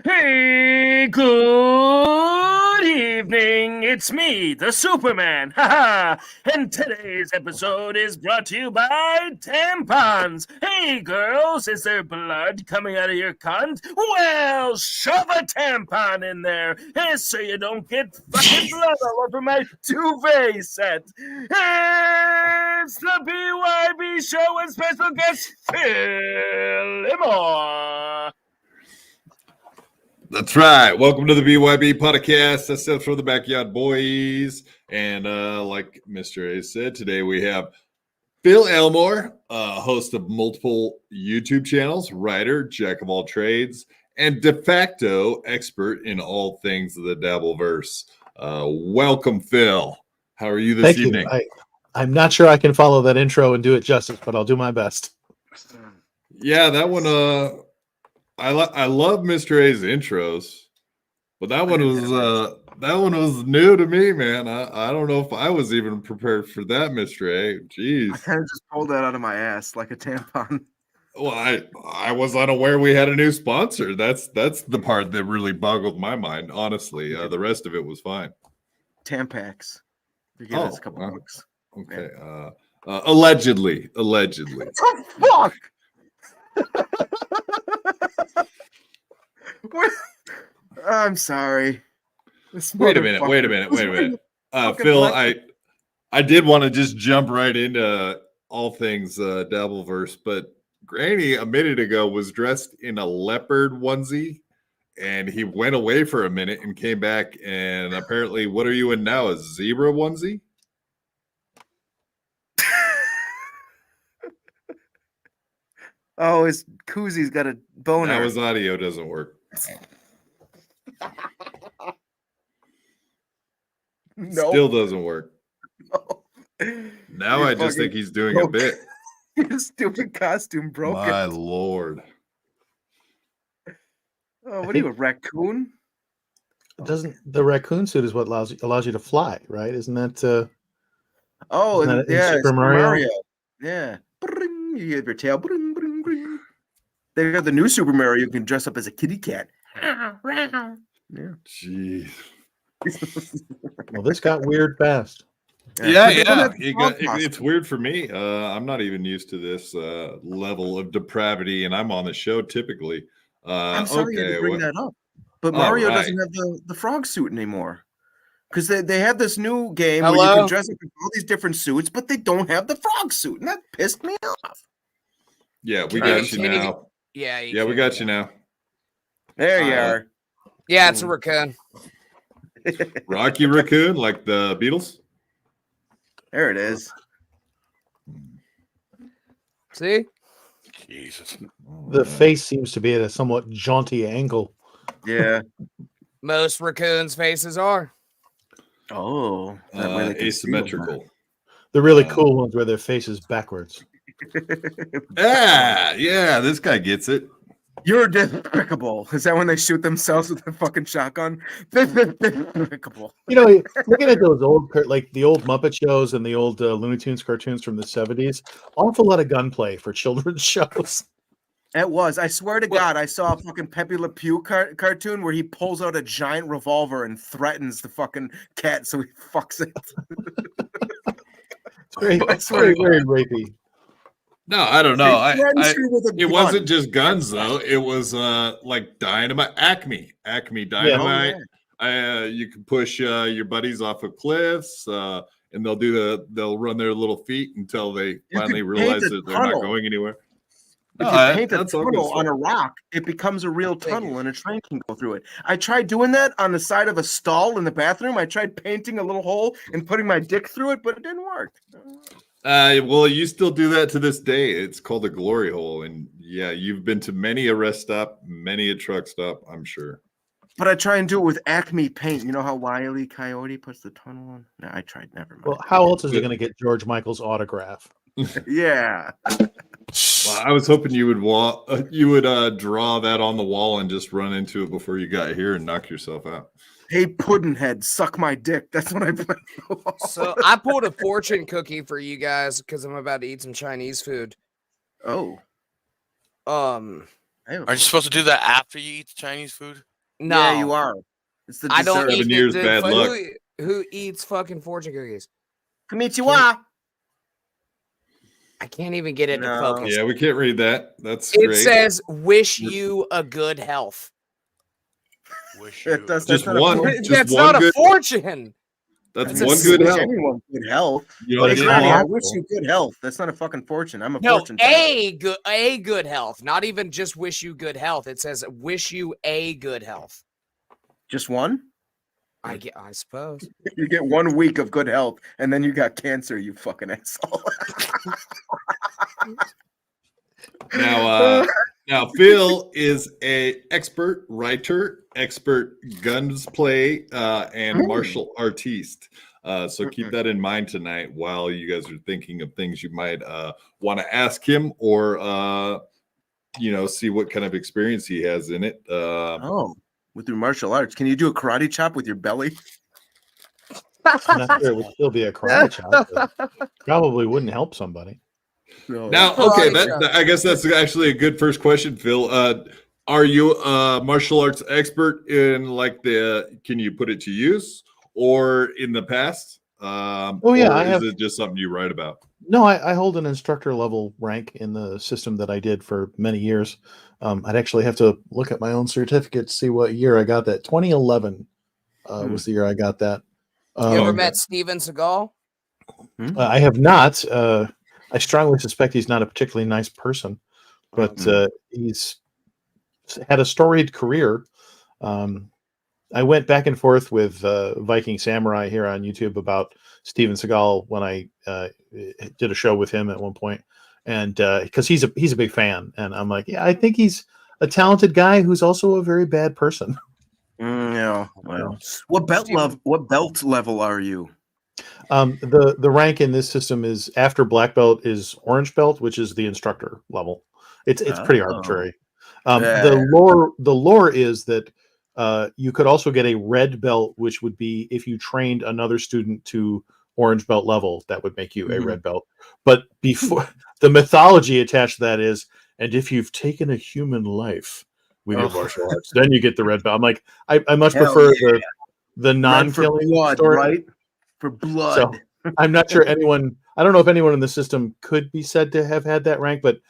Hey, good evening. It's me, the Superman. And today's episode is brought to you by tampons. Hey, girls, is there blood coming out of your cunt? Well, shove a tampon in there so you don't get fucking blood all over my duvet set. It's the BYB show with special guest Phil Elmore. That's right. Welcome to the BYB podcast. That's it for the Backyard Boys. And like Mr. A said, today we have Phil Elmore, host of multiple YouTube channels, writer, jack of all trades, and de facto expert in all things of the Dabbleverse. Welcome, Phil. How are you this evening? I'm not sure I can follow that intro and do it justice, but I'll do my best. Yeah, that one. I love Mr. A's intros, but that one was new to me, man. I don't know if I was even prepared for that, Mr. A. Jeez, I kind of just pulled that out of my ass like a tampon. Well, I was unaware we had a new sponsor. That's the part that really boggled my mind. Honestly, the rest of it was fine. Tampax. You give us a couple bucks. Okay. Allegedly. What the fuck? I'm sorry. Wait a minute. Phil, I did want to just jump right into all things Dabbleverse, but Granny a minute ago was dressed in a leopard onesie, and he went away for a minute and came back, and apparently, what are you in now? A zebra onesie? Oh, his koozy's got a boner. Now his audio doesn't work. No. Still doesn't work. No. Now I just think he's doing a bit. Your stupid costume broke. My lord. Oh, what are you, a raccoon? Doesn't the raccoon suit is what allows you to fly, right? Isn't that Super Mario? Yeah. You have your tail. They got the new Super Mario. You can dress up as a kitty cat. Yeah. Jeez. Well, this got weird fast. Yeah. It's weird for me. I'm not even used to this level of depravity, and I'm on the show typically. I'm sorry you had to bring that up, but Mario doesn't have the frog suit anymore because they have this new game where you can dress up in all these different suits, but they don't have the frog suit, and that pissed me off. Yeah, we got you now. Yeah, we got you now. There you are. Yeah, it's a raccoon. Rocky Raccoon, like the Beatles. There it is. See? Jesus. The face seems to be at a somewhat jaunty angle. Yeah. Most raccoons' faces are. Oh. Asymmetrical. The really cool ones where their face is backwards. Yeah, this guy gets it. You're despicable. Is that when they shoot themselves with a fucking shotgun? Despicable. You know, looking at those old, like the old Muppet shows and the old Looney Tunes cartoons from the 70s, awful lot of gunplay for children's shows. It was. I swear to God, I saw a fucking Pepe Le Pew cartoon where he pulls out a giant revolver and threatens the fucking cat so he fucks it. It's very rapey. No, I don't know. It gun. wasn't just guns though. It was like dynamite, Acme dynamite. Yeah. You can push your buddies off of cliffs, and they'll run their little feet until they finally realize that they're not going anywhere. If you paint a tunnel on a rock, it becomes a real tunnel and a train can go through it. I tried doing that on the side of a stall in the bathroom. I tried painting a little hole and putting my dick through it, but it didn't work. Well, you still do that to this day. It's called a glory hole. And yeah, you've been to many a rest stop, many a truck stop, I'm sure. But I try and do it with Acme paint. You know how Wile E. Coyote puts the tunnel on? No, I tried. Never mind. Well, how else is he going to get George Michael's autograph? Yeah. Well, I was hoping you would draw that on the wall and just run into it before you got here and knock yourself out. Hey, Puddinhead, suck my dick. That's what I put. So I pulled a fortune cookie for you guys because I'm about to eat some Chinese food. Oh. Aren't you supposed to do that after you eat the Chinese food? No, Yeah, you are. It's the I don't dessert. eat 7 years, the bad luck. Who eats fucking fortune cookies? Konnichiwa. I can't even get it to No. focus. Yeah, we can't read that. That's It great. says, "Wish you a good health." Wish It you. does- Just that's not a one. fortune. Just That's one not a good. fortune. That's It's a one good Wish health. anyone good health. You But know, it's you not Granny, know, I helpful. wish you good health. That's not a fucking fortune. I'm a No, fortune teller. a good health. Not even just wish you good health. It says wish you a good health. Just one? I suppose. You get 1 week of good health, and then you got cancer, you fucking asshole. now Phil is a expert writer, expert guns play, and martial artiste. So keep that in mind tonight while you guys are thinking of things you might want to ask him or see what kind of experience he has in it. With your martial arts, can you do a karate chop with your belly? I'm not sure it would still be a karate chop. But probably wouldn't help somebody. No. Now, okay, I guess that's actually a good first question, Phil. Are you a martial arts expert in can you put it to use or in the past? I or have. Is it just something you write about? No, I hold an instructor level rank in the system that I did for many years. I'd actually have to look at my own certificate to see what year I got that. 2011 was the year I got that. You ever met Steven Seagal? I have not. I strongly suspect he's not a particularly nice person, but he's had a storied career. I went back and forth with Viking Samurai here on YouTube about Steven Seagal when I did a show with him at one point, and because he's a big fan, and I'm like, yeah, I think he's a talented guy who's also a very bad person. Yeah. Well, what belt level are you? The rank in this system is after black belt is orange belt, which is the instructor level. It's pretty arbitrary. The lore is that you could also get a red belt, which would be if you trained another student to orange belt level, that would make you a red belt. But before the mythology attached to that is, and if you've taken a human life with your martial arts, then you get the red belt. I'm like, I much prefer the non-killing blood, story. right? For blood. So I'm not sure anyone. I don't know if anyone in the system could be said to have had that rank, but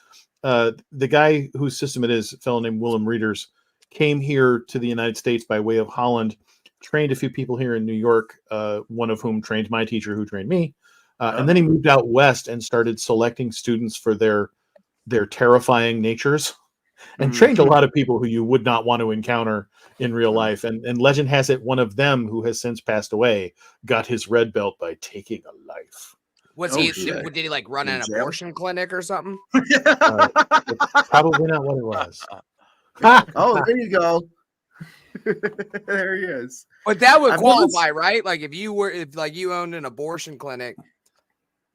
the guy whose system it is, a fellow named Willem Reeders, came here to the United States by way of Holland, trained a few people here in New York, one of whom trained my teacher who trained me. And then he moved out west and started selecting students for their terrifying natures and trained a lot of people who you would not want to encounter in real life. And legend has it one of them, who has since passed away, got his red belt by taking a life. Did he like run an abortion clinic or something? Probably not what it was. Oh, there you go. There he is. But that would qualify, right? Like if you owned an abortion clinic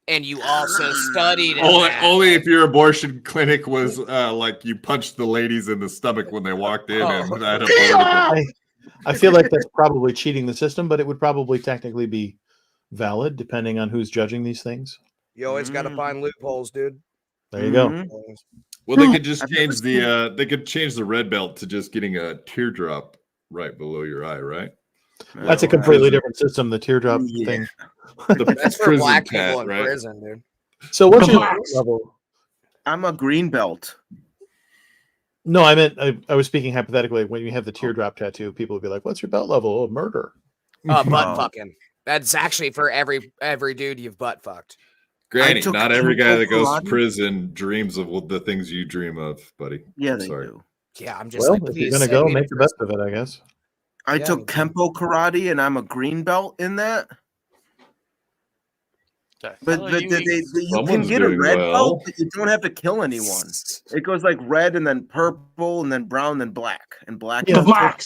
and you also studied only if your abortion clinic was like you punched the ladies in the stomach when they walked in and had I feel like that's probably cheating the system, but it would probably technically be valid depending on who's judging these things. You always got to find loopholes, dude. There you go. Well, they could just change the red belt to just getting a teardrop right below your eye, right? That's a completely different system. The teardrop thing. That's for black people in prison, dude. So what's your level? I'm a green belt. No, I meant I was speaking hypothetically. When you have the teardrop tattoo, people would be like, "What's your belt level?" Oh, murder. Butt fucking. That's actually for every dude you've butt fucked. Granny, not every guy that goes to prison dreams of the things you dream of, buddy. Yeah, they do. Yeah, I'm just like, if you're gonna go, make the best of it, I guess. I took Kempo karate, and I'm a green belt in that. But you can get a red belt, but you don't have to kill anyone. It goes like red, and then purple, and then brown, then black, and black. Yeah, black.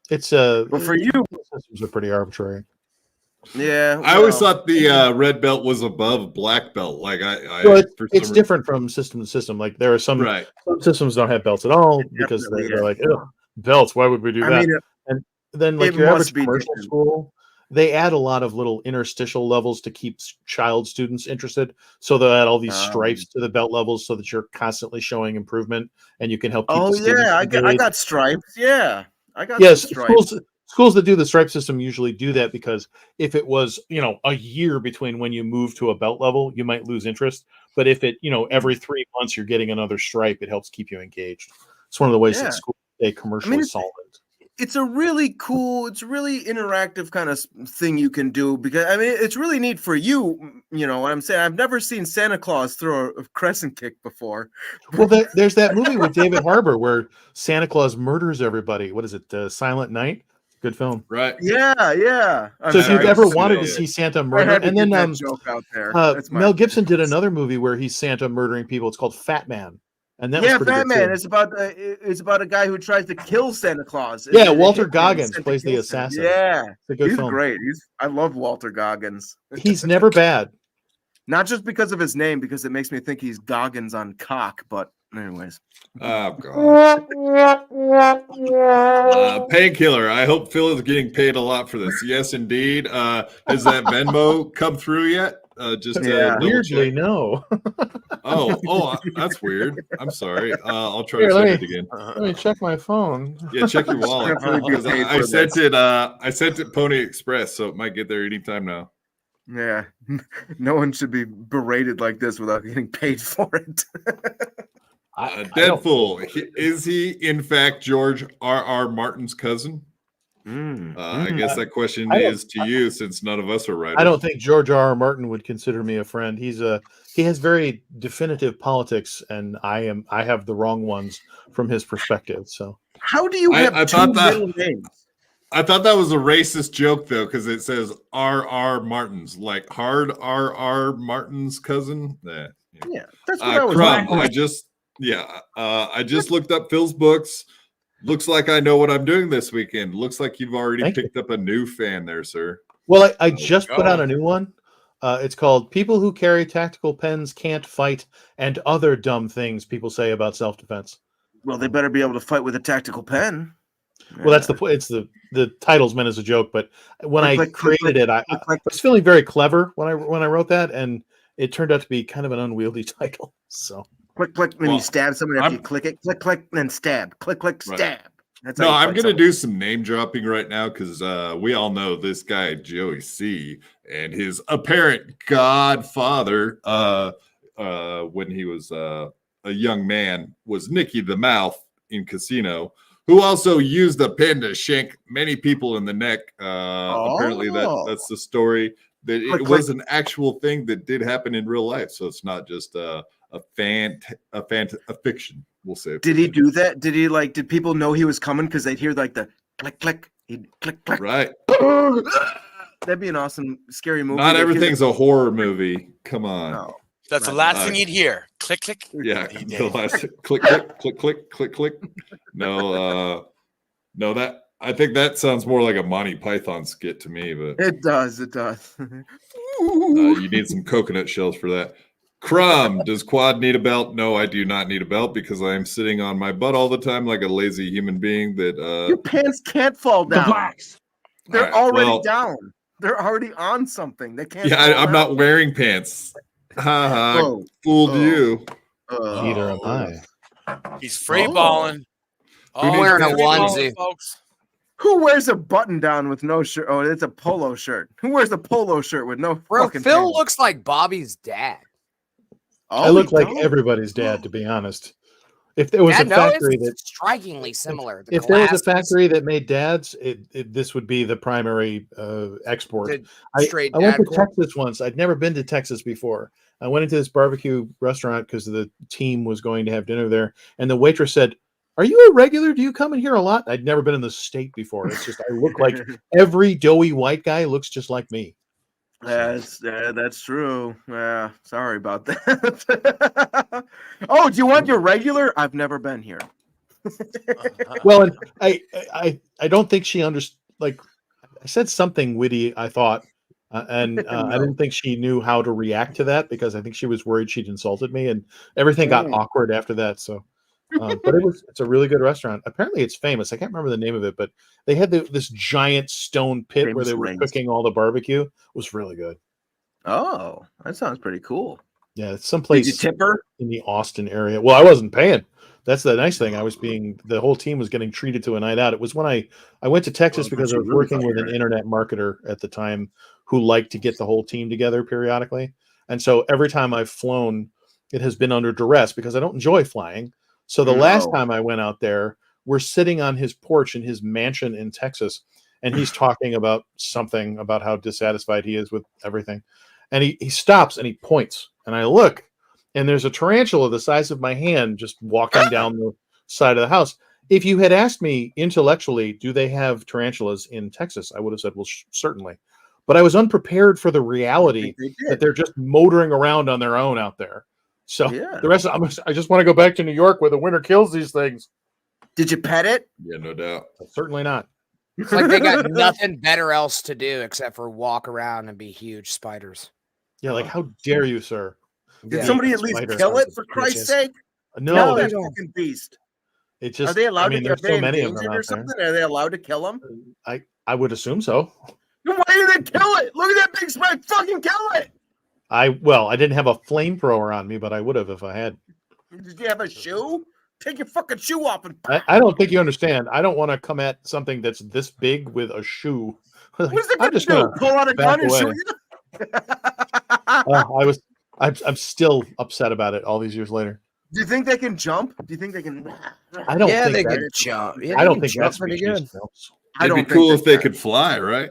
It's but for you, systems are pretty arbitrary. Yeah, I always thought the red belt was above black belt. Like it's different from system to system. Like there are some systems don't have belts at all because they're like, belts. Why would we do that? And then like your average commercial school, they add a lot of little interstitial levels to keep child students interested. So they'll add all these stripes to the belt levels so that you're constantly showing improvement, and you can help keep the students I engaged. got stripes. Yeah, I got Yes, some stripes. schools that do the stripe system usually do that because if it was, a year between when you move to a belt level, you might lose interest. But if it, every 3 months you're getting another stripe, it helps keep you engaged. It's one of the ways that schools stay commercially solvent. It's a really cool, it's really interactive kind of thing you can do because it's really neat for you. You know what I'm saying? I've never seen Santa Claus throw a crescent kick before. Well, there's that movie with David Harbour where Santa Claus murders everybody. What is it? Silent Night. Good film. Right. Yeah. So if you've ever wanted to see Santa murder, and then that joke out there. Mel Gibson did another movie where he's Santa murdering people. It's called Fat Man. And that was pretty Fat good Man. Too. It's about a guy who tries to kill Santa Claus. Yeah, Walter Goggins plays the assassin. Yeah, it's a good he's film. Great. I love Walter Goggins. He's never bad. Not just because of his name, because it makes me think he's Goggins on cock. But anyways. Oh god. Painkiller. I hope Phil is getting paid a lot for this. Yes, indeed. Has that Venmo come through yet? Weirdly, no. oh, that's weird. I'm sorry. I'll try to send it again. Let me check my phone. Yeah, check your wallet. I sent it. I sent it Pony Express, so it might get there anytime now. Yeah, no one should be berated like this without getting paid for it. Deadpool. Is he in fact George R.R. Martin's cousin? I guess that question is to you, since none of us are writers. I don't think George R.R. Martin would consider me a friend. He has very definitive politics, and I have the wrong ones from his perspective. So how do you have two middle names? I thought that was a racist joke though, because it says R.R. Martin's, like hard R.R. Martin's cousin. Yeah, that's what I was. I just looked up Phil's books. Looks like I know what I'm doing this weekend. Looks like you've already picked up a new fan there, sir. Well, I just put out a new one. It's called People Who Carry Tactical Pens Can't Fight and Other Dumb Things People Say About Self-Defense. Well, they better be able to fight with a tactical pen. Well, that's the title's meant as a joke, but when I created it, I was feeling very clever when I wrote that, and it turned out to be kind of an unwieldy title. So click, when you stab somebody after you click it, click, and then stab. Click, stab. Right. No, I'm going to do some name dropping right now because we all know this guy, Joey C, and his apparent godfather when he was a young man was Nicky the Mouth in Casino, who also used a pen to shank many people in the neck. Apparently that's the story. That it was an actual thing that did happen in real life. So it's not just a fiction, we'll say. Did he do that? Did people know he was coming because they'd hear like the click, he'd click. Right. That'd be an awesome, scary movie. Not everything's a horror movie. Come on. No. That's the last thing you'd hear. Click. Yeah. The last click. No, that I think that sounds more like a Monty Python skit to me, but it does. You need some coconut shells for that. Crumb, does Quad need a belt? No, I do not need a belt because I am sitting on my butt all the time like a lazy human being. That your pants can't fall down. The blacks. They're already down. They're already on something. They can't. Yeah, I'm not wearing pants. Fooled you. Neither am I. He's free balling. I'm wearing a onesie, folks. Who wears a button down with no shirt? Oh, it's a polo shirt. Who wears a polo shirt with no fucking Phil pants? looks like Bobby's dad. I look like everybody's dad, to be honest. If there was a factory it's strikingly similar. If there was a factory that made dads, this would be the primary export. I went to Texas once. I'd never been to Texas before. I went into this barbecue restaurant because the team was going to have dinner there, and the waitress said, "Are you a regular? Do you come in here a lot?" I'd never been in the state before. It's just I look like every doughy white guy looks just like me. That's true. Yeah, sorry about that. Oh, do you want your regular? I've never been here. Well, and I don't think she understood. Like, I said something witty, I thought, and I didn't think she knew how to react to that because I think she was worried she'd insulted me, and everything got awkward after that. So But it's a really good restaurant. Apparently, it's famous. I can't remember the name of it, but they had this giant stone pit where Famous they were rings. cooking all the barbecue. It was really good. Oh, that sounds pretty cool. Yeah, it's Did someplace you tip her? in the Austin area. Well, I wasn't paying. That's the nice thing. The whole team was getting treated to a night out. It was when I went to Texas Well, because I you was really working thought with you an were- internet marketer at the time who liked to get the whole team together periodically. And so every time I've flown, it has been under duress because I don't enjoy flying. So the last No. time I went out there, we're sitting on his porch in his mansion in Texas, and he's talking about something about how dissatisfied he is with everything. And he stops and he points, and I look, and there's a tarantula the size of my hand just walking down the side of the house. If you had asked me intellectually, do they have tarantulas in Texas? I would have said, well, certainly. But I was unprepared for the reality that they're just motoring around on their own out there. So Yeah. the rest, I just want to go back to New York where the winter kills these things. Did you pet it? Yeah, no doubt. Certainly not. It's like they got nothing better else to do except for walk around and be huge spiders. Yeah, like how dare you, sir? Did Yeah. somebody at least Spider. kill it for Christ's Bitches. sake? No, No, there's they don't. Fucking beast. it just. Are they allowed I mean, to? there's Are they so many of them endangered out or there. something? Are they allowed to kill them? I would assume so. Then why did they kill it? Look at that big spider! Fucking kill it! I didn't have a flamethrower on me, but I would have if I had. Did you have a shoe? Take your fucking shoe off and. I don't think you understand. I don't want to come at something that's this big with a shoe. What is it I'm going to just do? gonna Pull out a back gun and away. shoot you? I'm still upset about it all these years later. Do you think they can jump? Do you think they can? I don't Yeah, think they that, can jump. Yeah, I they don't can think jump that's pretty species good. counts. I It'd don't be cool think if they can. could fly, right?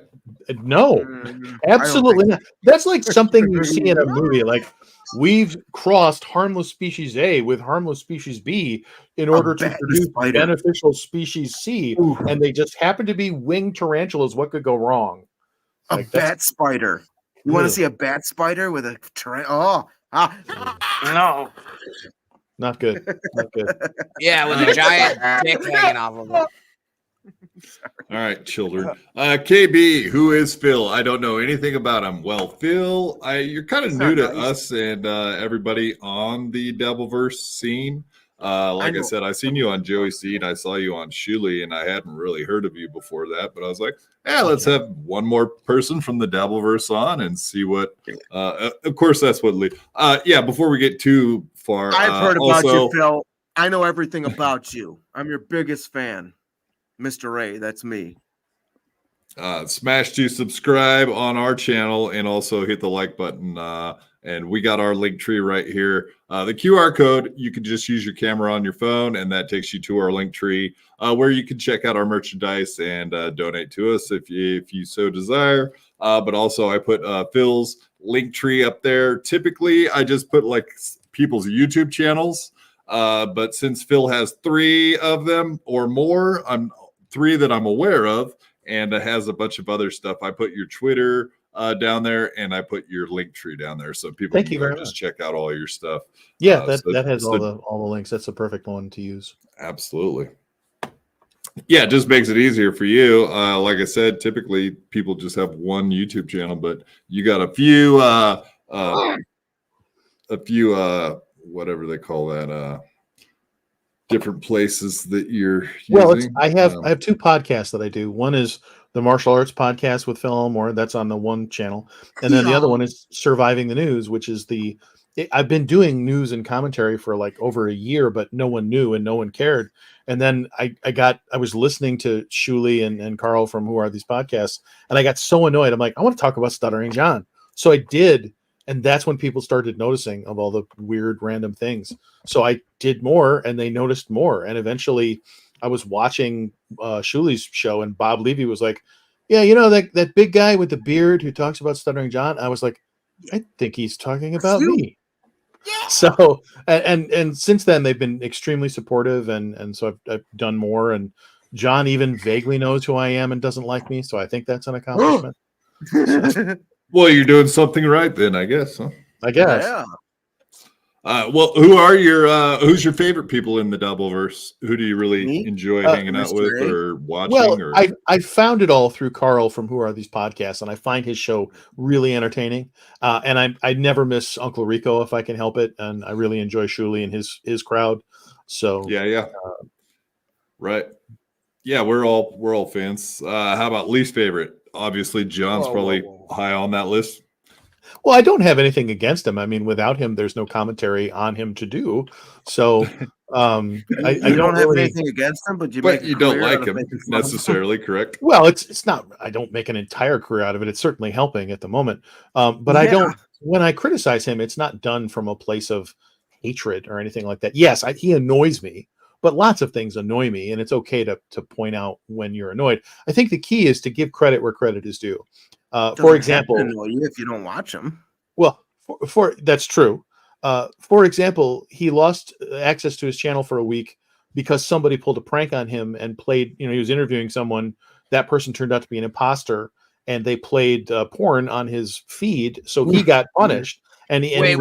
No, Mm, I don't absolutely think not. That's like something you see in a movie. Like we've crossed harmless species A with harmless species B in order to bat produce spider. beneficial species C, Ooh. and they just happen to be winged tarantulas. What could go wrong? A Like, that's- bat spider. You want to Ugh. see a bat spider with a No. Not good. Not good. Yeah, with a giant dick hanging off of it. All right, children. KB, who is Phil? I don't know anything about him. Well, Phil, you're kind of That's new to not nice. us and everybody on the Dabbleverse scene. Like I know. said, I seen you on Joey Seed. I saw you on Shuley, and I hadn't really heard of you before that. But I was like, yeah, let's have one more person from the Dabbleverse on and see what. Of course, that's what. Yeah. Before we get too far, I've heard about also, you, Phil. I know everything about you. I'm your biggest fan, Mr. Ray. That's me. Smash to subscribe on our channel and also hit the like button. And we got our link tree right here. The QR code, you can just use your camera on your phone, and that takes you to our link tree where you can check out our merchandise and donate to us if you so desire. But also, I put Phil's link tree up there. Typically, I just put like people's YouTube channels. But since Phil has 3 of them or more, I'm 3 that I'm aware of, and it has a bunch of other stuff. I put your Twitter down there, and I put your link tree down there, so people Thank can you go very just much. check out all your stuff. Yeah, So that has all the links. That's the perfect one to use. Absolutely. Yeah, it just makes it easier for you. Like I said, typically people just have one YouTube channel, but you got a few whatever they call that, different places that you're Well, using. I have 2 podcasts that I do. One is the martial arts podcast with Phil Elmore. That's on the one channel, and then the other one is Surviving the News, which is I've been doing news and commentary for like over a year, but no one knew and no one cared. And then I was listening to Shuley and Carl from Who Are These Podcasts, and I got so annoyed. I'm like, I want to talk about Stuttering John. So I did. And that's when people started noticing of all the weird random things. So I did more and they noticed more. And eventually I was watching Shuley's show and Bob Levy was like, yeah, you know, that big guy with the beard who talks about Stuttering John. I was like, I think he's talking about me. Yeah. So, and since then they've been extremely supportive. And so I've done more, and John even vaguely knows who I am and doesn't like me. So I think that's an accomplishment. Well, you're doing something right then, I guess. Huh? I guess. Yeah. Well, who's your favorite people in the Doubleverse? Who do you really Me? enjoy hanging out Mr. with A? or watching? Well, or I found it all through Carl from Who Are These Podcasts, and I find his show really entertaining. And I never miss Uncle Rico if I can help it, and I really enjoy Shuley and his crowd. So yeah. Right. Yeah, we're all fans. How about least favorite? Obviously, John's probably high on that list. Well, I don't have anything against him. I mean, without him, there's no commentary on him to do. So I don't have really, anything against him, but you don't like him necessarily, correct? Well, it's not. I don't make an entire career out of it. It's certainly helping at the moment. But I don't. When I criticize him, it's not done from a place of hatred or anything like that. Yes, he annoys me, but lots of things annoy me, and it's okay to point out when you're annoyed. I think the key is to give credit where credit is due. For example, annoy you if you don't watch him. Well, for that's true. For example, he lost access to his channel for a week because somebody pulled a prank on him and played. He was interviewing someone. That person turned out to be an imposter, and they played porn on his feed, so he got punished. And wait,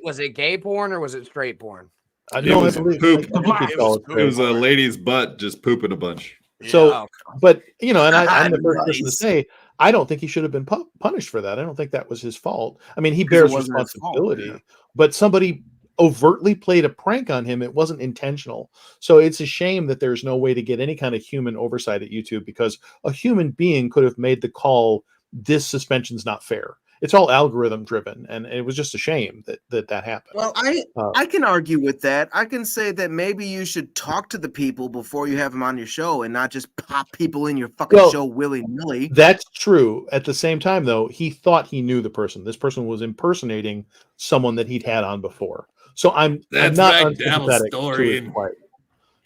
was it gay porn or was it straight porn? No, I believe it was a lady's butt just pooping a bunch. So, but and I'm the first person to say I don't think he should have been punished for that. I don't think that was his fault. I mean, he bears responsibility, but somebody overtly played a prank on him. It wasn't intentional. So it's a shame that there's no way to get any kind of human oversight at YouTube, because a human being could have made the call, this suspension's not fair. It's all algorithm driven, and it was just a shame that happened. Well, I can argue with that. I can say that maybe you should talk to the people before you have them on your show and not just pop people in your fucking show willy-nilly. That's true. At the same time, though, he thought he knew the person. This person was impersonating someone that he'd had on before. So I'm not unsympathetic to his plight.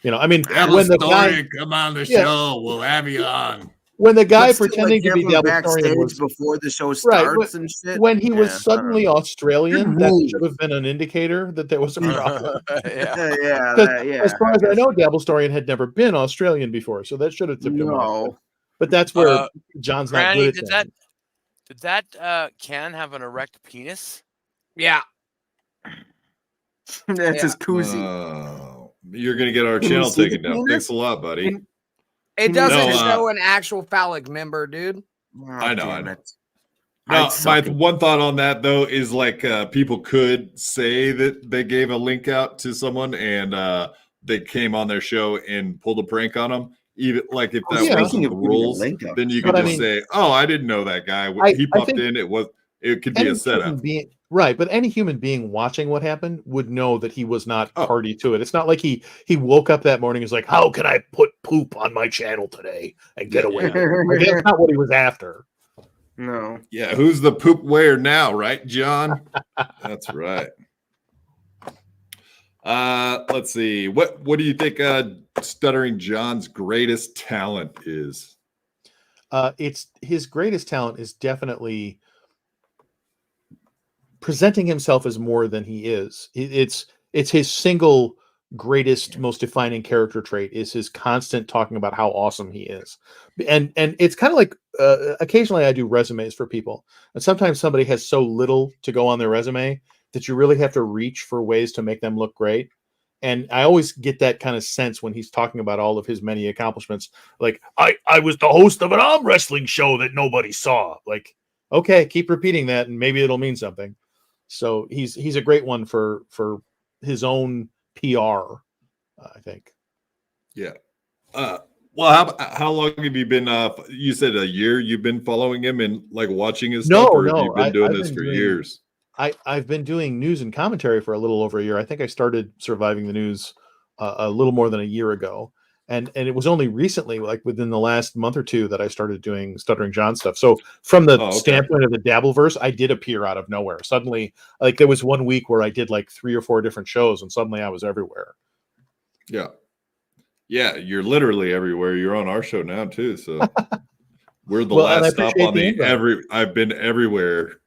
I mean, when the guy come on the show, we'll have you on. When the guy pretending to be backstage was before the show starts and shit. When he was suddenly Australian, that should have been an indicator that there was a problem. As far as I know, Dabblestorian had never been Australian before, so that should have tipped him off. But that's where John's not good at that. Did that can have an erect penis? Yeah. That's his koozie. You're gonna get our channel taken down. Thanks a lot, buddy. It doesn't show an actual phallic member, dude. I know. No, my one thought on that though is like people could say that they gave a link out to someone and they came on their show and pulled a prank on them. Even like if that wasn't the rules, then you could just say, "Oh, I didn't know that guy. He popped in. It could be a setup." Right, but any human being watching what happened would know that he was not party to it. It's not like he woke up that morning and was like, "How can I put poop on my channel today and get away?" That's not what he was after. No. Yeah, who's the poop wearer now, right, John? That's right. Let's see. What do you think Stuttering John's greatest talent is? It's his greatest talent is definitely presenting himself as more than he is. It's his single greatest, most defining character trait is his constant talking about how awesome he is. And it's kind of like occasionally I do resumes for people, and sometimes somebody has so little to go on their resume that you really have to reach for ways to make them look great. And I always get that kind of sense when he's talking about all of his many accomplishments. Like, I was the host of an arm wrestling show that nobody saw. Like, okay, keep repeating that and maybe it'll mean something. So he's a great one for his own PR, I think. Yeah. Well, how long have you been? You said a year. You've been following him and like watching his stuff, or have you been doing this for years? I've been doing news and commentary for a little over a year. I think I started Surviving the News a little more than a year ago. And it was only recently, like within the last month or two, that I started doing Stuttering John stuff. So from the standpoint of the Dabbleverse, I did appear out of nowhere. Suddenly, like there was 1 week where I did like 3 or 4 different shows, and suddenly I was everywhere. Yeah. Yeah, you're literally everywhere. You're on our show now too. So we're the last stop on the I've been everywhere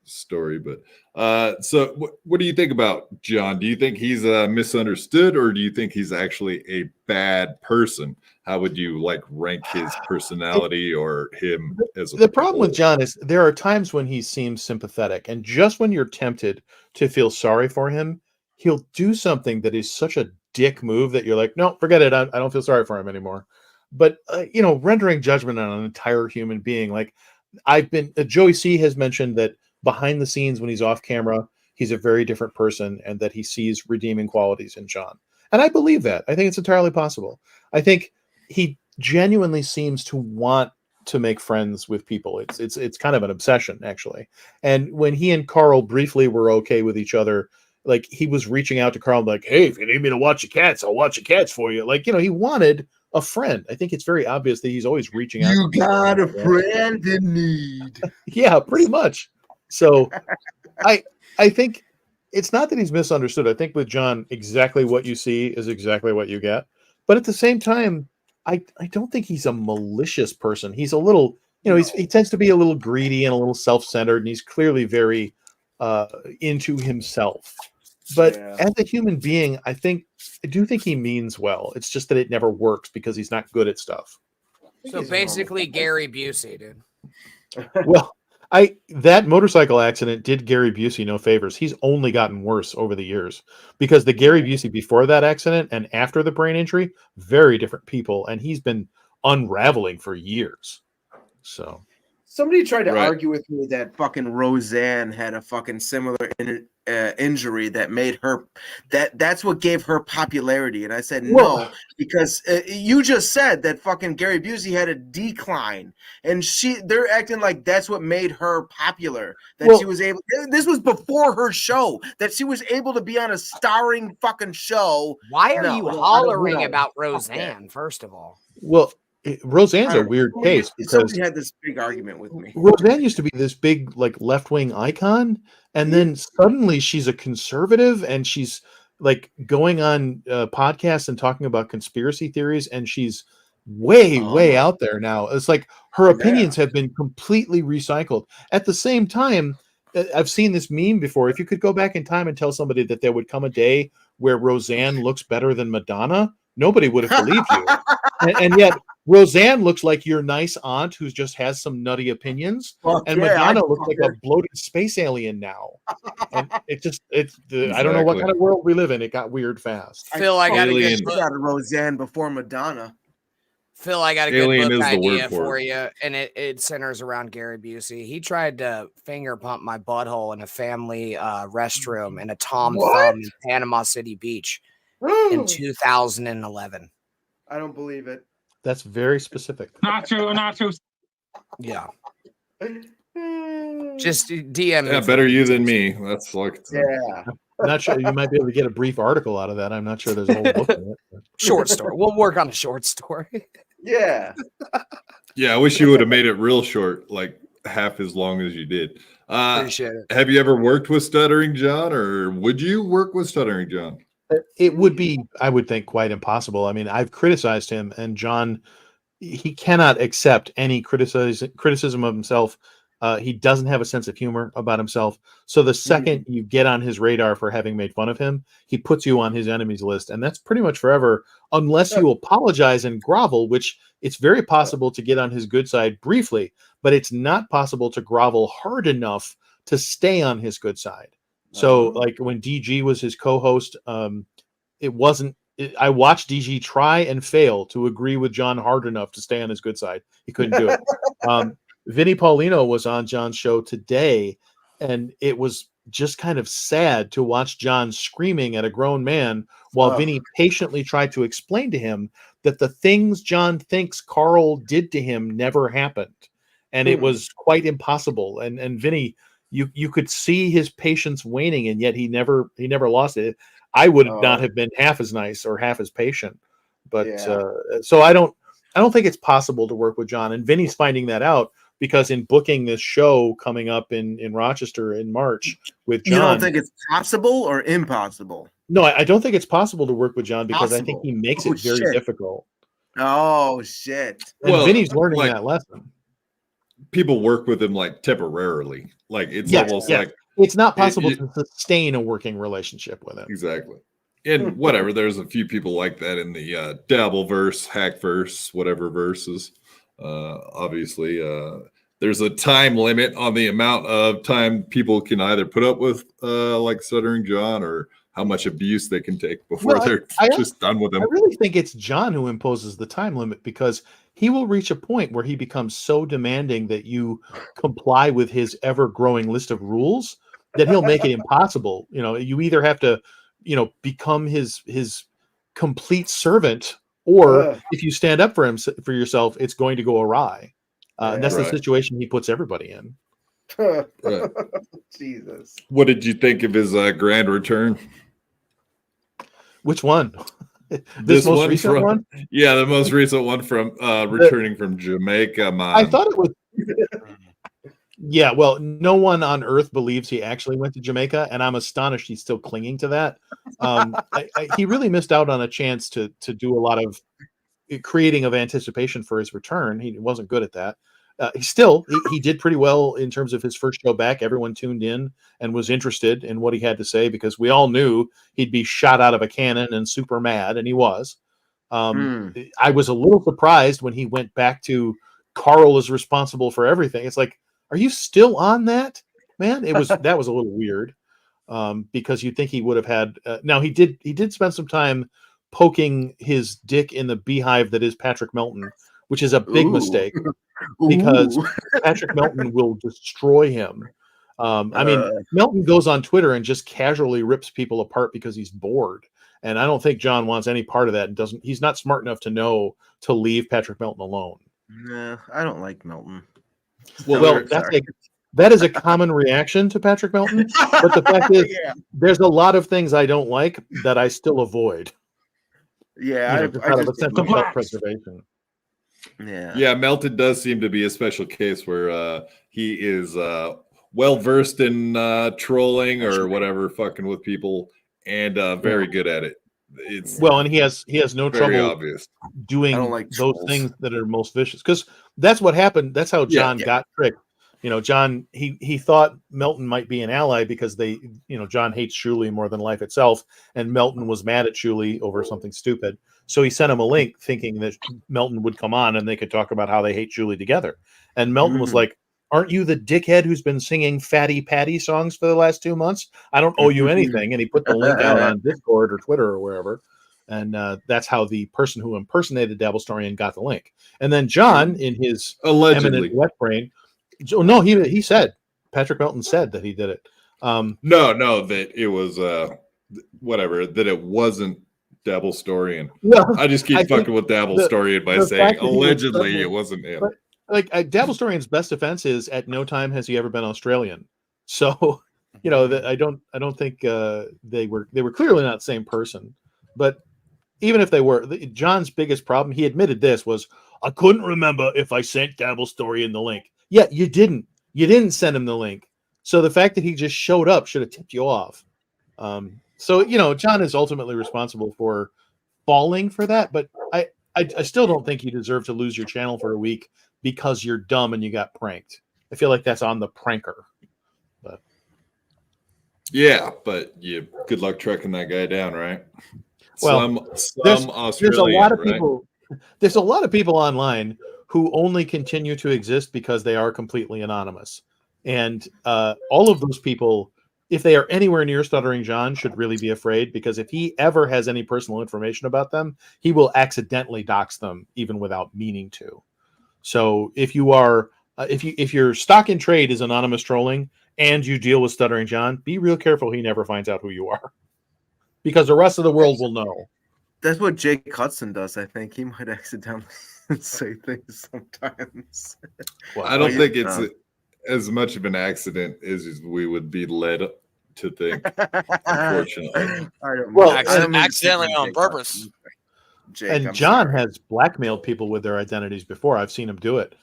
story. But so what do you think about John? Do you think he's misunderstood, or do you think he's actually a bad person? How would you like rank his personality or him as a the problem with John is there are times when he seems sympathetic, and just when you're tempted to feel sorry for him, he'll do something that is such a dick move that you're like, no, forget it. I don't feel sorry for him anymore. But rendering judgment on an entire human being, like Joey C has mentioned that behind the scenes when he's off camera, he's a very different person and that he sees redeeming qualities in John. And I believe that. I think it's entirely possible. I think he genuinely seems to want to make friends with people. It's kind of an obsession, actually. And when he and Carl briefly were okay with each other, like he was reaching out to Carl like, hey, if you need me to watch the cats, I'll watch the cats for you. Like, he wanted a friend. I think it's very obvious that he's always reaching out. You got a friend in need. Yeah, pretty much. So I think it's not that he's misunderstood. I think with John, exactly what you see is exactly what you get. But at the same time, I don't think he's a malicious person. He's a little, he tends to be a little greedy and a little self-centered, and he's clearly very into himself. But as a human being, I do think he means well. It's just that it never works because he's not good at stuff. So basically, Gary Busey, dude. Well, that motorcycle accident did Gary Busey no favors. He's only gotten worse over the years because the Gary Busey before that accident and after the brain injury, very different people, and he's been unraveling for years. So somebody tried to argue with me that fucking Roseanne had a fucking similar injury that made her that's what gave her popularity, and I said no, because you just said that fucking Gary Busey had a decline, and they're acting like that's what made her popular, that she was able, this was before her show, that she was able to be on a starring fucking show. Why are you hollering about Roseanne, first of all? Well, Roseanne's a weird case because somebody had this big argument with me. Roseanne used to be this big, like, left-wing icon, and then suddenly she's a conservative, and she's like going on podcasts and talking about conspiracy theories, and she's way out there now. It's like her opinions have been completely recycled. At the same time, I've seen this meme before. If you could go back in time and tell somebody that there would come a day where Roseanne looks better than Madonna, nobody would have believed you. And yet Roseanne looks like your nice aunt who just has some nutty opinions, and Madonna looks like a bloated space alien now. And I don't know what kind of world we live in. It got weird fast. Phil, I got a Roseanne before Madonna. Phil, I got a good book idea for you, and it centers around Gary Busey. He tried to finger pump my butthole in a family restroom in a Tom Thumb in Panama City Beach in 2011. I don't believe it. That's very specific. Not true. Yeah. Just DM me. Yeah, better you than me. That's like I'm not sure. You might be able to get a brief article out of that. I'm not sure there's a whole book in it. Short story. We'll work on a short story. Yeah. Yeah, I wish you would have made it real short, like half as long as you did. Appreciate it. Have you ever worked with Stuttering John, or would you work with Stuttering John? It would be, I would think, quite impossible. I mean, I've criticized him, and John, he cannot accept any criticism of himself. He doesn't have a sense of humor about himself. So the second you get on his radar for having made fun of him, he puts you on his enemies list. And that's pretty much forever, unless you apologize and grovel, which it's very possible to get on his good side briefly, but it's not possible to grovel hard enough to stay on his good side. So like when DG was his co-host, I watched DG try and fail to agree with John hard enough to stay on his good side. He couldn't do it. Vinny Paulino was on John's show today, and it was just kind of sad to watch John screaming at a grown man while Vinny patiently tried to explain to him that the things John thinks Carl did to him never happened. And it was quite impossible. And Vinny, you could see his patience waning, and yet he never lost it. I would not have been half as nice or half as patient. But so I don't think it's possible to work with John. And Vinny's finding that out, because in booking this show coming up in Rochester in March with John. You don't think it's possible or impossible? No, I don't think it's possible to work with John, because I think he makes it very difficult. Oh, shit. And Vinny's learning that lesson. People work with him like temporarily. Like it's almost like it's not possible to sustain a working relationship with him. Exactly. And whatever, there's a few people like that in the Dabbleverse, Hackverse, whatever verses. Obviously, there's a time limit on the amount of time people can either put up with like Stuttering John, or how much abuse they can take before they're just done with him. I really think it's John who imposes the time limit, because he will reach a point where he becomes so demanding that you comply with his ever-growing list of rules then he'll make it impossible. You either have to, become his complete servant, or if you stand up for yourself, it's going to go awry. And that's the situation he puts everybody in. Jesus. What did you think of his grand return? Which one? This most recent one? Yeah, the most recent one from returning from Jamaica. Man. I thought it was. Yeah, well, no one on earth believes he actually went to Jamaica, and I'm astonished he's still clinging to that. He really missed out on a chance to do a lot of creating of anticipation for his return. He wasn't good at that. He did pretty well in terms of his first show back. Everyone tuned in and was interested in what he had to say because we all knew he'd be shot out of a cannon and super mad, and he was. I was a little surprised when he went back to Carl is responsible for everything. It's like, are you still on that, man? That was a little weird because you'd think he would have had. Now he did spend some time poking his dick in the beehive that is Patrick Melton, which is a big mistake. Because Patrick Melton will destroy him. Melton goes on Twitter and just casually rips people apart because he's bored. And I don't think John wants any part of that. And he's not smart enough to know to leave Patrick Melton alone. No, I don't like Melton. Well, that is a common reaction to Patrick Melton. But the fact is, there's a lot of things I don't like that I still avoid. Yeah, out of a sense of self-preservation. Yeah, Melton does seem to be a special case where he is well versed in trolling or whatever, fucking with people, and very good at it. And he has no trouble obvious. doing those things that are most vicious, because that's what happened. That's how John got tricked. John he thought Melton might be an ally because John hates Shuley more than life itself, and Melton was mad at Shuley over something stupid. So he sent him a link thinking that Melton would come on and they could talk about how they hate Shuley together. And Melton was like, aren't you the dickhead who's been singing Fatty Patty songs for the last 2 months? I don't owe you anything. And he put the link out on Discord or Twitter or wherever. And that's how the person who impersonated Dabblestorian got the link. And then John, in his allegedly wet brain, no, he said, Patrick Melton said that he did it. No, that it was whatever, that it wasn't Dabblestorian. No, I just keep fucking with Dabblestorian by saying allegedly it wasn't him. Like Dabblestorian's best defense is at no time has he ever been Australian. So I don't think they were clearly not the same person. But even if they were, John's biggest problem, he admitted this, was I couldn't remember if I sent Dabblestorian the link. Yeah, you didn't. You didn't send him the link. So the fact that he just showed up should have tipped you off. So John is ultimately responsible for falling for that, but I still don't think you deserve to lose your channel for a week because you're dumb and you got pranked. I feel like that's on the pranker. But yeah, but good luck tracking that guy down, right? Well, there's a lot of people. There's a lot of people online who only continue to exist because they are completely anonymous, and all of those people, if they are anywhere near Stuttering John, should really be afraid, because if he ever has any personal information about them, he will accidentally dox them even without meaning to. So if you are, if your stock in trade is anonymous trolling and you deal with Stuttering John, be real careful he never finds out who you are, because the rest of the world will know. That's what Jake Hudson does. I think he might accidentally say things sometimes. Well, I don't think it's as much of an accident as we would be led to think, unfortunately. Accidentally on purpose. And John has blackmailed people with their identities before. I've seen him do it.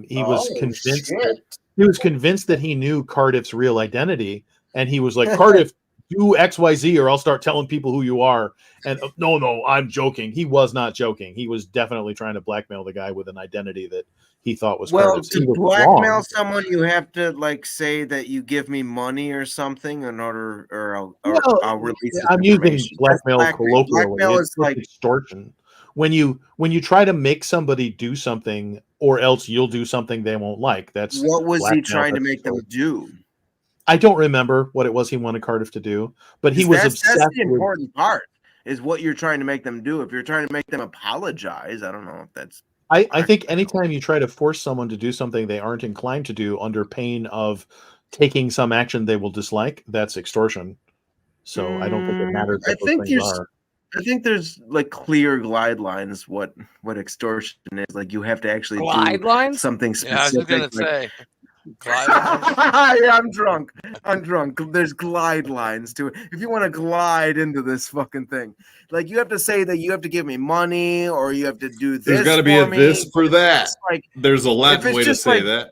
He was convinced that he knew Cardiff's real identity, and he was like, Cardiff, do XYZ or I'll start telling people who you are. And no, I'm joking. He was not joking. He was definitely trying to blackmail the guy with an identity that he thought was Cardiff's. To blackmail someone, you have to say that you give me money or something in order, or I'll release. I'm using blackmail colloquially. Blackmail is like extortion. When you try to make somebody do something, or else you'll do something they won't like. That's what was he trying to make them do? I don't remember what it was he wanted Cardiff to do, but he was obsessed. That's the important part, is what you're trying to make them do. If you're trying to make them apologize, I don't know if that's. I think anytime you try to force someone to do something they aren't inclined to do under pain of taking some action they will dislike, that's extortion. So I don't think it matters what those things are. I think there's like clear guidelines what extortion is. Like you have to actually Guidelines? something specific. Yeah, I was gonna say. Yeah, I'm drunk. There's glide lines to it. If you want to glide into this fucking thing, like you have to say that you have to give me money or you have to do this. There's got to be a this for that. Like, there's a Latin way to say that.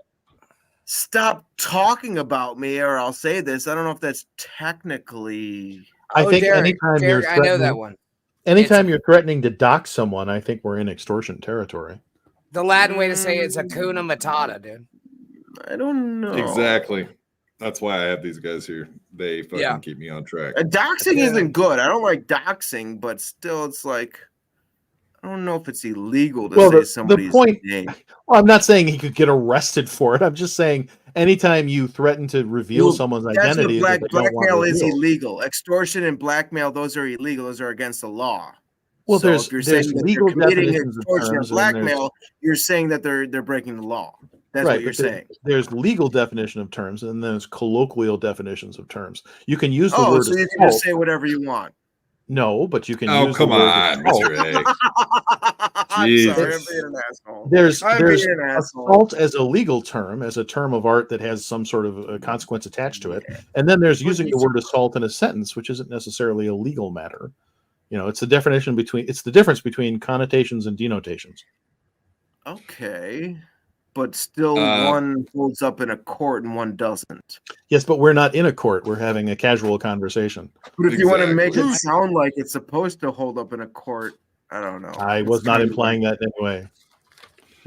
Stop talking about me, or I'll say this. I don't know if that's technically. I think Derek, I know that one. Anytime you're threatening to dox someone, I think we're in extortion territory. The Latin way to say it's Hakuna Matata, dude. I don't know. Exactly. That's why I have these guys here. They fucking keep me on track. Doxing isn't good. I don't like doxing, but still, it's like I don't know if it's illegal to say somebody's name. Well, I'm not saying he could get arrested for it. I'm just saying anytime you threaten to reveal someone's identity, blackmail is illegal. Extortion and blackmail, those are illegal. Those are against the law. Well, so if you're saying legal you're committing extortion and blackmail, you're saying that they're breaking the law. That's right, what you're saying. There's legal definition of terms, and there's colloquial definitions of terms. You can use the word. So you can just say whatever you want. No, but you can. Oh, come on, Mr. A. I'm sorry, I'm being an asshole. There's assault as a legal term, as a term of art that has some sort of a consequence attached to it, and then there's using the word assault in a sentence, which isn't necessarily a legal matter. You know, it's the difference between connotations and denotations. Okay. But still, one holds up in a court and one doesn't. Yes, but we're not in a court. We're having a casual conversation. But if you want to make it sound like it's supposed to hold up in a court, I don't know. I was not implying that anyway.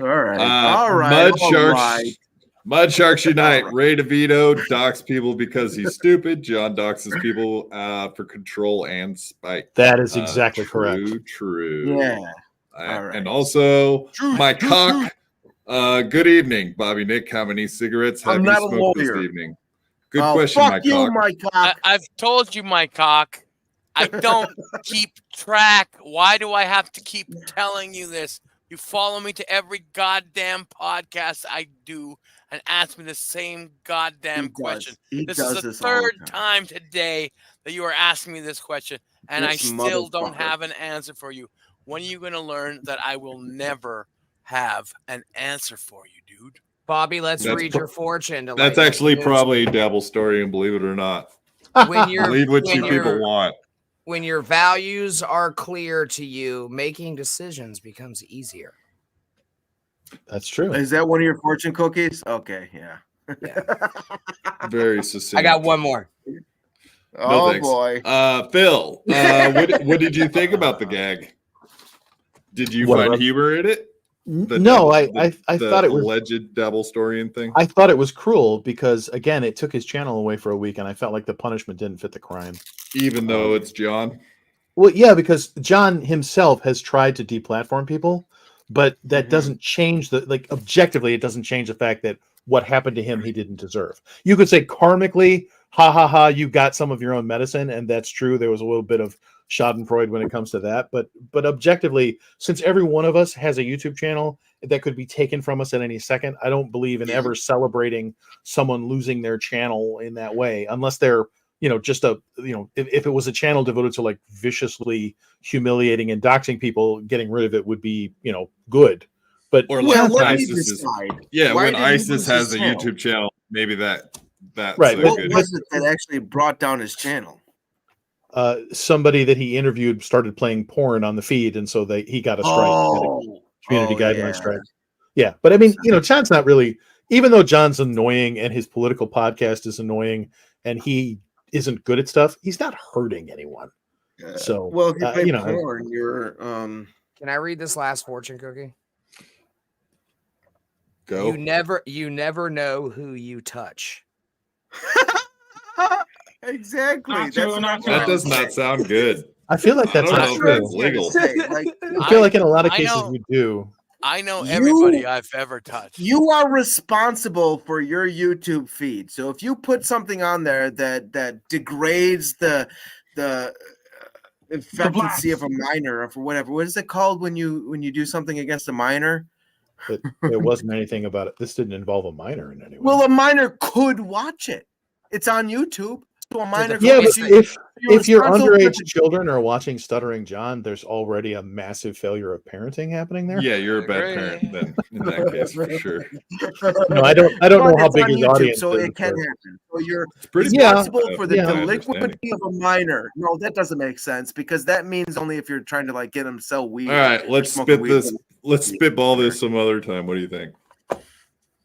All right. All right. Mud Sharks Unite. Ray DeVito docks people because he's stupid. John doxes people for control and spite. That is exactly correct. True. Yeah. And also, my cock. Good evening, Bobby Nick. How many cigarettes have you smoked this evening? Good question, my cock. I've told you, my cock. I don't keep track. Why do I have to keep telling you this? You follow me to every goddamn podcast I do and ask me the same goddamn question. This is the third time today that you are asking me this question, and I still don't have an answer for you. When are you going to learn that I will never have an answer for you, dude? Bobby, let's read your fortune. That's actually probably a double story, and believe it or not. Believe what you people want. When your values are clear to you, making decisions becomes easier. That's true. Is that one of your fortune cookies? Okay, yeah. Very succinct. I got one more. Oh, boy. Phil, what did you think about the gag? Did you find humor in it? No, I thought it was alleged double story and thing. I thought it was cruel because again, it took his channel away for a week, and I felt like the punishment didn't fit the crime. Even though it's John. Well, yeah, because John himself has tried to deplatform people, but that doesn't change objectively, it doesn't change the fact that what happened to him he didn't deserve. You could say karmically, you got some of your own medicine, and that's true. There was a little bit of Schadenfreude when it comes to that, but objectively, since every one of us has a YouTube channel that could be taken from us at any second, I don't believe in ever celebrating someone losing their channel in that way, unless they're just if it was a channel devoted to like viciously humiliating and doxing people, getting rid of it would be good. But or like ISIS when ISIS has a YouTube channel, maybe that's right. What was it that actually brought down his channel? Somebody that he interviewed started playing porn on the feed, and so he got a strike, community guideline strike. Yeah, but I mean, John's not really, even though John's annoying and his political podcast is annoying, and he isn't good at stuff, he's not hurting anyone. So, well, if you play porn, you're. Can I read this last fortune cookie? Go. You never know who you touch. Exactly. That does not sound good. I feel like that's not true. That's legal. I feel like in a lot of cases you do. I know everybody I've ever touched. You are responsible for your YouTube feed. So if you put something on there that degrades the efficiency of a minor or for whatever, what is it called when you do something against a minor? But there wasn't anything about it. This didn't involve a minor in any way. Well, a minor could watch it. It's on YouTube. So a minor yeah, could but see it. if your responsible underage for- children are watching Stuttering John, there's already a massive failure of parenting happening there. Yeah, you're a bad parent then in that case for sure. No, I don't But know how it's big on his YouTube, audience so is. it can but- happen. So you're pretty responsible bad. for the Yeah. delinquency of a minor. No, that doesn't make sense because that means only if you're trying to like get them to sell weed. All right, let's smoking spit weed. this. Let's spitball this some other time. What do you think?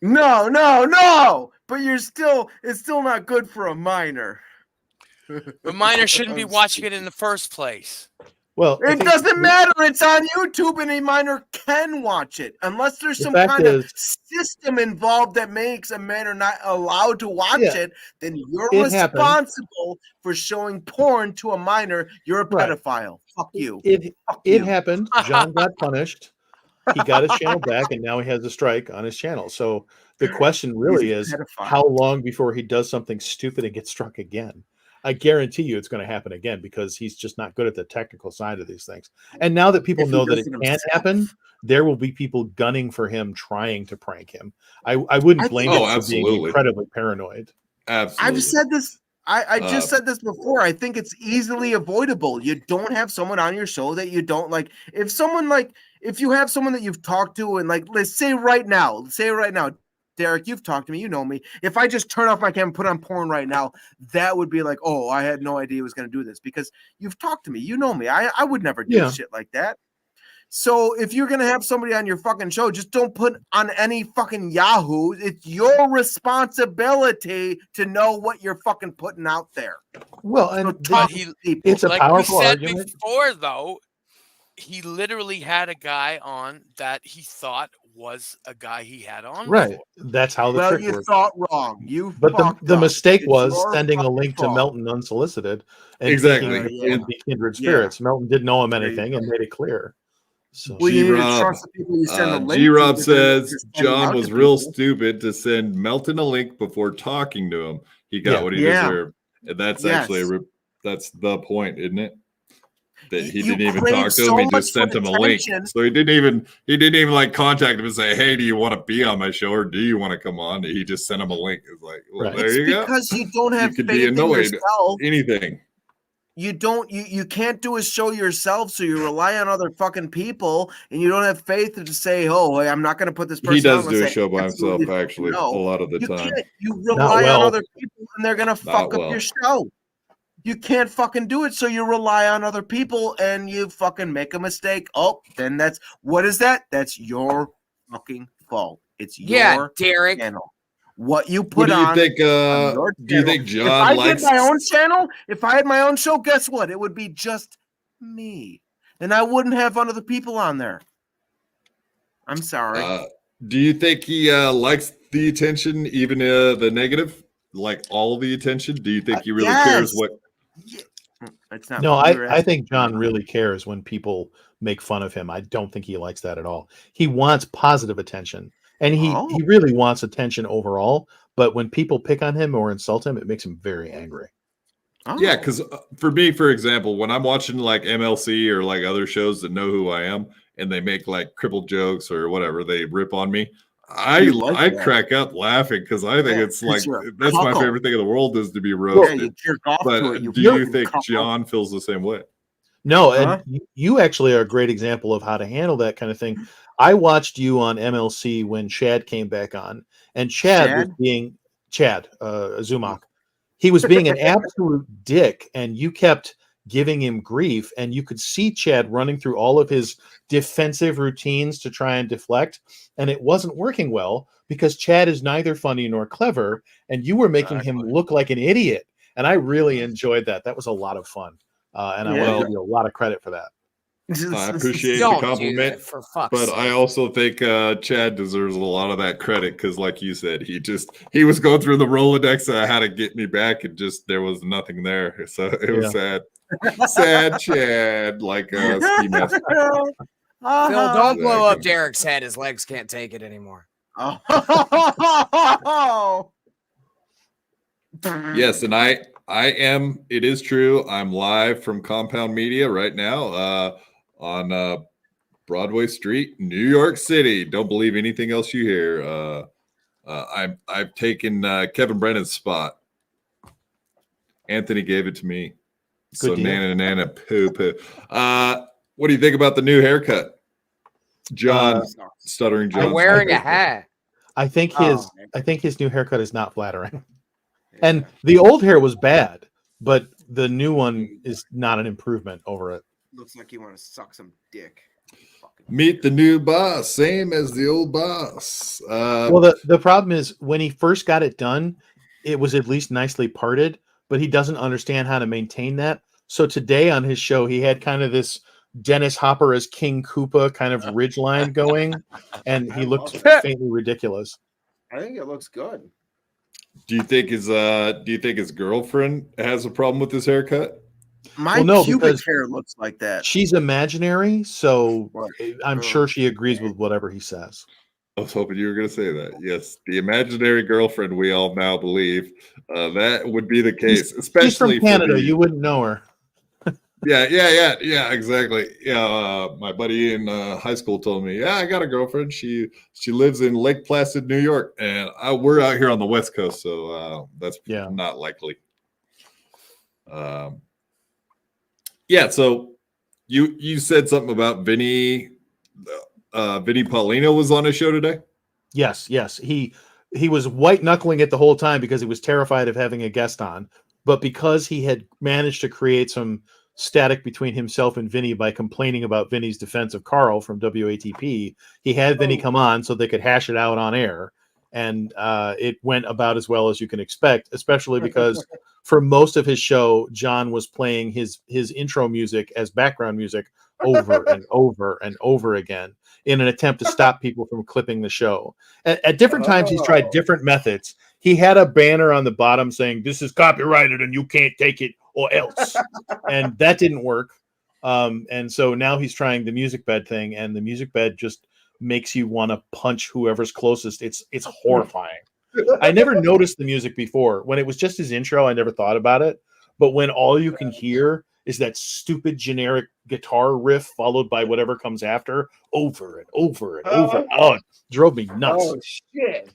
No. But it's still not good for a minor. The minor shouldn't be watching it in the first place. Well, I It think doesn't matter. It's on YouTube, and a minor can watch it unless there's The some fact kind of is- system involved that makes a minor not allowed to watch Yeah. it. Then you're It happened. responsible for showing porn to a minor. You're a Right. pedophile. Fuck you. It Fuck it you. happened. John got punished. He got his channel back, and now he has a strike on his channel. So the question really He's is, a pedophile. how long before he does something stupid and gets struck again? I guarantee you it's going to happen again because he's just not good at the technical side of these things. And now that people If he know that does it it can himself. happen, there will be people gunning for him, trying to prank him. I wouldn't I blame think- him Oh, for being absolutely. incredibly paranoid. Absolutely. I've said this. I just said this before. I think it's easily avoidable. You don't have someone on your show that you don't like. If you have someone that you've talked to, and like, let's say right now, Derek, you've talked to me, you know me. If I just turn off my camera and put on porn right now, that would be like, oh, I had no idea he was going to do this because you've talked to me. You know me. I would never do Yeah. shit like that. So if you're going to have somebody on your fucking show, just don't put on any fucking Yahoo. It's your responsibility to know what you're fucking putting out there. Well, So and talk he- to people. it's a Like powerful we said argument. before, though, he literally had a guy on that he thought was a guy he had on. Right. before. That's how the Well, trick you works. thought wrong. You But fucked the up. mistake It's was your sending a fucking link to fault. Melton unsolicited and Exactly. thinking Yeah. it would be kindred Yeah. spirits. Melton didn't know him There you anything and made it clear. So Well, you need to G-Rob, trust the people you send the link to, G-Rob because they're says just sending John out was to real people. stupid to send Melton a link before talking to him. He got Yeah. what he Yeah. deserved. And that's Yes. actually that's the point, isn't it? That he You didn't even crave talk to so him. He much just sent for him a link. attention. So he didn't even like contact him and say, "Hey, do you want to be on my show or do you want to come on?" He just sent him a link. It's like, well, Right. there It's you go. because you don't have could be faith in annoyed. yourself. Anything. You can't do a show yourself, so you rely on other fucking people, and you don't have faith to say, "Oh, I'm not going to put this person." He does on do a unless I show by himself, absolutely actually, know. a lot of the You time. can't. You rely well. on other people, and they're gonna fuck up well. your show. You can't fucking do it, so you rely on other people, and you fucking make a mistake. Oh, then that's what is that? That's your fucking fault. It's Yeah, your Derek. channel. What you What put do you on. think? on your Do you channel. think If John I likes? did my own channel, if I had my own show, guess what? It would be just me, and I wouldn't have other people on there. I'm sorry. Do you think he likes the attention, even the negative, like all the attention? Do you think he really cares yes. what? It's not. no, what you were I think asking. John really cares when people make fun of him. I don't think he likes that at all. He wants positive attention. And he Oh. really wants attention overall. But when people pick on him or insult him, it makes him very angry. Oh. Yeah, because for me, for example, when I'm watching like MLC or like other shows that know who I am, and they make like crippled jokes or whatever, they rip on me. I You like I that. crack up laughing because I think Yeah, it's like 'cause you're a that's my cuckold. favorite thing in the world is to be Yeah, roasted. you jerk off But to it. You do you fucking think cuckold. John feels the same way? No, and Huh? you actually are a great example of how to handle that kind of thing. I watched you on MLC when Chad came back on, and Chad was being Zumach. He was being an absolute dick, and you kept giving him grief, and you could see Chad running through all of his defensive routines to try and deflect, and it wasn't working well because Chad is neither funny nor clever, and you were making him look like an idiot. And I really enjoyed that. That was a lot of fun. And I want to give you a lot of credit for that. I appreciate the Don't do compliment, that, for fuck's but sake. I also think Chad deserves a lot of that credit because, like you said, he was going through the Rolodex of how to get me back, and just there was nothing there, so it was sad. Sad Chad, like ski mask. Phil, Uh-huh. don't blow up Exactly. Derek's head. His legs can't take it anymore. Oh. Yes, and I am. It is true. I'm live from Compound Media right now on Broadway Street, New York City. Don't believe anything else you hear. I've taken Kevin Brennan's spot. Anthony gave it to me. Good So deal. nana poo poo. What do you think about the new haircut? John, stuttering John. I'm wearing a hat. I think his new haircut is not flattering. And the old hair was bad, but the new one is not an improvement over it. Looks like you want to suck some dick. Meet the new boss, same as the old boss. Well, the problem is when he first got it done, it was at least nicely parted, but he doesn't understand how to maintain that. So today on his show, he had kind of this Dennis Hopper as King Koopa kind of ridgeline going, and he looked faintly ridiculous. I think it looks good. Do you think his girlfriend has a problem with his haircut? My pubic hair looks like that. She's imaginary, so I'm sure she agrees with whatever he says. I was hoping you were going to say that. Yes, the imaginary girlfriend we all now believe that would be the case, especially she's from Canada. You wouldn't know her. Yeah, exactly. Yeah, my buddy in high school told me, I got a girlfriend. She lives in Lake Placid, New York, and we're out here on the West Coast, so that's not likely. So you said something about Vinny. Vinny Paulino was on his show today. Yes. He was white knuckling it the whole time because he was terrified of having a guest on, but because he had managed to create some static between himself and Vinny by complaining about Vinny's defense of Carl from WATP, he had Vinny come on so they could hash it out on air, and it went about as well as you can expect, especially because for most of his show, John was playing his intro music as background music over and over and over again in an attempt to stop people from clipping the show. At different times, he's tried different methods. He had a banner on the bottom saying, "This is copyrighted and you can't take it or else." And that didn't work. And so now he's trying the music bed thing, and the music bed just makes you want to punch whoever's closest. It's horrifying. I never noticed the music before. When it was just his intro, I never thought about it. But when all you can hear is that stupid generic guitar riff followed by whatever comes after over and over and over. Oh, it drove me nuts. Oh, shit.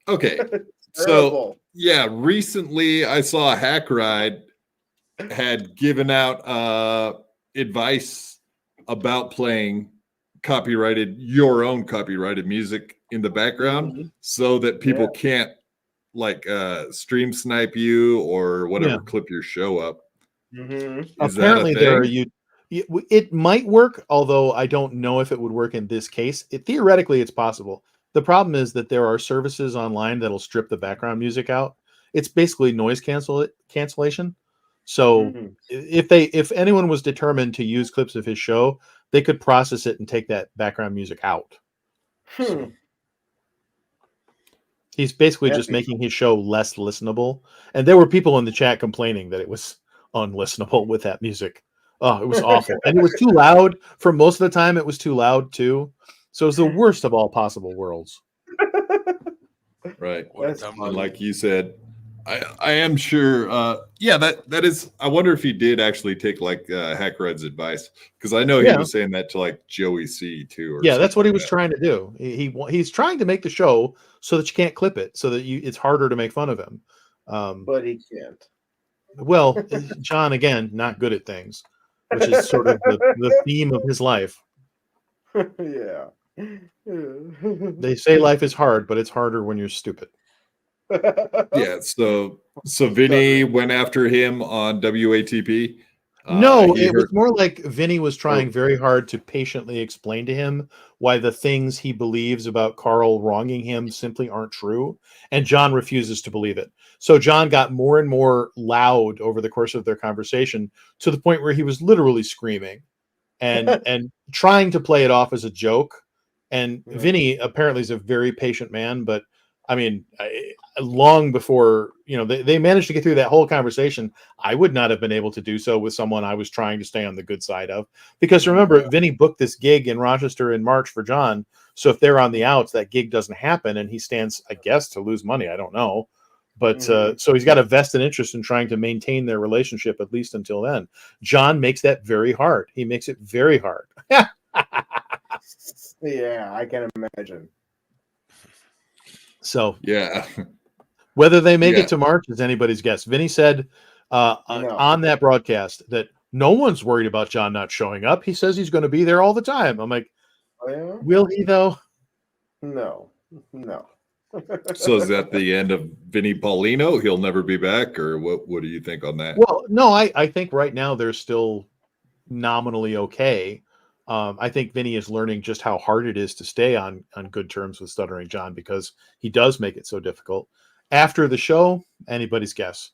Okay. So, recently I saw Hack Ride had given out advice about playing your own copyrighted music in the background so that people can't stream snipe you or whatever, clip your show up. Apparently it might work, although I don't know if it would work in this case. Theoretically, it's possible. The problem is that there are services online that'll strip the background music out. It's basically noise cancellation. So if anyone was determined to use clips of his show, they could process it and take that background music out. So he's basically just making his show less listenable. And there were people in the chat complaining that it was unlistenable with that music. Oh, it was awful. And it was too loud. For most of the time, it was too loud too. So it's the worst of all possible worlds. Right. And like you said, I am sure. That is. I wonder if he did actually take Hack Ride's advice, because I know he was saying that to Joey C too. That's what he was trying to do. He's trying to make the show so that you can't clip it, so that it's harder to make fun of him. But he can't. Well, John, again, not good at things, which is sort of the theme of his life. Yeah. They say life is hard, but it's harder when you're stupid. So Vinny went after him on WATP. No, it was more like Vinny was trying very hard to patiently explain to him why the things he believes about Carl wronging him simply aren't true, and John refuses to believe it. So John got more and more loud over the course of their conversation, to the point where he was literally screaming and trying to play it off as a joke. And Vinny apparently is a very patient man, but I mean, long before, they managed to get through that whole conversation, I would not have been able to do so with someone I was trying to stay on the good side of. Because remember, Vinny booked this gig in Rochester in March for John. So if they're on the outs, that gig doesn't happen, and he stands, I guess, to lose money. I don't know. But so he's got a vested interest in trying to maintain their relationship at least until then. John makes that very hard. He makes it very hard. Yeah, I can imagine. So yeah, whether they make it to March is anybody's guess. Vinny said on that broadcast that no one's worried about John not showing up. He says he's going to be there all the time. I'm like, will he though? No. So is that the end of Vinny Paulino? He'll never be back, or what do you think on that? Well, no, I think right now they're still nominally okay. I think Vinny is learning just how hard it is to stay on good terms with Stuttering John because he does make it so difficult. After the show, anybody's guess.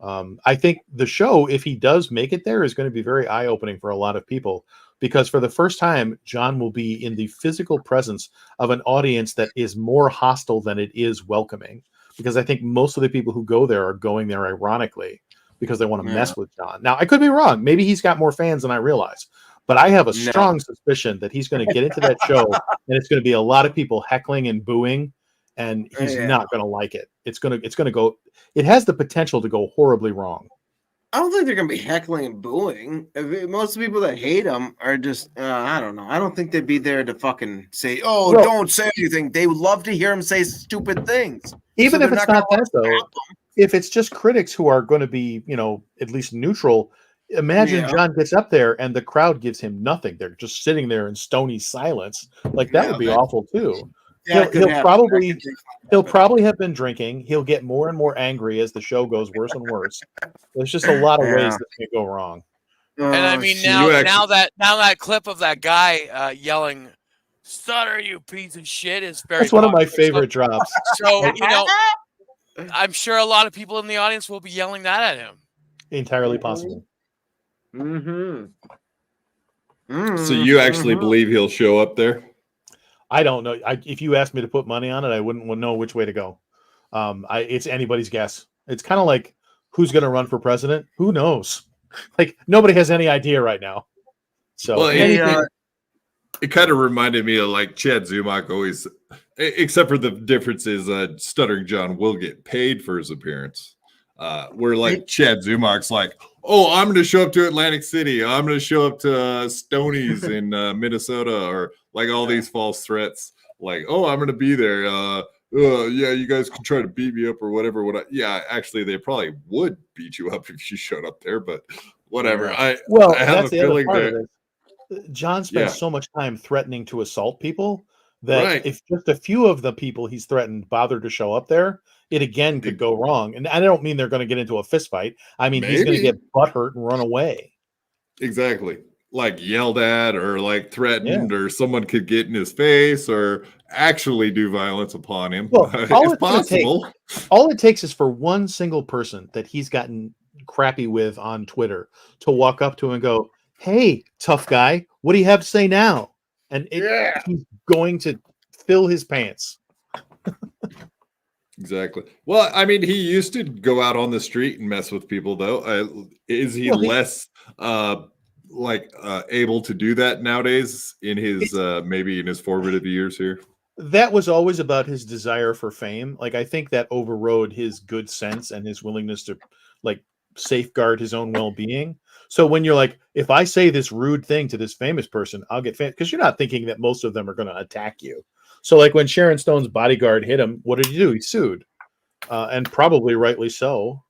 I think the show, if he does make it there, is going to be very eye-opening for a lot of people because for the first time, John will be in the physical presence of an audience that is more hostile than it is welcoming. Because I think most of the people who go there are going there ironically because they want to mess with John. Now, I could be wrong. Maybe he's got more fans than I realize. But I have a strong suspicion that he's going to get into that show and it's going to be a lot of people heckling and booing, and he's not going to like it. It's going to go. It has the potential to go horribly wrong. I don't think they're going to be heckling and booing. Most of the people that hate him are just, I don't know. I don't think they'd be there to fucking say, don't say anything. They would love to hear him say stupid things. Even if it's not that, though, if it's just critics who are going to be, at least neutral, imagine John gets up there and the crowd gives him nothing. They're just sitting there in stony silence. Like that would be awful too. Yeah, he'll probably have been drinking. He'll get more and more angry as the show goes worse and worse. There's just a lot of ways that can go wrong. And I mean, now that clip of that guy yelling, "Stutter, you piece of shit," is very. That's one of my favorite drops. So I'm sure a lot of people in the audience will be yelling that at him. Entirely possible. So you actually believe he'll show up there? I don't know. If you asked me to put money on it, I wouldn't know which way to go. It's anybody's guess. It's kind of like who's going to run for president? Who knows? Like nobody has any idea right now. So it kind of reminded me of like Chad Zumach always, except for the difference is Stuttering John will get paid for his appearance. Where like Chad Zumach's like, oh, I'm going to show up to Atlantic City. I'm going to show up to Stonies in Minnesota, or like all these false threats. Like, oh, I'm going to be there. Yeah, you guys can try to beat me up or whatever. Actually, they probably would beat you up if you showed up there, but whatever. I have a feeling that John spends so much time threatening to assault people that if just a few of the people he's threatened bother to show up there, it again could go wrong. And I don't mean they're going to get into a fist fight. I mean, he's going to get butthurt and run away. Exactly. Like yelled at or like threatened or someone could get in his face or actually do violence upon him. Well, it's possible. All it takes is for one single person that he's gotten crappy with on Twitter to walk up to him and go, hey, tough guy, what do you have to say now? And he's going to fill his pants. Exactly. Well, I mean, he used to go out on the street and mess with people, though. Is he less able to do that nowadays in his maybe in his formative years here? That was always about his desire for fame. Like I think that overrode his good sense and his willingness to like safeguard his own well-being. So when you're like, if I say this rude thing to this famous person, I'll get famous, because you're not thinking that most of them are going to attack you. So like when Sharon Stone's bodyguard hit him, what did he do? He sued, and probably rightly so.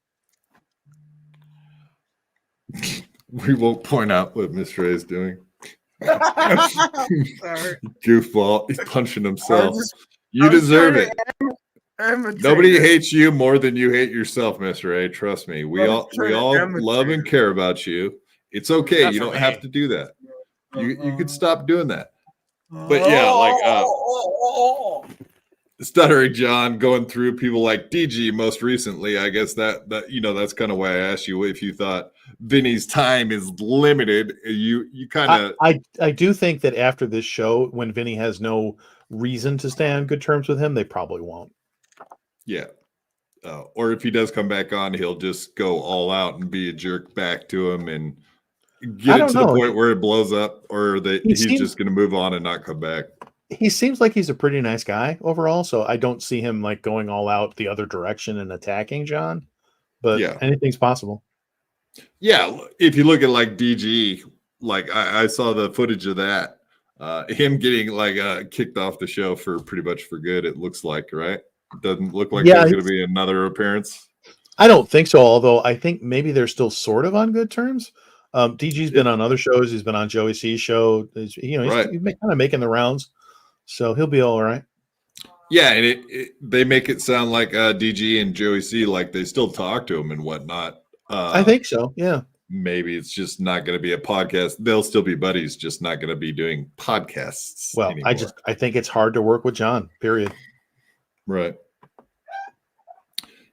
We won't point out what Mr. A is doing. Goofball, he's punching himself. You deserve it. Nobody hates you more than you hate yourself, Mr. A. Trust me. We all love and care about you. It's okay. You don't have to do that. You could stop doing that. But yeah, like Stuttering John going through people like DG most recently. I guess that that's kind of why I asked you if you thought Vinny's time is limited. You kind of I do think that after this show, when Vinny has no reason to stay on good terms with him, they probably won't. Yeah. Or if he does come back on, he'll just go all out and be a jerk back to him and get it to the point where it blows up, or that he's just going to move on and not come back. he seems like he's a pretty nice guy overall, so I don't see him like going all out the other direction and attacking John. But anything's possible. Yeah, if you look at like DG, like I saw the footage of that, him getting like kicked off the show for pretty much for good. It looks like, right? It doesn't look like there's going to be another appeararance. I don't think so. Although I think maybe they're still sort of on good terms. DG's been on other shows. He's been on Joey C's show. He's kind of making the rounds, so he'll be all right. Yeah, and they make it sound like DG and Joey C like they still talk to him and whatnot. I think so. Yeah. Maybe it's just not going to be a podcast. They'll still be buddies, just not going to be doing podcasts. Well, anymore. I think it's hard to work with John. Period. Right.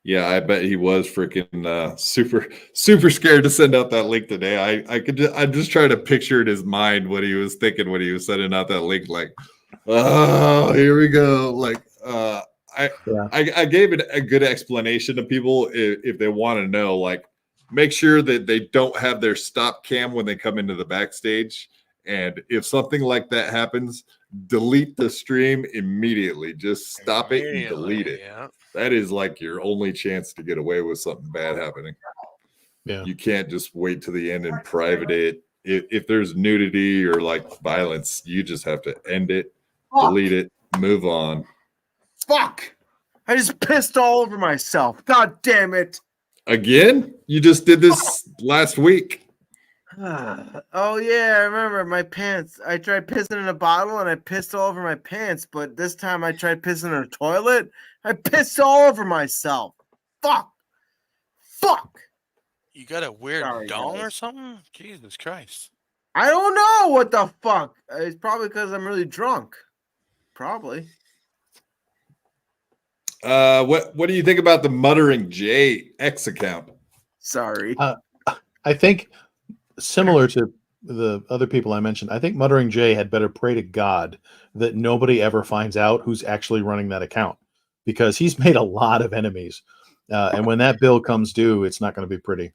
Yeah, I bet he was freaking super scared to send out that link today. I'm just trying to picture in his mind what he was thinking when he was sending out that link. Like, oh, here we go. Like, I gave it a good explanation to people if they want to know. Like, make sure that they don't have their stop cam when they come into the backstage, and if something like that happens, delete the stream immediately. Just stop it and delete it. Yeah. That is like your only chance to get away with something bad happening. Yeah. You can't just wait to the end and private it. If there's nudity or like violence, you just have to end it, delete it, move on. Fuck! I just pissed all over myself. God damn it. Again? You just did this last week. Oh yeah, I remember my pants. I tried pissing in a bottle and I pissed all over my pants, but this time I tried pissing in a toilet. I pissed all over myself. Fuck. You got a weird dong or something? Jesus Christ. I don't know what the fuck. It's probably because I'm really drunk. Probably. What do you think about the Muttering J X account? Sorry. I think similar to the other people I mentioned, I think Muttering Jay had better pray to God that nobody ever finds out who's actually running that account, because he's made a lot of enemies. And when that bill comes due, it's not going to be pretty.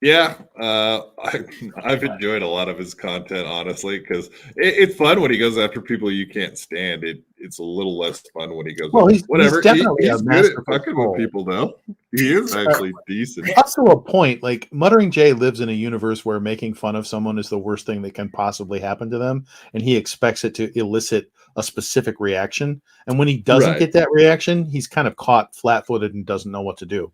Yeah, I've enjoyed a lot of his content, honestly, because it's fun when he goes after people you can't stand. It's a little less fun when he goes, whatever. He's definitely he's good at fucking with people, though. He is actually decent. Up to a point, like Muttering Jay lives in a universe where making fun of someone is the worst thing that can possibly happen to them, and he expects it to elicit a specific reaction. And when he doesn't get that reaction, he's kind of caught flat-footed and doesn't know what to do.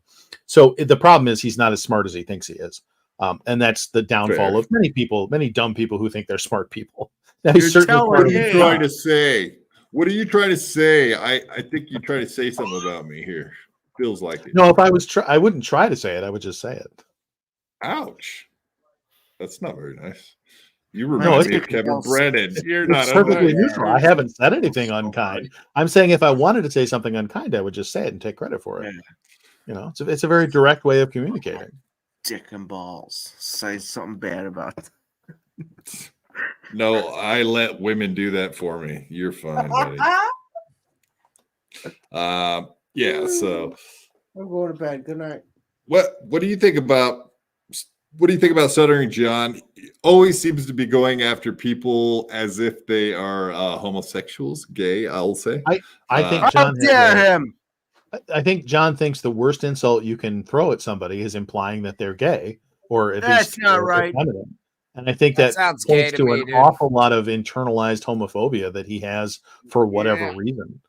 So the problem is he's not as smart as he thinks he is. And that's the downfall of many people, many dumb people who think they're smart people. What are you trying to say? What are you trying to say? I think you try to say something about me here. Feels like it. No, if I was, I wouldn't try to say it. I would just say it. Ouch. That's not very nice. You remind me of Kevin Brennan. You're not perfectly neutral. I haven't said anything unkind. I'm saying if I wanted to say something unkind, I would just say it and take credit for it. You know, it's a very direct way of communicating. Dick and balls. Say something bad about them. No, I let women do that for me. You're fine, buddy. Yeah, so I'm going to bed. Good night. What do you think about Stuttering John? He always seems to be going after people as if they are homosexuals, gay, I'll say. I think John I think John thinks the worst insult you can throw at somebody is implying that they're gay, or at least not right. Feminine. And I think that points to an awful lot of internalized homophobia that he has for whatever reason.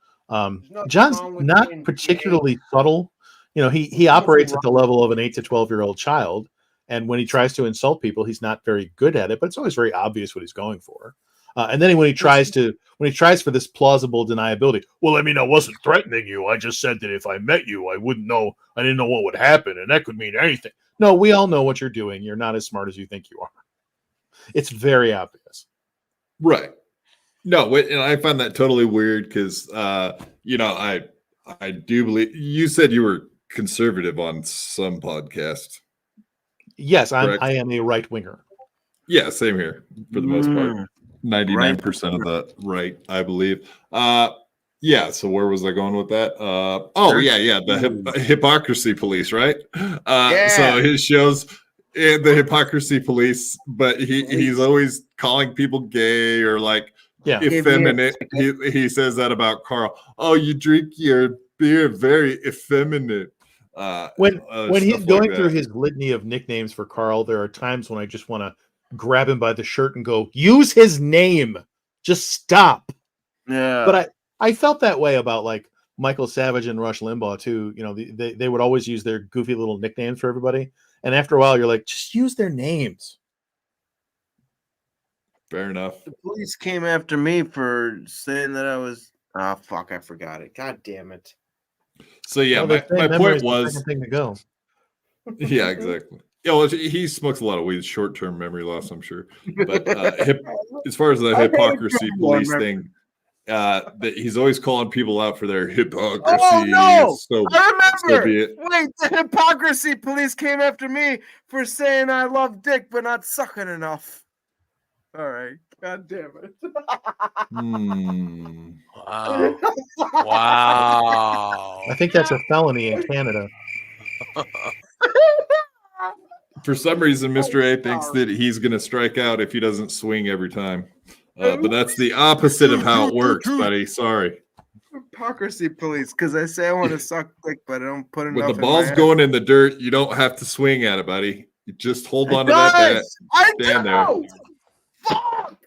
John's not particularly subtle. You know, he operates at the level of an 8 to 12-year-old child, and when he tries to insult people, he's not very good at it. But it's always very obvious what he's going for. And then when he tries for this plausible deniability, well, I mean, I wasn't threatening you. I just said that if I met you, I didn't know what would happen, and that could mean anything. No, we all know what you're doing. You're not as smart as you think you are. It's very obvious. Right. No, and I find that totally weird because, you know, I do believe you said you were conservative on some podcast. Yes, I am a right winger. Yeah, same here for the most part. 99% of the right, I believe. Yeah. So where was I going with that? The hypocrisy police, right? So his shows, the hypocrisy police, but he's always calling people gay or like effeminate. He says that about Carl. Oh, you drink your beer very effeminate. When he's going through his litany of nicknames for Carl, there are times when I just want to grab him by the shirt and go, use his name. Just stop. Yeah. But I felt that way about like Michael Savage and Rush Limbaugh too. You know, they would always use their goofy little nicknames for everybody. And after a while, you're like, just use their names. Fair enough. The police came after me for saying that I was. Oh, fuck. I forgot it. God damn it. So, yeah, my point was. Thing to go. Yeah, exactly. Yeah, well, he smokes a lot of weed, short-term memory loss, I'm sure. But as far as the hypocrisy police thing, that he's always calling people out for their hypocrisy. Oh no! So, I remember. Wait, the hypocrisy police came after me for saying I love dick but not sucking enough. All right, god damn it! Wow! Wow! I think that's a felony in Canada. For some reason, Mr. A thinks that he's going to strike out if he doesn't swing every time. But that's the opposite of how it works, buddy. Sorry. Hypocrisy police, because I say I want to suck dick, but I don't put enough. When the ball's going in the dirt, you don't have to swing at it, buddy. You just hold on to that bat. Stand there. Fuck!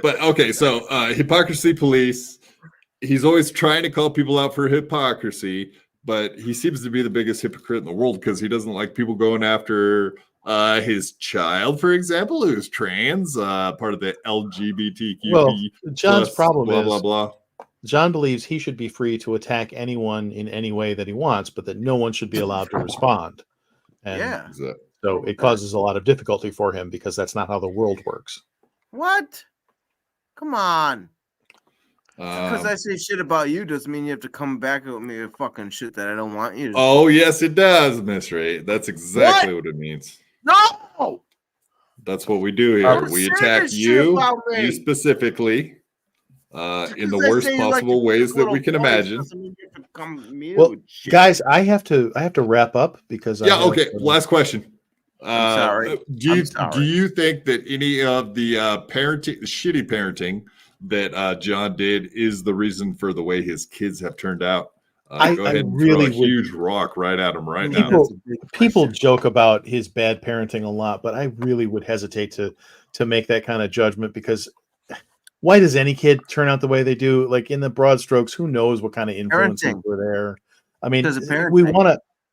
But okay, so hypocrisy police. He's always trying to call people out for hypocrisy, but he seems to be the biggest hypocrite in the world because he doesn't like people going after his child, for example, who's trans, part of the LGBTQ. Well, John's problem blah, is blah, blah. John believes he should be free to attack anyone in any way that he wants, but that no one should be allowed to respond. And so it causes a lot of difficulty for him because that's not how the world works. What? Come on. Because I say shit about you doesn't mean you have to come back at me with fucking shit that I don't want you to. Oh, yes, it does, Miss Ray. That's exactly what it means. No! That's what we do here. We attack you specifically in the worst possible ways that we can imagine. Well, guys, I have to wrap up because last question. I'm sorry. Do you think that any of the shitty parenting that John did is the reason for the way his kids have turned out? Go ahead and throw a huge rock right at him now. People joke about his bad parenting a lot, but I really would hesitate to make that kind of judgment because why does any kid turn out the way they do? Like in the broad strokes, who knows what kind of influences were there? I mean,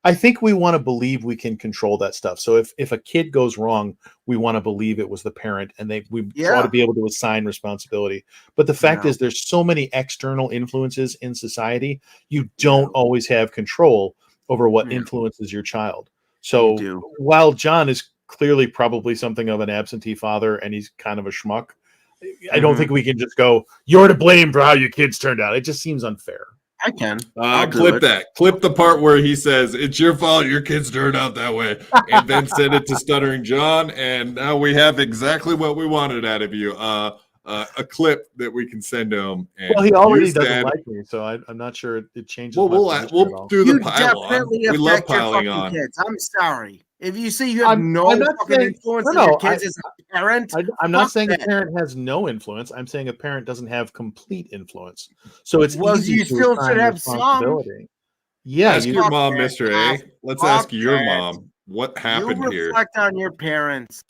I think we want to believe we can control that stuff. So if a kid goes wrong, we want to believe it was the parent, and we ought to be able to assign responsibility. But the fact is, there's so many external influences in society. You don't always have control over what influences your child. So while John is clearly probably something of an absentee father, and he's kind of a schmuck, I don't think we can just go, "You're to blame for how your kids turned out." It just seems unfair. I can. Clip that. Clip the part where he says, "It's your fault your kids turned out that way," and then send it to Stuttering John. And now we have exactly what we wanted out of you. A clip that we can send to him. And well, he already doesn't like me, so I'm not sure it changes. Well, we'll do the pile on. We love piling on. Kids. I'm sorry. If you say you have no fucking influence on your kids as a parent, I'm not saying a parent has no influence. I'm saying a parent doesn't have complete influence. So it's easy you still should have some. Yeah, ask your mom, Mr. A. Let's ask your mom what happened here. Reflect on your parents.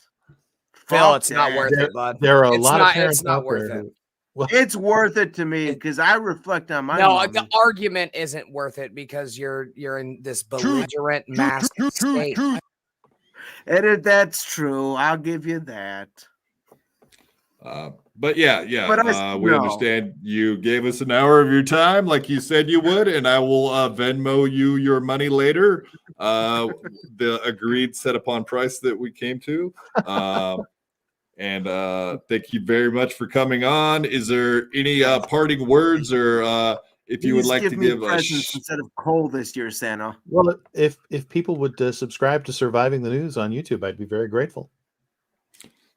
Phil, it's not worth it, bud. There are a lot of parents it's not worth it. Well, it's worth it to me because I reflect on my. No, the argument isn't worth it because you're in this belligerent mask state. And that's true. I'll give you that. But we understand you gave us an hour of your time like you said you would, and I will Venmo you your money later. The agreed set upon price that we came to. And thank you very much for coming on. Is there any parting words or if you would like to give presents instead of coal this year, Santa? Well, if people would subscribe to Surviving the News on YouTube, I'd be very grateful.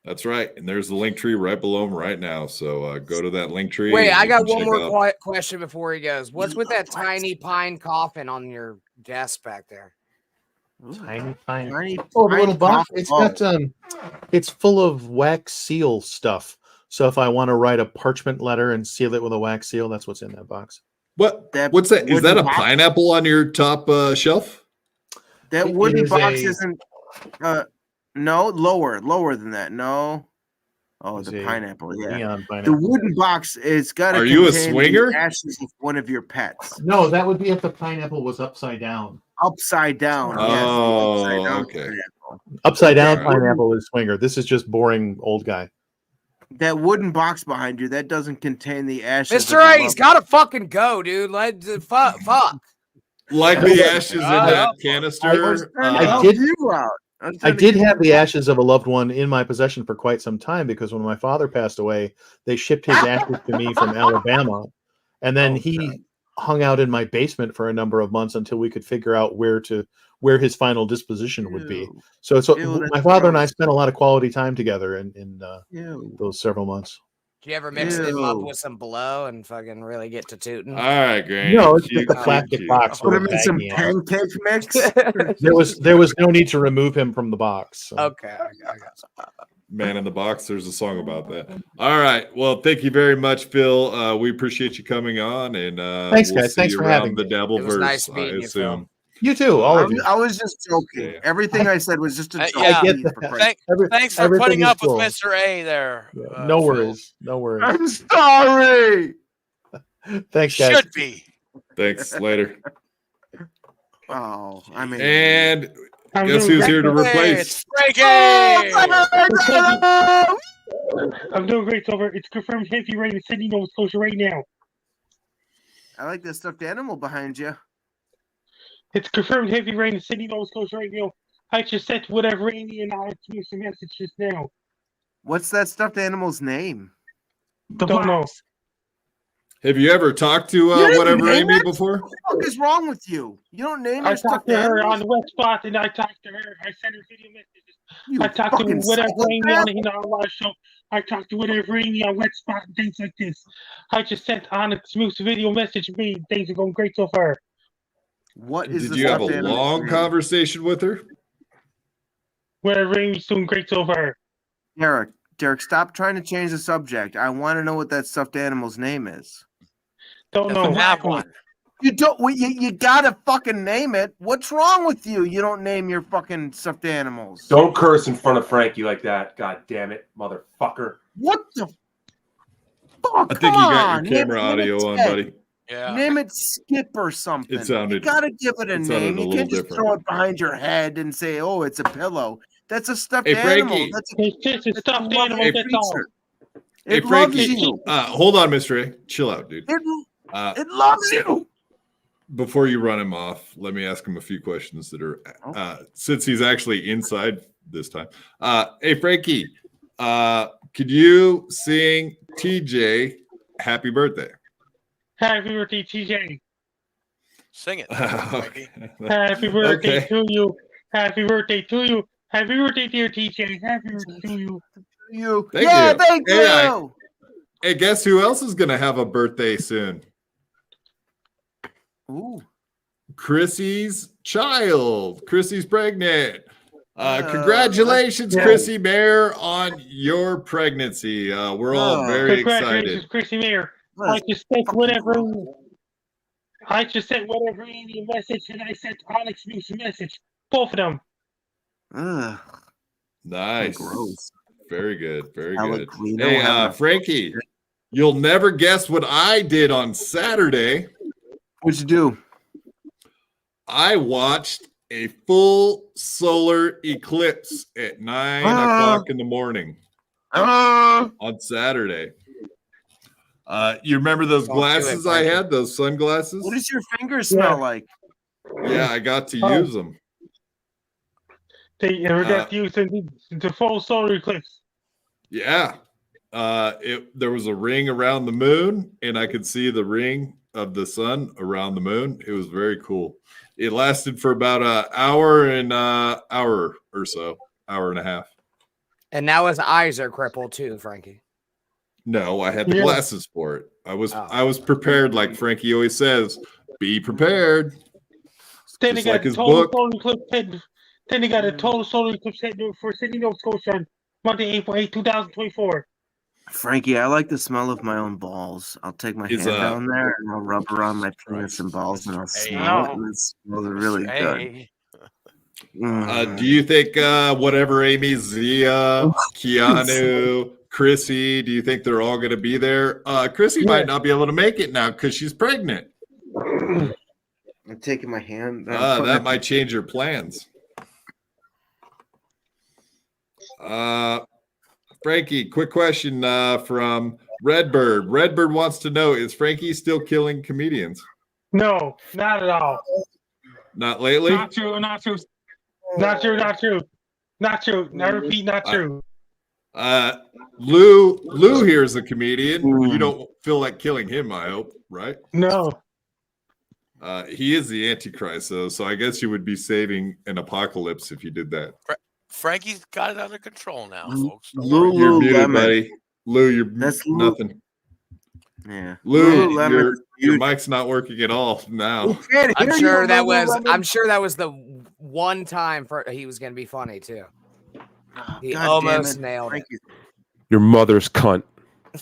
That's right. And there's the link tree right below him right now. So go to that link tree. Wait, I got one more question before he goes. What's with that tiny pine coffin on your desk back there? Tiny pineapple. Tiny, Oh, the little tiny box. pop- It's oh. got it's full of wax seal stuff. So if I want to write a parchment letter and seal it with a wax seal, that's what's in that box. What's that? Is that a pineapple on your top shelf? That wooden box isn't. No, lower than that. No. Oh, the pineapple. Yeah, pineapple. The wooden box is got to. Are you a swinger? The ashes of one of your pets. No, that would be if the pineapple was upside down. Upside down. Oh, yes, upside down okay. pineapple. Upside down pineapple is swinger. This is just boring old guy. That wooden box behind you that doesn't contain the ashes. Mr. A's gotta fucking go, dude. Fuck. Like the ashes in that canister. I did have the ashes of a loved one in my possession for quite some time because when my father passed away, they shipped his ashes to me from Alabama, and then he hung out in my basement for a number of months until we could figure out where his final disposition would be. So my father and I spent a lot of quality time together in those several months. Do you ever mix him up with some blow and fucking really get to tooting? All right, Granny. No, it's just a plastic box. Put him in some pancake mix. There was no need to remove him from the box. So. Okay. Man in the Box. There's a song about that. All right. Well, thank you very much, Phil. We appreciate you coming on, and thanks, guys. Thanks for having the Dabbleverse. Nice meeting you, Phil. You too, all of you. I was just joking. Yeah. Everything I said was just a joke. Yeah. Thanks for putting up with Mr. A there. No worries. No worries. I'm sorry. Thanks, guys. Should be. Thanks. Later. Oh, I mean. And guess who's here to replace? Frankie! I'm doing great, Silver. It's confirmed heavy rain in Sydney, Nova Scotia right now. I like that stuffed animal behind you. It's confirmed heavy rain in Sydney, Nova Scotia right now. I just sent whatever Amy and I to some messages now. What's that stuffed animal's name? Don't know. Have you ever talked to whatever Amy before? What the fuck is wrong with you? You don't name your I talked to her on the web spot, and I talked to her. I sent her video messages. I talked to whatever Amy on a live show. I talked to whatever Amy on web spot and things like this. I just sent on a smooth video message to me. Things are going great so far. What is? Did you have a long conversation with her? Whatever Amy's doing great so far. Derek, stop trying to change the subject. I want to know what that stuffed animal's name is. Don't know. Have one. You don't. You gotta fucking name it. What's wrong with you? You don't name your fucking stuffed animals. Don't curse in front of Frankie like that. God damn it, motherfucker. What the fuck? I think you got your camera audio on, buddy. Yeah. Name it Skip or something. You gotta give it a name. You can't just throw it behind your head and say, "Oh, it's a pillow." That's a stuffed animal. That's a stuffed animal. That's all. Hey, Frankie. Hold on, Mr. A. Chill out, dude. It loves you. Before you run him off, let me ask him a few questions that are since he's actually inside this time. Hey, Frankie, could you sing TJ "Happy Birthday"? Happy birthday, TJ. Sing it. Okay. Happy birthday to you. Happy birthday to you. Happy birthday, dear TJ. Happy birthday to you. Thank you. Hey, guess who else is going to have a birthday soon? Ooh. Chrissy's child. Chrissy's pregnant. Congratulations, Chrissy Mayer, on your pregnancy. We're all very excited. Chrissy Mayer. I just sent whatever Amy a message, and I sent Alex News a message. Both of them. Nice. Gross. Very good. Very Alec, good. Hey, Frankie, you'll never guess what I did on Saturday. What'd you do? I watched a full solar eclipse at 9 o'clock in the morning on Saturday. You remember those glasses I had, those sunglasses? What does your fingers smell like? Yeah, I got to use them. They ever got to use the full solar eclipse? Yeah. There was a ring around the moon, and I could see the ring of the sun around the moon. It was very cool. It lasted for about an hour and hour or so, hour and a half. And now his eyes are crippled too, Frankie. No, I had the glasses for it. I was prepared, like Frankie always says. Be prepared. Then Just they got like his total book. solar eclipse hitting. Then they got a total solar eclipse hitting for Sydney, Nova Scotia on Monday, April 8, 2024. Frankie, I like the smell of my own balls. I'll take my hand down there and I'll rub around my penis and balls and I'll smell it, and it smells really good. Do you think whatever Amy, Zia, Keanu, Chrissy, do you think they're all going to be there? Chrissy might not be able to make it now because she's pregnant. I'm taking my hand. That might change your plans. Frankie, quick question from Redbird. Redbird wants to know, is Frankie still killing comedians? No, not at all. Not lately? Not true, not true. Not true, not true. Not true. I repeat, not true. Lou here is a comedian. You don't feel like killing him, I hope, right? No. He is the Antichrist, though, so I guess you would be saving an apocalypse if you did that. Frankie's got it under control now, folks. You're muted, buddy. Lou, you're nothing. Yeah. Lou, your mic's not working at all now. I'm sure that was the one time he was going to be funny too. He almost nailed it. Your mother's cunt.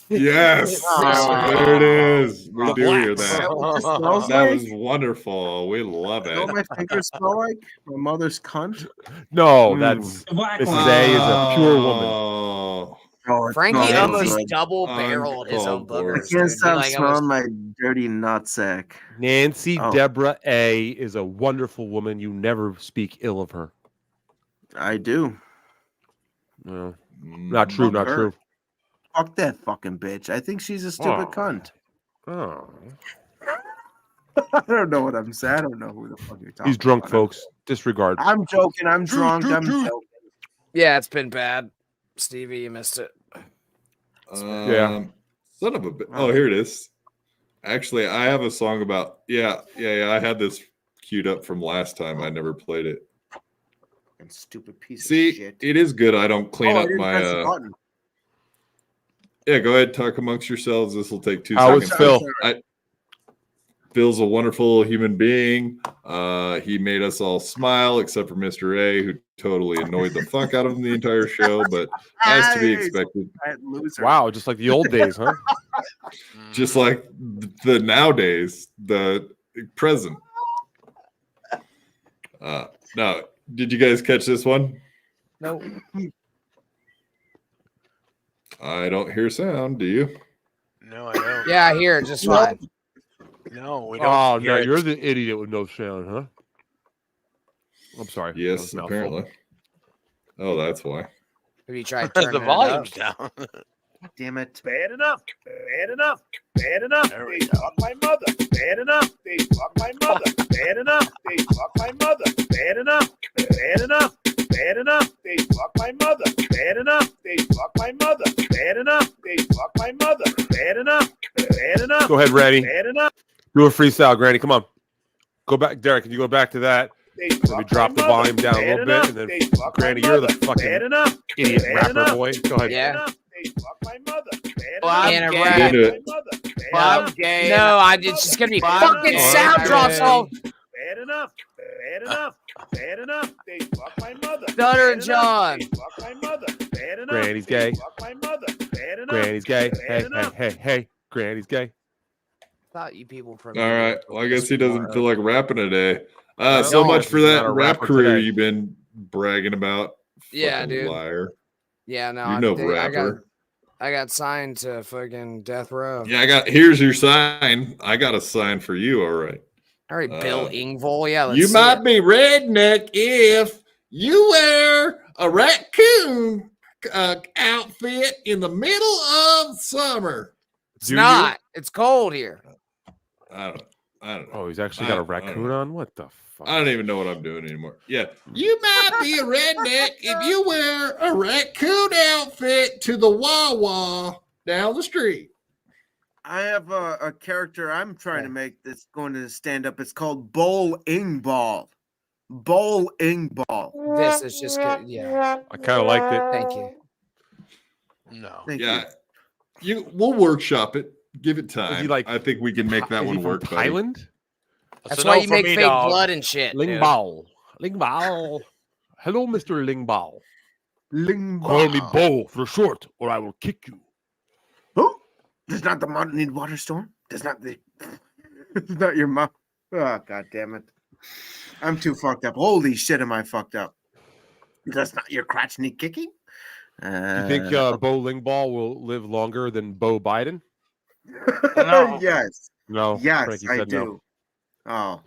Yes, there it is. We do hear that. That was wonderful. We love it. You know what my fingers smell like? My mother's cunt. No, that's Mrs. A is a pure woman. Frankie almost double-barreled his own boogers. I can't stop smelling my dirty nutsack. Nancy Deborah A is a wonderful woman. You never speak ill of her. I do. No, not true. Not true. Fuck that fucking bitch. I think she's a stupid cunt. Oh. I don't know what I'm saying. I don't know who the fuck you're talking He's drunk, about. folks. Disregard. I'm joking. I'm drunk. I'm joking. Yeah, it's been bad. Stevie, you missed it. Yeah. Son of a bitch. Oh, here it is. Actually, I have a song about. Yeah. I had this queued up from last time. I never played it. And stupid piece of See, shit. it is good. I don't clean up I didn't my. press the button. Yeah, go ahead. Talk amongst yourselves. This will take 2 How seconds. is Phil? Phil's a wonderful human being. He made us all smile, except for Mr. A, who totally annoyed the fuck out of him the entire show, but as to be expected. Wow, just like the old days, huh? Just like the nowadays, the present. No, did you guys catch this one? No. I don't hear sound. Do you? No, I don't. Yeah, I hear it just fine. No, we don't. Oh, no, you're the idiot with no sound, huh? I'm sorry. Yes, apparently. Oh, that's why. Have you tried turning the volume's down? Damn it. Bad enough. Bad enough. Bad enough. They fuck my mother. Bad enough. They fuck my mother. Bad enough. They fuck my mother. Bad enough. Bad enough. Bad enough. They fuck my mother. Bad enough. They fuck my mother. Bad enough. They fuck my mother. Bad enough. Bad enough. Go ahead, Randy. Bad enough. Do a freestyle, Granny. Come on. Go back. Derek, can you go back to that? Let me drop the volume down a little bit. And then, Granny, you're the fucking idiot rapper boy. Go ahead. Yeah. Well, I'm gay. I'm gay. No, it's just going to be fucking sound drops all. Bad enough. Bad enough. Bad enough. They fuck my mother. Stutter and John. They fuck my mother. Bad enough. Granny's gay. They fuck my mother. Bad enough. Granny's gay. Bad enough. Hey. Granny's gay. Thought you people from. All right. Well, I guess he doesn't feel like rapping today. No, So much for he's that not a rap rapper career today. you've been bragging about. Yeah, Fucking dude. Liar. Yeah, no. You know rapper. I got signed to fucking death row. Yeah, here's your sign. I got a sign for you, all right. All right, Bill Engvall. Yeah, let's You see might it. be redneck if you wear a raccoon outfit in the middle of summer. It's not. It's cold here. I don't know. Oh, he's actually got a raccoon on? What the fuck? I don't even know what I'm doing anymore. Yeah. You might be a redneck if you wear a raccoon outfit to the Wawa down the street. I have a character I'm trying to make that's going to stand up. It's called Bowling Ball. Bowling Ball. This is just good. Yeah. I kind of liked it. Thank you. No. Thank We'll workshop it. Give it time. Is he like- I think we can make that Is he one from work. buddy. Thailand? That's why you make fake blood and shit. Ling Bao. Ling Bao. Hello, Mr. Ling Bao. Ling Bao. Call me Bo for short, or I will kick you. Who? Does not the mountain need water storm? Does not the it's not your mouth. Oh, god damn it. I'm too fucked up. Holy shit, am I fucked up? Does not your crotch need kicking? Do you think Bo Ling Ball will live longer than Bo Biden? No. Yes. No. Yes, Frankie I said do. no. Oh.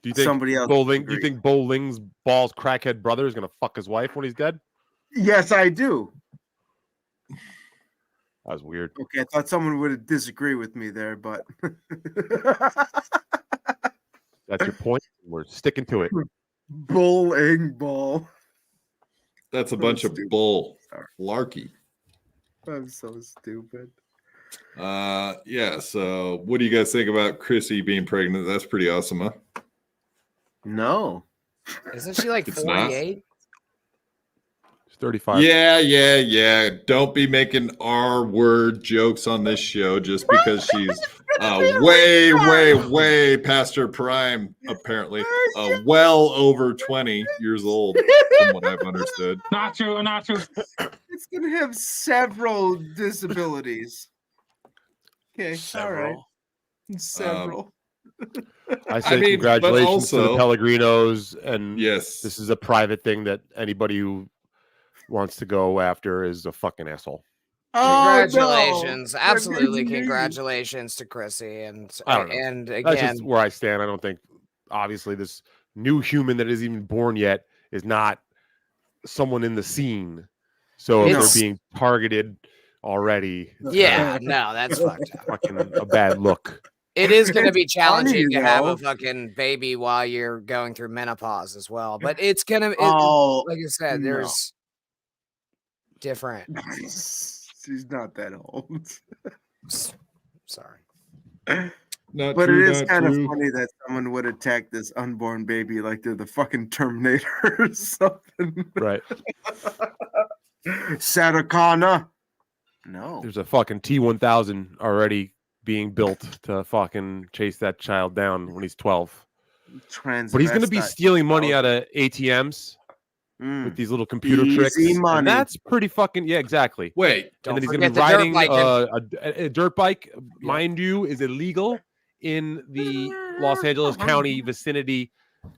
Do you think Somebody else Bo Ling, do agree. you think Bo Ling's Ball's crackhead brother is gonna fuck his wife when he's dead? Yes, I do. That was weird. Okay, I thought someone would disagree with me there, but That's your point. We're sticking to it. Bowling ball. That's a bunch of bull larky. I'm so stupid. Yeah. So, what do you guys think about Chrissy being pregnant? That's pretty awesome, huh? No. Isn't she like It's not. 48? 35. Yeah. Don't be making R-word jokes on this show just because she's way past her prime, apparently. Well over 20 years old, from what I've understood. Not true. It's gonna have several disabilities. Okay, all right. Several. I say congratulations to the Pellegrinos, and yes, this is a private thing that anybody who wants to go after is a fucking asshole. Congratulations. No. Absolutely congratulations to Chrissy. And I don't know. And again, that's just where I stand. I don't think, obviously, this new human that isn't even born yet is not someone in the scene. So if they're being targeted already, yeah, no, that's fucked up. Fucking a bad look. It is going to be challenging funny, to have though. a fucking baby while you're going through menopause as well. But it's going to, like I said, there's different. She's not that old. Sorry. Not but true, it is not kind of true. funny that someone would attack this unborn baby like they're the fucking Terminator or something. Right. Sarah No. There's a fucking T-1000 already being built to fucking chase that child down when he's 12. But he's going to be stealing money out of ATMs with these little computer tricks. Money. And that's pretty fucking, yeah, exactly. Wait. And then he's going to be riding a dirt bike, mind you, is illegal in the Los Angeles County vicinity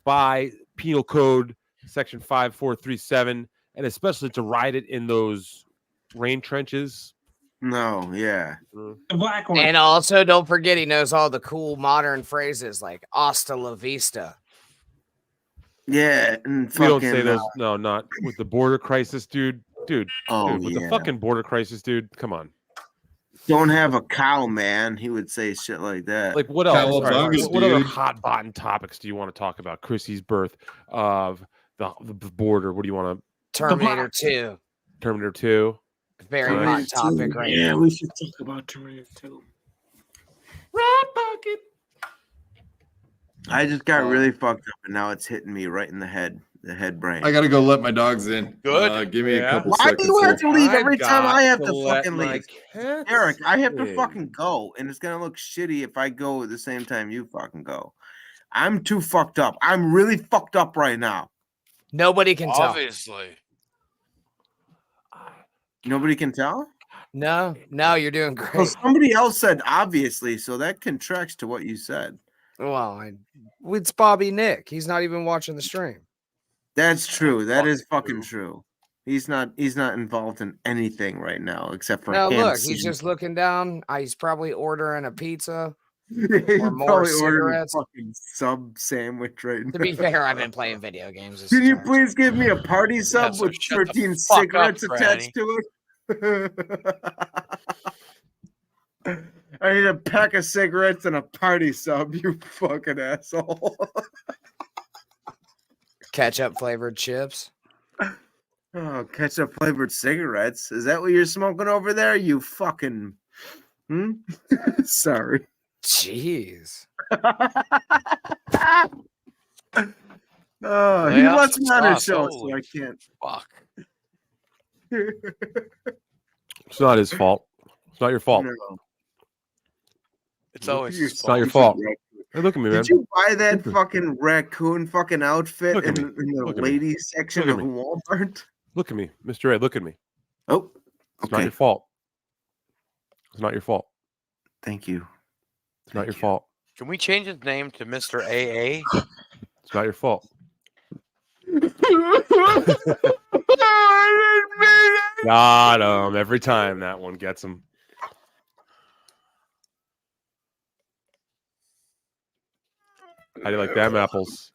by Penal Code Section 5437, and especially to ride it in those rain trenches. No, yeah. The black one. And also, don't forget, he knows all the cool modern phrases like "hasta la vista." Yeah, and we don't say those. No, not with the border crisis, dude. With the fucking border crisis, dude. Come on. Don't have a cow, man. He would say shit like that. Like what else? What other hot button topics do you want to talk about? Chrissy's birth, of the border. What do you want to? Terminator 2. Terminator 2. Very hot topic right now. Yeah, we should talk about Terminator 2. Right pocket. I just got really fucked up, and now it's hitting me right in the head brain. I gotta go let my dogs in. Good. Give me a couple Why seconds. do you have to leave every time I have to let fucking my leave? cats Eric, I have to in. fucking go, and it's gonna look shitty if I go at the same time you fucking go. I'm too fucked up. I'm really fucked up right now. Nobody can tell. Obviously. Nobody can tell? No, you're doing great. Well, somebody else said obviously, so that contracts to what you said. Well, it's Bobby Nick. He's not even watching the stream. That's true. That is fucking true. He's not involved in anything right now except for No, him. look, he's just looking down. He's probably ordering a pizza He or more probably ordered a cigarettes. fucking sub sandwich right now. To be fair, I've been playing video games. Can you please give me a party sub so with shut the 13 fuck up, cigarettes attached to it? I need a pack of cigarettes and a party sub, you fucking asshole. Ketchup flavored chips. Oh, ketchup flavored cigarettes. Is that what you're smoking over there? You fucking Sorry. Jeez. He wants me on his show, so Holy I can't. Fuck. It's not his fault. It's not your fault. No. It's always It's not your fault. Look at me, man. Did you buy that fucking raccoon fucking outfit in the ladies section of Walmart? Look at me, Mr. A. Look at me. Oh, it's not your fault. It's not your fault. Thank you. It's not your fault. Can we change his name to Mr. AA? It's not your fault. Got him every time. That one gets him. How do you like them apples,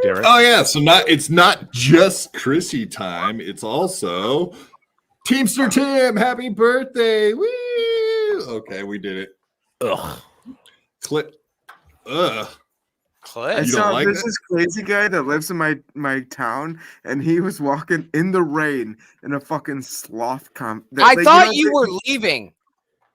Derek? Oh yeah, so it's not just Chrissy time. It's also Teamster Tim. Happy birthday! Woo! Okay, we did it. Ugh. Clip. Ugh. I saw this crazy guy that lives in my town, and he was walking in the rain in a fucking sloth I thought you were leaving.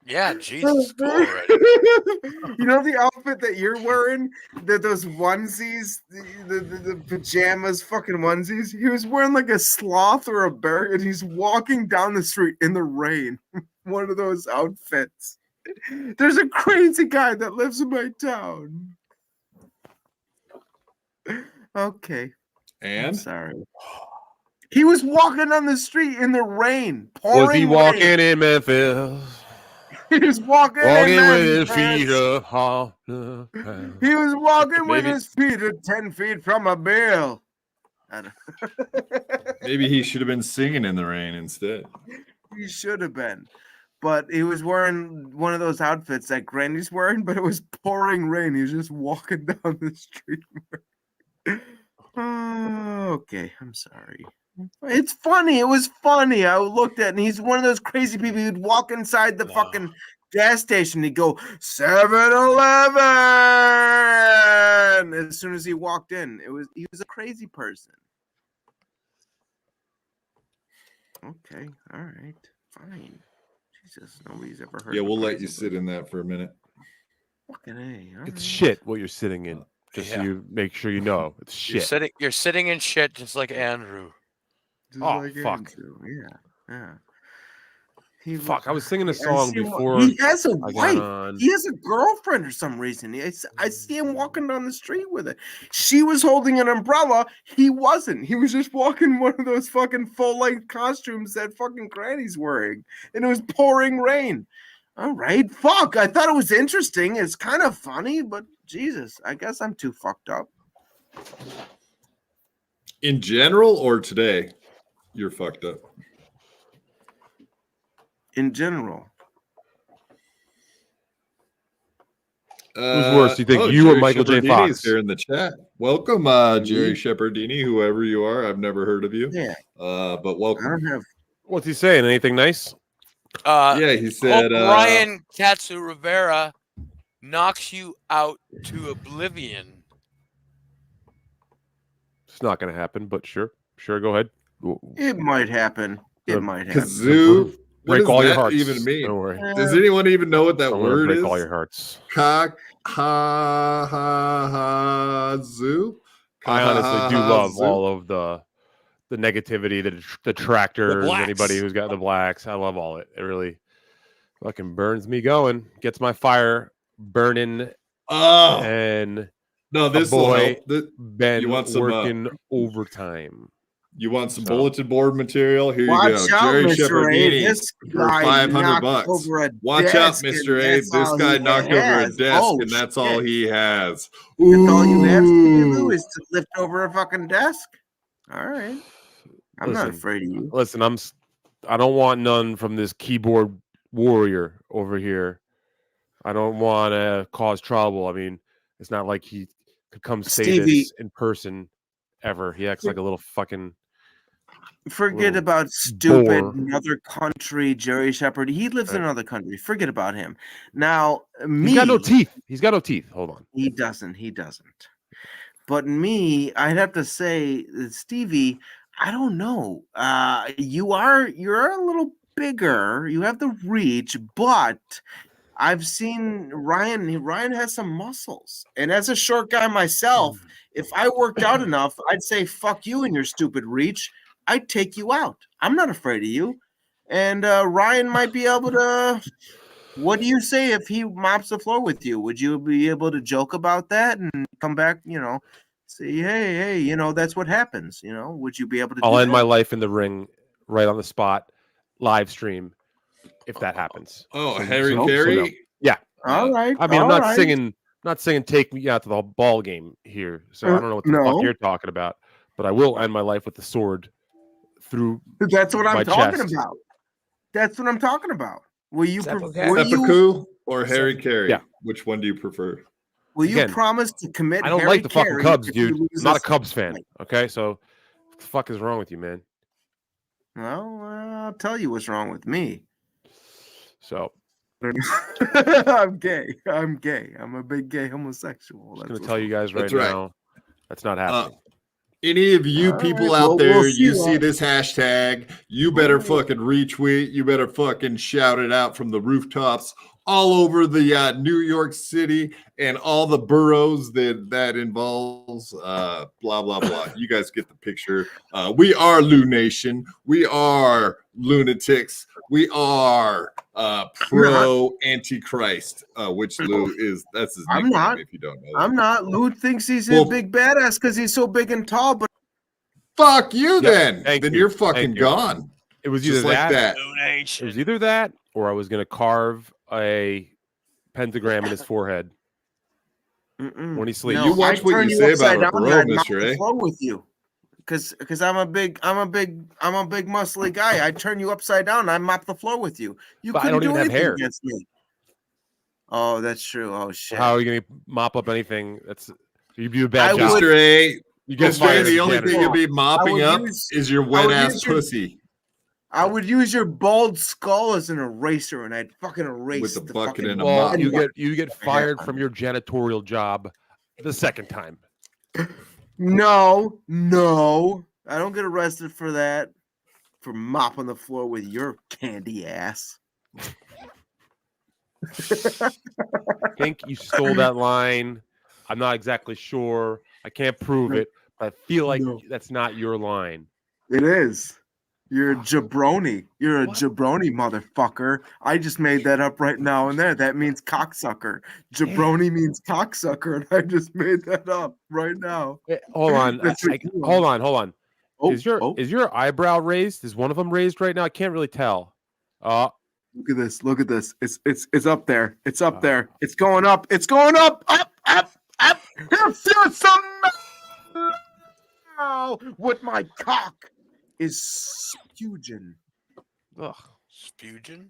Yeah, Jesus. You know the outfit that you're wearing? Those onesies, the pajamas, fucking onesies? He was wearing like a sloth or a bear, and he's walking down the street in the rain. One of those outfits. There's a crazy guy that lives in my town. Okay. And? I'm sorry. He was walking on the street in the rain. Was he walking in Memphis? He was walking with his feet up. He was walking with his feet at 10 feet from a bill. Maybe he should have been singing in the rain instead. He should have been. But he was wearing one of those outfits that Granny's wearing, but it was pouring rain. He was just walking down the street. Okay, I'm sorry. It's funny. It was funny. I looked at it, and he's one of those crazy people who'd walk inside the fucking gas station. He'd go 7-Eleven as soon as he walked in. He was a crazy person. Okay, all right, fine. Jesus, nobody's ever heard. Yeah, we'll let you sit in that for a minute. Fucking A. It's shit what you're sitting in. Just so you make sure you know it's shit. You're sitting in shit just like Andrew. Fuck. Yeah. Fuck, I was singing a song before. He has a wife. He has a girlfriend for some reason. I see him walking down the street with it. She was holding an umbrella. He wasn't. He was just walking one of those fucking full-length costumes that fucking Granny's wearing. And it was pouring rain. All right. Fuck. I thought it was interesting. It's kind of funny, but Jesus, I guess I'm too fucked up. In general or today, you're fucked up? In general. Who's worse? You think you or Michael J. Fox? Here in the chat. Welcome, Jerry Shepherdini, whoever you are. I've never heard of you. Yeah. But welcome. What's he saying? Anything nice? Yeah, he said Ryan Katsu Rivera knocks you out to oblivion. It's not going to happen, but sure, go ahead. It might happen. It might happen. Kazoo. Break all your hearts. Even mean? Don't worry. Does anyone even know what that word break is? All your hearts. Cock ha ha ha zoo. I honestly do love all of the negativity, the detractors, anybody who's got the blacks. I love all it. It really fucking burns me going, gets my fire burning. Oh, and no, this boy Ben, you want some working overtime. You want some bulletin board material? Here Watch you go. out, Jerry Mr. A. Shepherdini for $500. Watch out, Mr. A. This guy knocked over a desk, and that's all he has. That's all you have to do is to lift over a fucking desk. All right. I'm not afraid of you. Listen, I don't want none from this keyboard warrior over here. I don't want to cause trouble. I mean, it's not like he could come say this in person ever. He acts like a little fucking. Forget about stupid another country, Jerry Shepherd. He lives in another country. Forget about him. Now, me. He's got no teeth. He's got no teeth. Hold on. He doesn't. But me, I'd have to say, Stevie, I don't know. You're a little bigger. You have the reach, but I've seen Ryan. Ryan has some muscles. And as a short guy myself, if I worked out enough, I'd say, fuck you and your stupid reach. I'd take you out. I'm not afraid of you. And Ryan might be able to What do you say if he mops the floor with you? Would you be able to joke about that and come back, say, hey, that's what happens, Would you be able to I'll do end that? my life in the ring right on the spot, live stream, if that happens. Oh, Harry Carey? No. Yeah. All right. I mean, I'm not singing Take Me Out to the Ball Game here, so I don't know what the fuck you're talking about, but I will end my life with the sword through That's what I'm talking chest. about. That's what I'm talking about. Will you Seppuku or Harry Carey? Yeah. Which one do you prefer? Will you promise to commit? I don't Harry like the fucking Carey Cubs, if he dude. I'm loses not a Cubs this fan. fight? Okay, so what the fuck is wrong with you, man? Well, I'll tell you what's wrong with me. So I'm gay. I'm a big gay homosexual. I'm going to tell you guys right now, that's not happening. Any of you people out there, you see this hashtag, you better fucking retweet. You better fucking shout it out from the rooftops all over the New York City and all the boroughs that involves blah, blah, blah. You guys get the picture. We are Lou Nation. We are lunatics. We are pro Antichrist, which Lou is. That's his nickname, if you don't know that. I'm not. Lou thinks he's a big badass because he's so big and tall, but fuck you then. Then you're fucking gone. It was just either like that. It was either that or I was going to carve a pentagram in his forehead when he sleeps. You watch what you say about a bro, Mr. A. With you. Because I'm a big muscly guy. I turn you upside down. I mop the floor with you. You couldn't do anything against me. Oh, that's true. Oh shit. How are you going to mop up anything? You do a bad job. Mr. A. You get fired. The only thing you'll be mopping up is your wet ass pussy. I would use your bald skull as an eraser, and I'd fucking erase with the bucket fucking and a mop. You get fired from your janitorial job the second time. No, I don't get arrested for that. For mopping the floor with your candy ass. I think you stole that line. I'm not exactly sure. I can't prove it, but I feel like that's not your line. It is. You're a jabroni. You're a jabroni, motherfucker. I just made that up right now and there. That means cocksucker. Jabroni means cocksucker, and I just made that up right now. Hold on. Hold on. Is your eyebrow raised? Is one of them raised right now? I can't really tell. Look at this. Look at this. It's up there. It's up there. It's going up. It's going up. Up. If you're some with my cock is spugin. Ugh, spugin?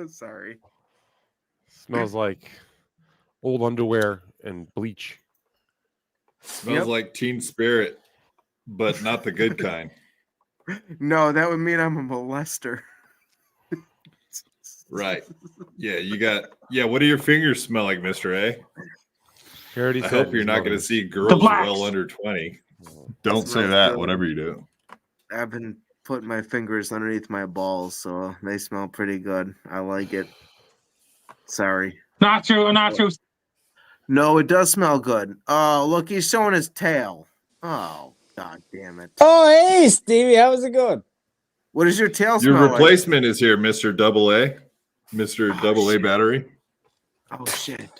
Sorry. Smells like old underwear and bleach. Smells like Teen Spirit, but not the good kind. No, that would mean I'm a molester. Right. Yeah, you got. Yeah, what do your fingers smell like, Mr. A? I hope you're not going to see girls well under 20. Don't say that, whatever you do. I've been putting my fingers underneath my balls, so they smell pretty good. I like it. Sorry. Not true. No, it does smell good. Oh, look, he's showing his tail. Oh, god damn it. Oh, hey, Stevie, how's it going? What does your tail smell like? Your replacement like? Is here, Mr. Double A. Mr. Double A battery. Oh, shit.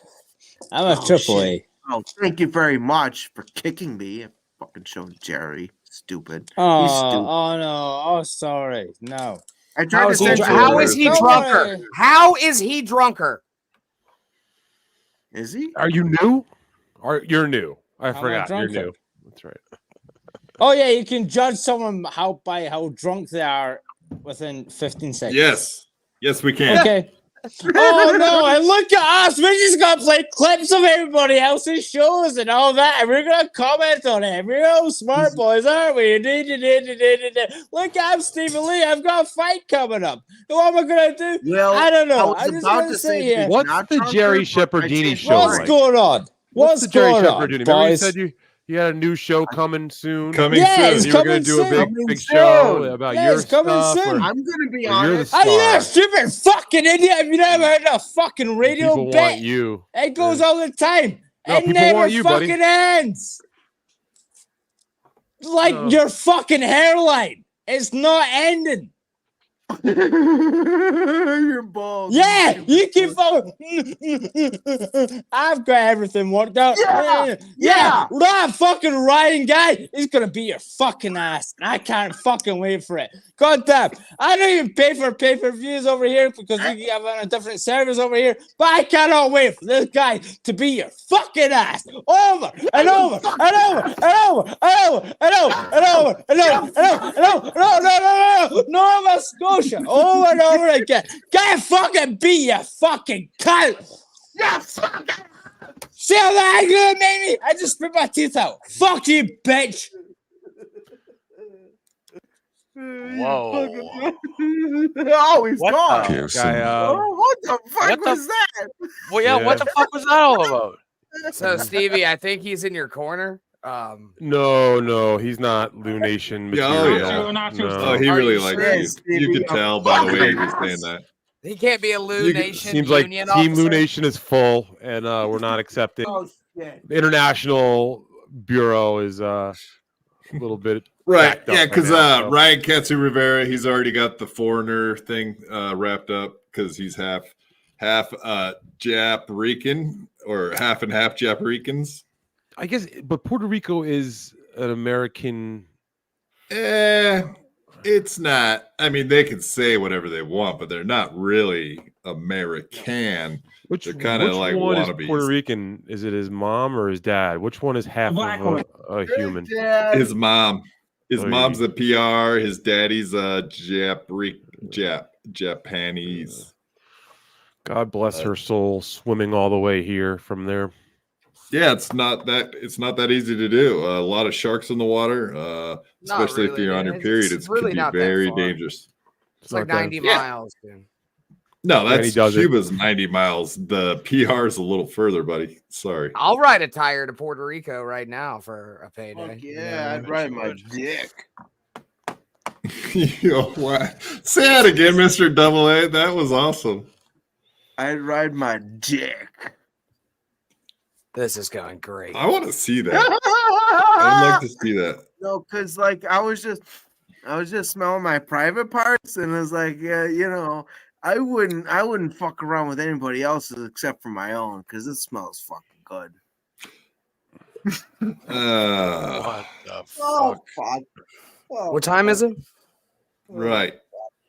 I'm a triple A. Oh, thank you very much for kicking me. I fucking showed Jerry. Stupid. Oh, he's stupid. Oh, no. Oh, sorry. No. I tried to send you. How is he drunker? How is he drunker? Is he? Are you new? You're new. I forgot. You're new. That's right. Oh, yeah. You can judge someone by how drunk they are within 15 seconds. Yes, we can. Okay. Oh no! And look at us. We're just gonna play clips of everybody else's shows and all that, and we're gonna comment on it. We're all smart boys, aren't we? Look, I'm Stephen Lee. I've got a fight coming up. What am I gonna do? Well, I don't know. I was I'm just about gonna to say say, here. What's the Jerry Shepherdini show? What's going on? What's the Jerry Shepherdini? Remember you boys? said you had a new show coming soon. It's you were going to do a big show about your stuff. Soon. I'm going to be honest. Are you a stupid fucking idiot? Have you never heard a fucking radio people bit? Want you. It goes all the time. No, it never you, fucking buddy. ends. Like your fucking hairline. It's not ending. You're bald. Yeah, you keep following. I've got everything worked out. Yeah. That fucking Ryan guy is gonna be your fucking ass. And I can't fucking wait for it. God damn. I don't even pay for pay-per-views over here because we have on a different service over here. But I cannot wait for this guy to be your fucking ass over and over and over and over and over and over and over and over and over no, Nova Scotia over and over again. Can't fucking be you fucking cunt. Yes. See how that angry made me? I just spit my teeth out. Fuck you, bitch. Whoa. Oh, he's gone. What the fuck was that? Well, yeah, what the fuck was that all about? So, Stevie, I think he's in your corner. No, he's not Lunation material. Oh, he really likes you. You could tell by the way he was saying that. He can't be a Lunation. Seems like Union Team officer. Lunation is full, and we're not accepting. The International Bureau is a little bit right. Yeah, because Ryan Katsu Rivera, he's already got the foreigner thing wrapped up because he's half Japarican or half and half Japaricans. I guess, but Puerto Rico is an American. It's not. I mean, they can say whatever they want, but they're not really American. They're kind of like one wannabes. is Puerto Rican? Is it his mom or his dad? Which one is half of a human? His mom. His mom's a PR. His daddy's a Japanese. God bless her soul, swimming all the way here from there. Yeah, it's not that easy to do. A lot of sharks in the water, especially if you're on your period. It's really can be very dangerous. It's like 90 miles, dude. No, that's Cuba's 90 miles. The PR is a little further, buddy. Sorry. I'll ride a tire to Puerto Rico right now for a payday. Yeah, I'd ride my dick. Yo, what? Say that again, Mr. Double A. That was awesome. I'd ride my dick. This is going great. I want to see that. I'd like to see that. No, because like I was just smelling my private parts, and it was like, yeah, you know, I wouldn't fuck around with anybody else's except for my own, because it smells fucking good. What the fuck? Oh, fuck. Oh, what time is it? Right.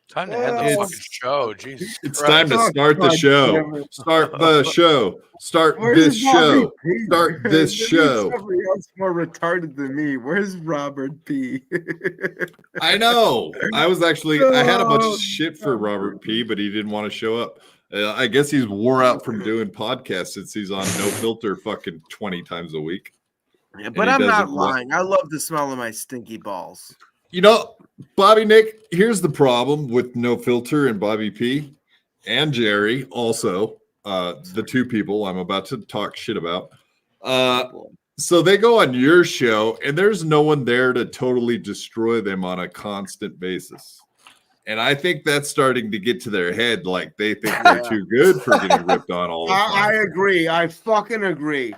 Time to end the fucking show. Jesus It's Christ. time to start the show. Start the show. Start this show. Start this show. Somebody else more retarded than me. Where's Robert P? I know. I had a bunch of shit for Robert P, but he didn't want to show up. I guess he's wore out from doing podcasts since he's on No Filter fucking 20 times a week. Yeah, but I'm not lying. I love the smell of my stinky balls. You know, Bobby Nick, here's the problem with No Filter and Bobby P and Jerry, also, the two people I'm about to talk shit about. So they go on your show, and there's no one there to totally destroy them on a constant basis. And I think that's starting to get to their head, like they think they're too good for getting ripped on all the time. I agree. I fucking agree.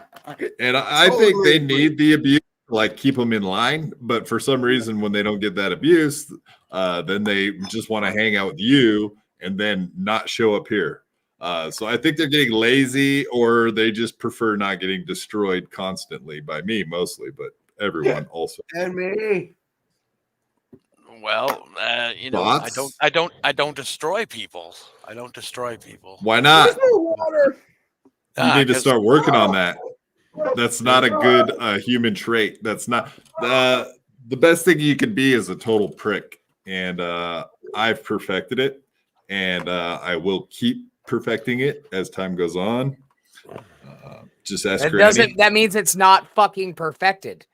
And I think they need the abuse. Like keep them in line, but for some reason when they don't get that abuse, then they just want to hang out with you and then not show up here. So I think they're getting lazy, or they just prefer not getting destroyed constantly by me mostly, but everyone also. And me. Well, you know, Thoughts? I don't destroy people. I don't destroy people. Why not? There's no water. You need to start working on that. That's not a good human trait. That's not the best thing you can be is a total prick. And I've perfected it, and I will keep perfecting it as time goes on. Just ask Granny. That means it's not fucking perfected.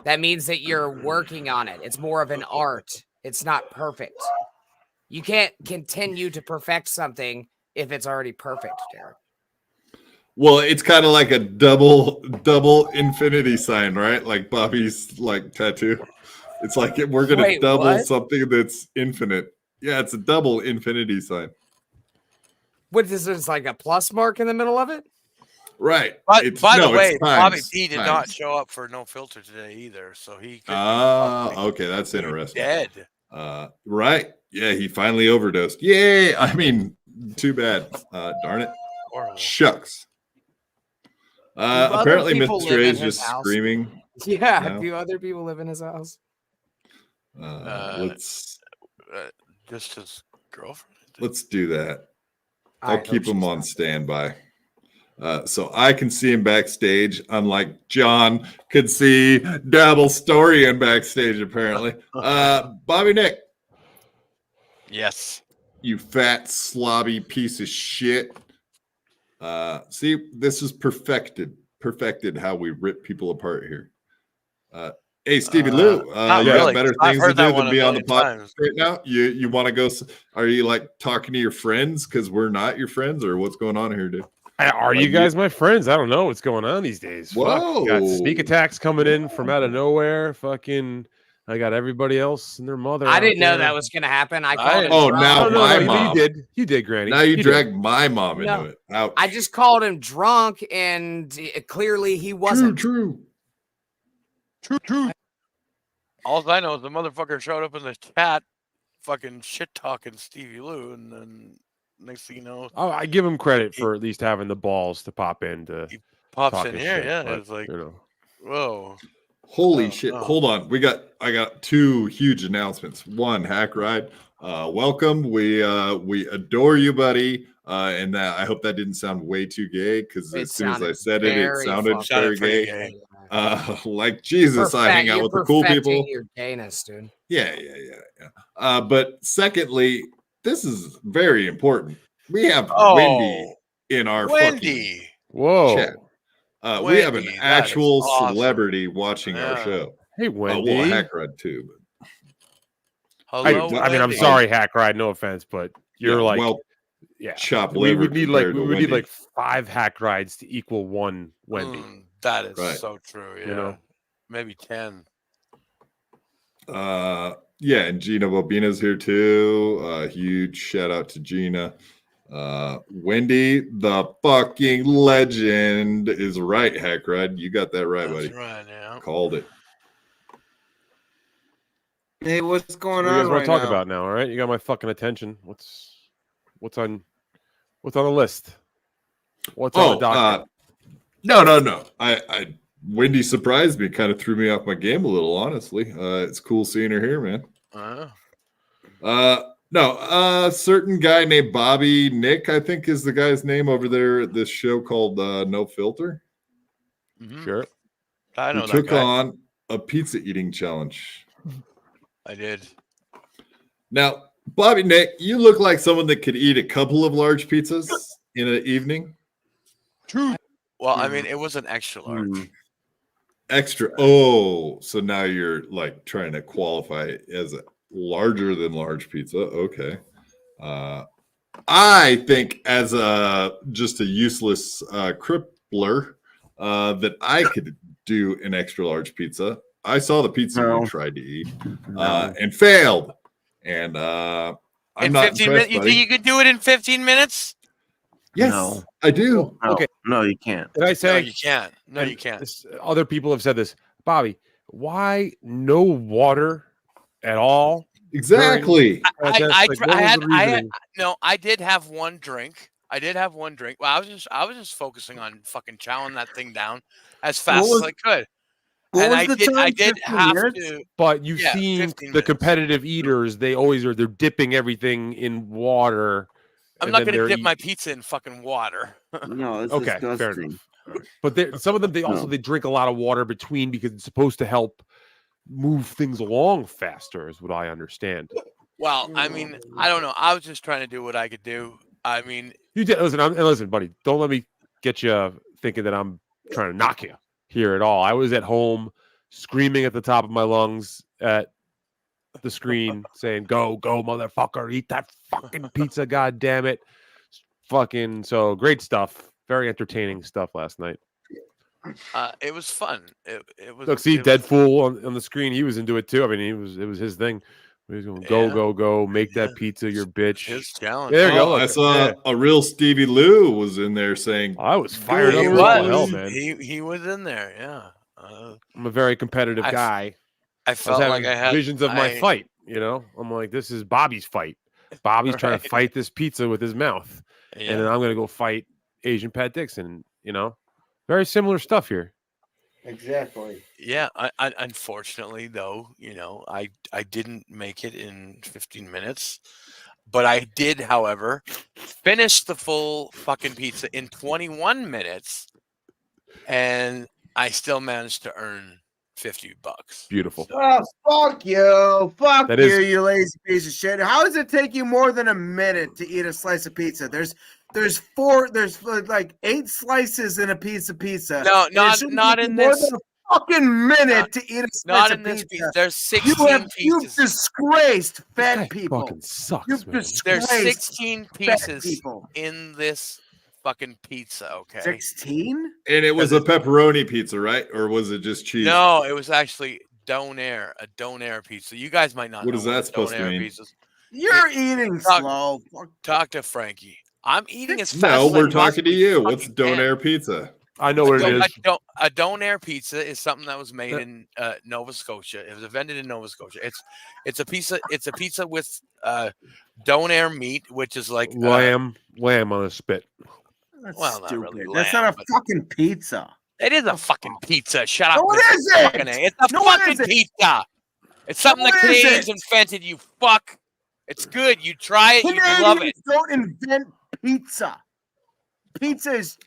That means that you're working on it. It's more of an art. It's not perfect. You can't continue to perfect something if it's already perfect, Derek. Well, it's kind of like a double infinity sign, right? Like Bobby's like tattoo. It's like we're gonna double something that's infinite. Yeah, it's a double infinity sign. What is this, like a plus mark in the middle of it? Right. By the way, Bobby P did times. not show up for No Filter today either, so he could okay, that's interesting. dead. Right. Yeah, he finally overdosed. Yay! I mean, too bad. Darn it. Shucks. Apparently, Mr. A is just screaming. Yeah. now. Do other people live in his house? Let's just his girlfriend. Let's do that. I'll keep him on standby. So I can see him backstage, unlike John could see Dabblestorian backstage, apparently. Bobby Nick. Yes. You fat, slobby piece of shit. See, this is perfected how we rip people apart here. Hey, Stevie Lou, you got better things to do than be on the podcast right now? You want to go? Are you like talking to your friends because we're not your friends, or what's going on here, dude? Are you guys my friends? I don't know what's going on these days. Whoa. Got sneak attacks coming in from out of nowhere. Fucking, I got everybody else and their mother. I didn't know that was going to happen. I called him drunk. Now my mom. You did, Granny. Now you dragged my mom into it. Ouch. I just called him drunk, and clearly he wasn't. True. All I know is the motherfucker showed up in the chat, fucking shit talking Stevie Lou, and then next thing you know, I give him credit for at least having the balls to pop in. He pops in here, it's like, whoa, holy shit! Hold on, I got two huge announcements. One, Hack Ride, welcome. We adore you, buddy. And that I hope that didn't sound way too gay, because as soon as I said it, it sounded very gay. Like Jesus, I hang out with the cool people. Your gayness, dude. Yeah. But secondly, this is very important. We have Wendy in our fucking chat. We have an actual celebrity watching our show. Hey, Wendy. Well, Hack Ride too. But... I mean, I'm sorry, Hack Ride. No offense, but you're like, chop we liver. would need like 5 Hack Rides to equal one Wendy. That is so true. Yeah, you know, maybe 10. Yeah, and Gina Bobina's here too. Huge shout out to Gina. Wendy, the fucking legend, is right. Hack Ride, you got that right, buddy. Right, yeah. Called it. Hey, what's going on? on? You guys want right to talk now? about now? All right, you got my fucking attention. What's on the list? What's on the docket? No. I Wendy surprised me, kind of threw me off my game a little, honestly. It's cool seeing her here, man. No, certain guy named Bobby Nick, I think is the guy's name over there at this show called No Filter. Mm-hmm. Sure. I know he that took guy. on a pizza eating challenge. I did. Now, Bobby Nick, you look like someone that could eat a couple of large pizzas in an evening. True. Well, I mean, it was an extra large. Extra. Oh, so now you're like trying to qualify it as a larger than large pizza. Okay. I think as just a useless crippler that I could do an extra large pizza. I saw the pizza you tried to eat and failed. And I'm not 15 minutes. You think you could do it in 15 minutes? Yes, I do. Okay. No, you can't. Did I say? No, you can't. No, you can't. Other people have said this. Bobby, why no water at all? Exactly. I did have one drink. Well, I was just focusing on fucking chowing that thing down as fast as I could. And I did have to. But you've seen the competitive eaters, they're dipping everything in water. I'm not going to dip my pizza in fucking water. No, it's okay, disgusting. fair enough. But some of them, they drink a lot of water between because it's supposed to help move things along faster, is what I understand. Well, I mean, I don't know. I was just trying to do what I could do. I mean, you did. Listen, buddy. Don't let me get you thinking that I'm trying to knock you here at all. I was at home screaming at the top of my lungs at the screen saying, go, motherfucker, eat that fucking pizza, god damn it. Fucking so great stuff. Very entertaining stuff last night. It was fun. It was. Look, see Deadpool on the screen. He was into it too. I mean, it was his thing. He was going go, make that pizza your bitch. His challenge. There you go. I saw a real Stevie Lou was in there saying, I was fired up. Hell, man. He was in there. Yeah. I'm a very competitive guy. I felt like I had visions of my fight. You know, I'm like, this is Bobby's fight. Bobby's trying to fight this pizza with his mouth, and then I'm gonna go fight Asian Pat Dixon. You know, very similar stuff here. Exactly. Yeah, I unfortunately though, I didn't make it in 15 minutes, but I did, however, finish the full fucking pizza in 21 minutes, and I still managed to earn $50. Beautiful. Oh, fuck you. Fuck That you, is- you lazy piece of shit. How does it take you more than a minute to eat a slice of pizza? There's like 8 slices in a piece of pizza. No, And it not shouldn't not take you in more this. than a fucking minute to eat a slice Not of in this pizza. pizza. There's You've 16 pieces. disgraced This guy fat people. fucking sucks, You've man. There's disgraced 16 fat pieces people. in this fucking pizza. Okay. 16? And it was a pepperoni pizza, right? Or was it just cheese? No, it was actually donair, a donair pizza. You guys might not What know is that what a supposed to donair mean? pizza is. You're eating slow. Talk to Frankie. I'm eating as fast No, as I we're talking to possibly you. What's fucking can. donair pizza? I know what it is. A donair pizza is something that was made in Nova Scotia. It was invented in Nova Scotia. It's a pizza. It's a pizza with donair meat, which is like Lamb on a spit. That's well, not stupid. really That's lamb, not a but fucking pizza. it is a fucking pizza. Shut up. No, it Mr. isn't. Fucking A. It's a No, it fucking isn't. pizza. It's something No, the it Canadians isn't. invented. You fuck. It's good. You try it. You love it. Canadians don't invent pizza. Pizza is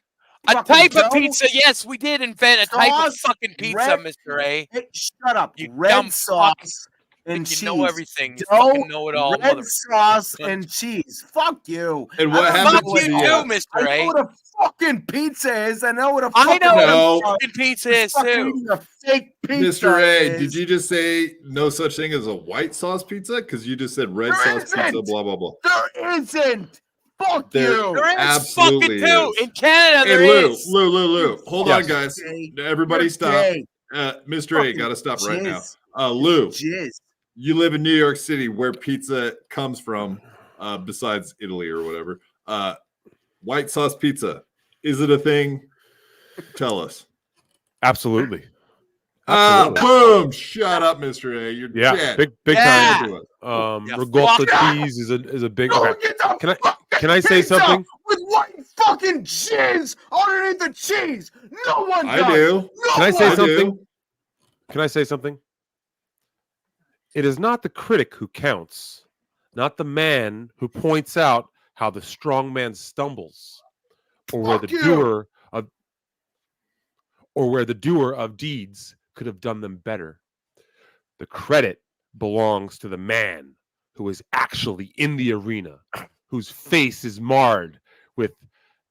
A fucking type dough, of pizza. Yes, we did invent a type of sauce, fucking pizza, red- Mr. A. Hey, shut up. You dumb Red fuck. sauce and Think cheese. you know everything. You Dough, fucking know it all. red mother- sauce cunt. and cheese. Fuck you. And what I don't happened Fuck know to you what the, too, uh, Mr. I know A. what a fucking pizza is. I know what a I fucking know what No. a fucking pizza is fucking too. eating a fake pizza. Mr. A, is. did you just say no such thing as a white sauce pizza? Because you just said red There sauce pizza, isn't. blah, blah, blah. There isn't. Fuck There- you. There is Absolutely fucking too. is. In Canada, Hey, there Lou, is. Lou. Hold on, Yes. guys. Gay. Everybody You're stop. gay. Mr. A, Fucking got to stop right now. jizz. Lou, Jizz. you live in New York City where pizza comes from, besides Italy or whatever. White sauce pizza. Is it a thing? Tell us. Absolutely. Absolutely. Boom! Shut up, Mr. A. You're Yeah, dead. big Yeah. time. Yeah, Ricotta fuck. cheese is a big. Go Okay. get the Can I fucking say pizza something? with white fucking jizz underneath the cheese? No one does. I do. No Can I say one. something? Can I say something? It is not the critic who counts, not the man who points out how the strong man stumbles, or where Fuck the you. doer of deeds could have done them better. The credit belongs to the man who is actually in the arena, whose face is marred with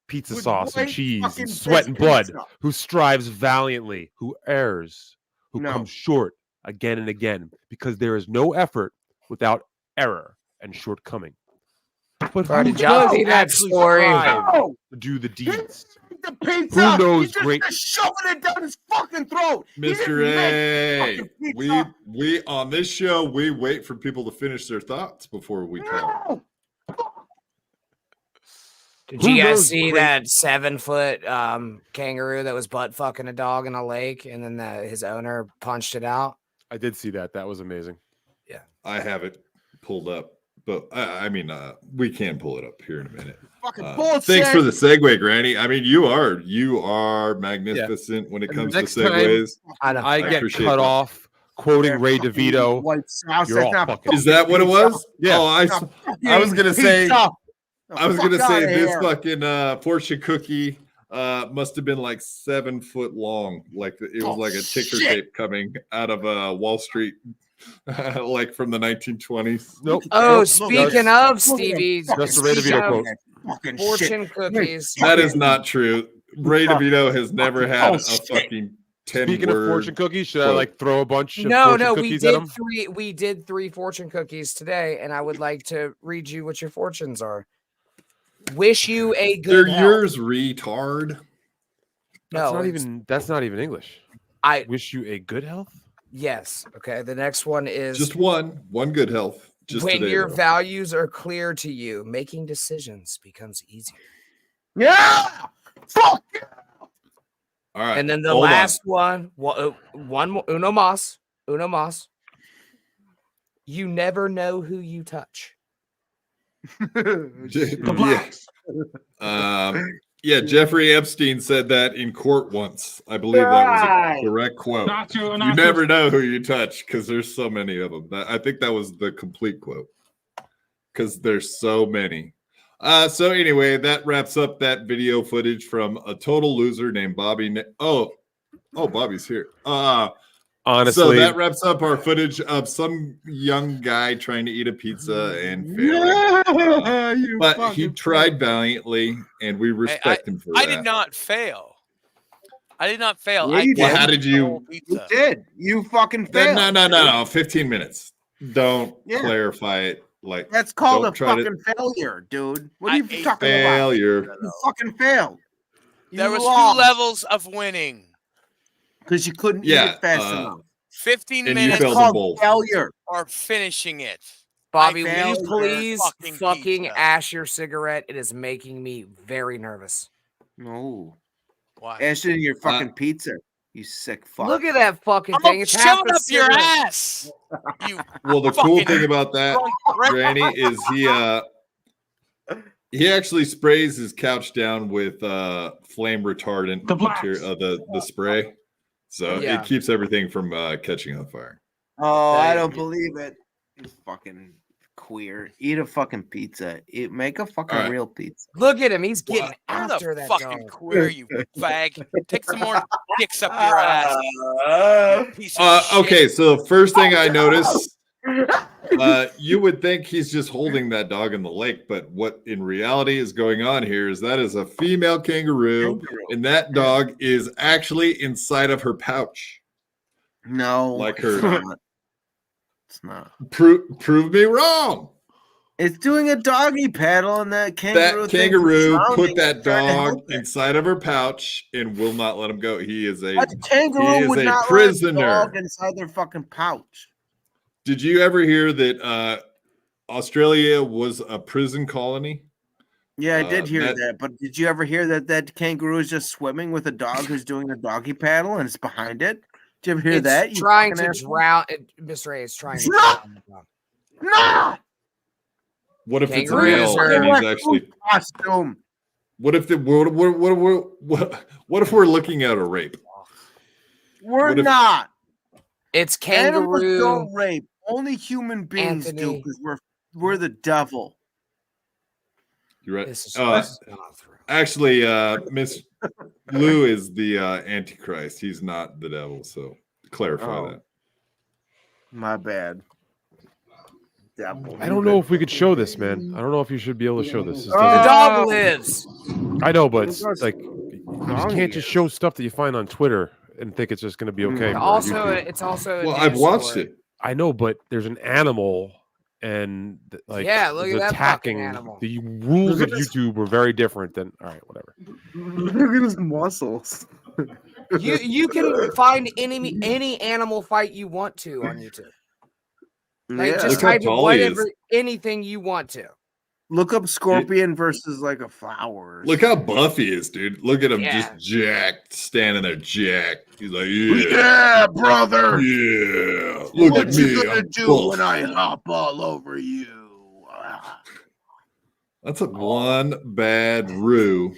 pizza With sauce and white cheese fucking and sweat and blood, pizza. who strives valiantly, who errs, who No. comes short again and again, because there is no effort without error and shortcoming. But Bro, who did y'all does see that actually story? strive No. to do the deeds? The pizza. Who knows He's just great- shoving it down his fucking throat. He Mr. didn't make A, fucking pizza. we on this show we wait for people to finish their thoughts before we talk. No. Did Who you guys knows see great- that 7-foot kangaroo that was butt fucking a dog in a lake, and then his owner punched it out? I did see that. That was amazing. I have it pulled up, but I mean, we can pull it up here in a minute. Fucking bullshit. Thanks for the segue, Granny. I mean, you are magnificent when it And comes to next time- segues. I know. I get appreciate cut that. off quoting Ray Fucking DeVito. White sauce. You're That's all not fucking- Is that what it pizza. was? Yeah. Oh, I was gonna say. Pizza. I was Fuck gonna say outta this here. fucking fortune cookie must have been like 7 foot long. Like it was like a ticker shit. tape coming out of Wall Street, like from the 1920s. Nope. Oh, Nope. speaking That's- of Stevie, That's the Ray DeVito quote. Fucking shit. fortune cookies. That is not true. Ray DeVito has never had a shit. fucking 10 Speaking of word fortune cookies, should I quote. like throw a bunch of No, fortune no, we cookies at did him? three. We did 3 fortune cookies today, and I would like to read you what your fortunes are. Wish you a They're good health. yours, retard. That's No, not it's- even. That's not even English. I Wish you a good health. yes. Okay. The next one is Just one good health. Just when today, your though. values are clear to you, making decisions becomes easier. Yeah. Fuck yeah. All right. And then the hold on. last one more, uno mas. You never know who you touch. Yeah, Jeffrey Epstein said that in court once. I believe that was a direct quote. You never know who you touch because there's so many of them. I think that was the complete quote because there's so many. So anyway, that wraps up that video footage from a total loser named Bobby. Oh, Bobby's here. Honestly, so that wraps up our footage of some young guy trying to eat a pizza and failing. But he tried valiantly, and we respect him for that. I did not fail. I did not fail. Well, how did you? You did. You fucking failed. No. 15 minutes. Don't clarify it. Like that's called a fucking failure, dude. What are you talking about? You fucking failed. There was 2 levels of winning. Because you couldn't eat it fast enough. 15 and minutes failure or finishing it. Bobby, will you please fucking ash your cigarette? It is making me very nervous. No. Why? Ash it in your fucking pizza. You sick fuck. Look at that fucking thing. It's shut up your ass. Well, the cool thing about that, Granny, is he actually sprays his couch down with flame retardant material, the spray. So it keeps everything from catching on fire. Oh, I don't believe it. You fucking queer. Eat a fucking pizza. Make a fucking real pizza. Look at him. He's getting after that fucking queer, you fag. Take some more dicks up your ass. Okay, so the first thing I noticed, you would think he's just holding that dog in the lake, but what in reality is going on here is that is a female kangaroo, and that dog is actually inside of her pouch. No, like her. It's not. Prove me wrong. It's doing a doggy paddle, and that kangaroo put that dog inside of her pouch and will not let him go. He is a kangaroo would not prisoner. Let a dog inside their fucking pouch. Did you ever hear that Australia was a prison colony? Yeah, I did hear that. But did you ever hear that kangaroo is just swimming with a dog who's doing a doggy paddle and it's behind it? Did you ever hear that? It's trying to drown. Mr. A is trying to drown. No! What if it's a male and he's actually costume? What if what if we're looking at a rape? We're not. It's kangaroo. Animals don't rape. Only human beings do because we're the devil. You're right. Actually, Miss Lou is the Antichrist. He's not the devil. So clarify that. My bad. Devil. I don't know if we could show this, man. I don't know if you should be able to show this. The dog lives. I know, but it's like you can't just show stuff that you find on Twitter and think it's just going to be okay. It's also. Well, I've watched it. I know, but there's an animal, and like look at that attacking fucking animal. The rules of YouTube were very different than. All right, whatever. Look at his muscles. You can find any animal fight you want to on YouTube. Like just type in anything you want to. Look up scorpion versus like a flower. Look how buff he is, dude. Look at him just jacked, standing there jacked. He's like, yeah, brother. Yeah. Look at me. What you gonna do when I hop all over you? That's one bad roo.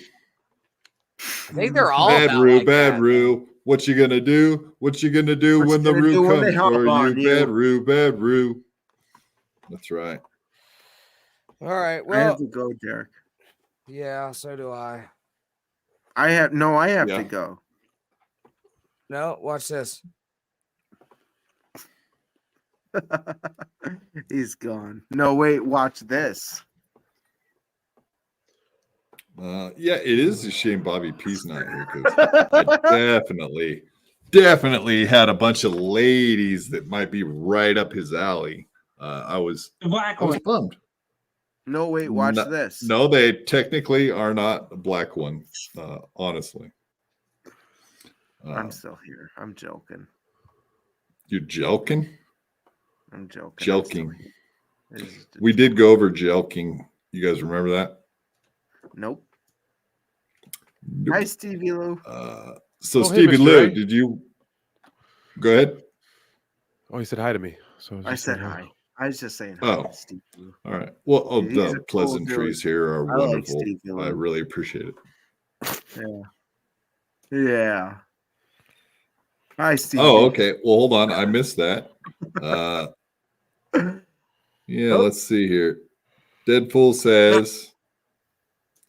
I think they're all bad roo, bad roo. What you gonna do? What you gonna do when the roo comes for you? Bad roo, bad roo. That's right. All right. Well, I have to go, Derek. Yeah, so do I. I have to go. No, watch this. He's gone. No, wait, watch this. Yeah, it is a shame Bobby P's not here because I definitely had a bunch of ladies that might be right up his alley. I was bummed. No, wait, watch this. No, they technically are not a black one, honestly. I'm still here. I'm joking. You're joking? I'm joking. Joking. We did go over jelking. You guys remember that? Nope. Hi, Stevie Lou. Stevie Lou, did you go ahead? Oh, he said hi to me. So I said hi. I was just saying. Oh, Steve. All right. Well, He's the a cool pleasantries dude. here are I like wonderful. Steve I Dillon. really appreciate it. Yeah. Hi, Steve. Oh, okay. Well, hold on. I missed that. Yeah, let's see here. Deadpool says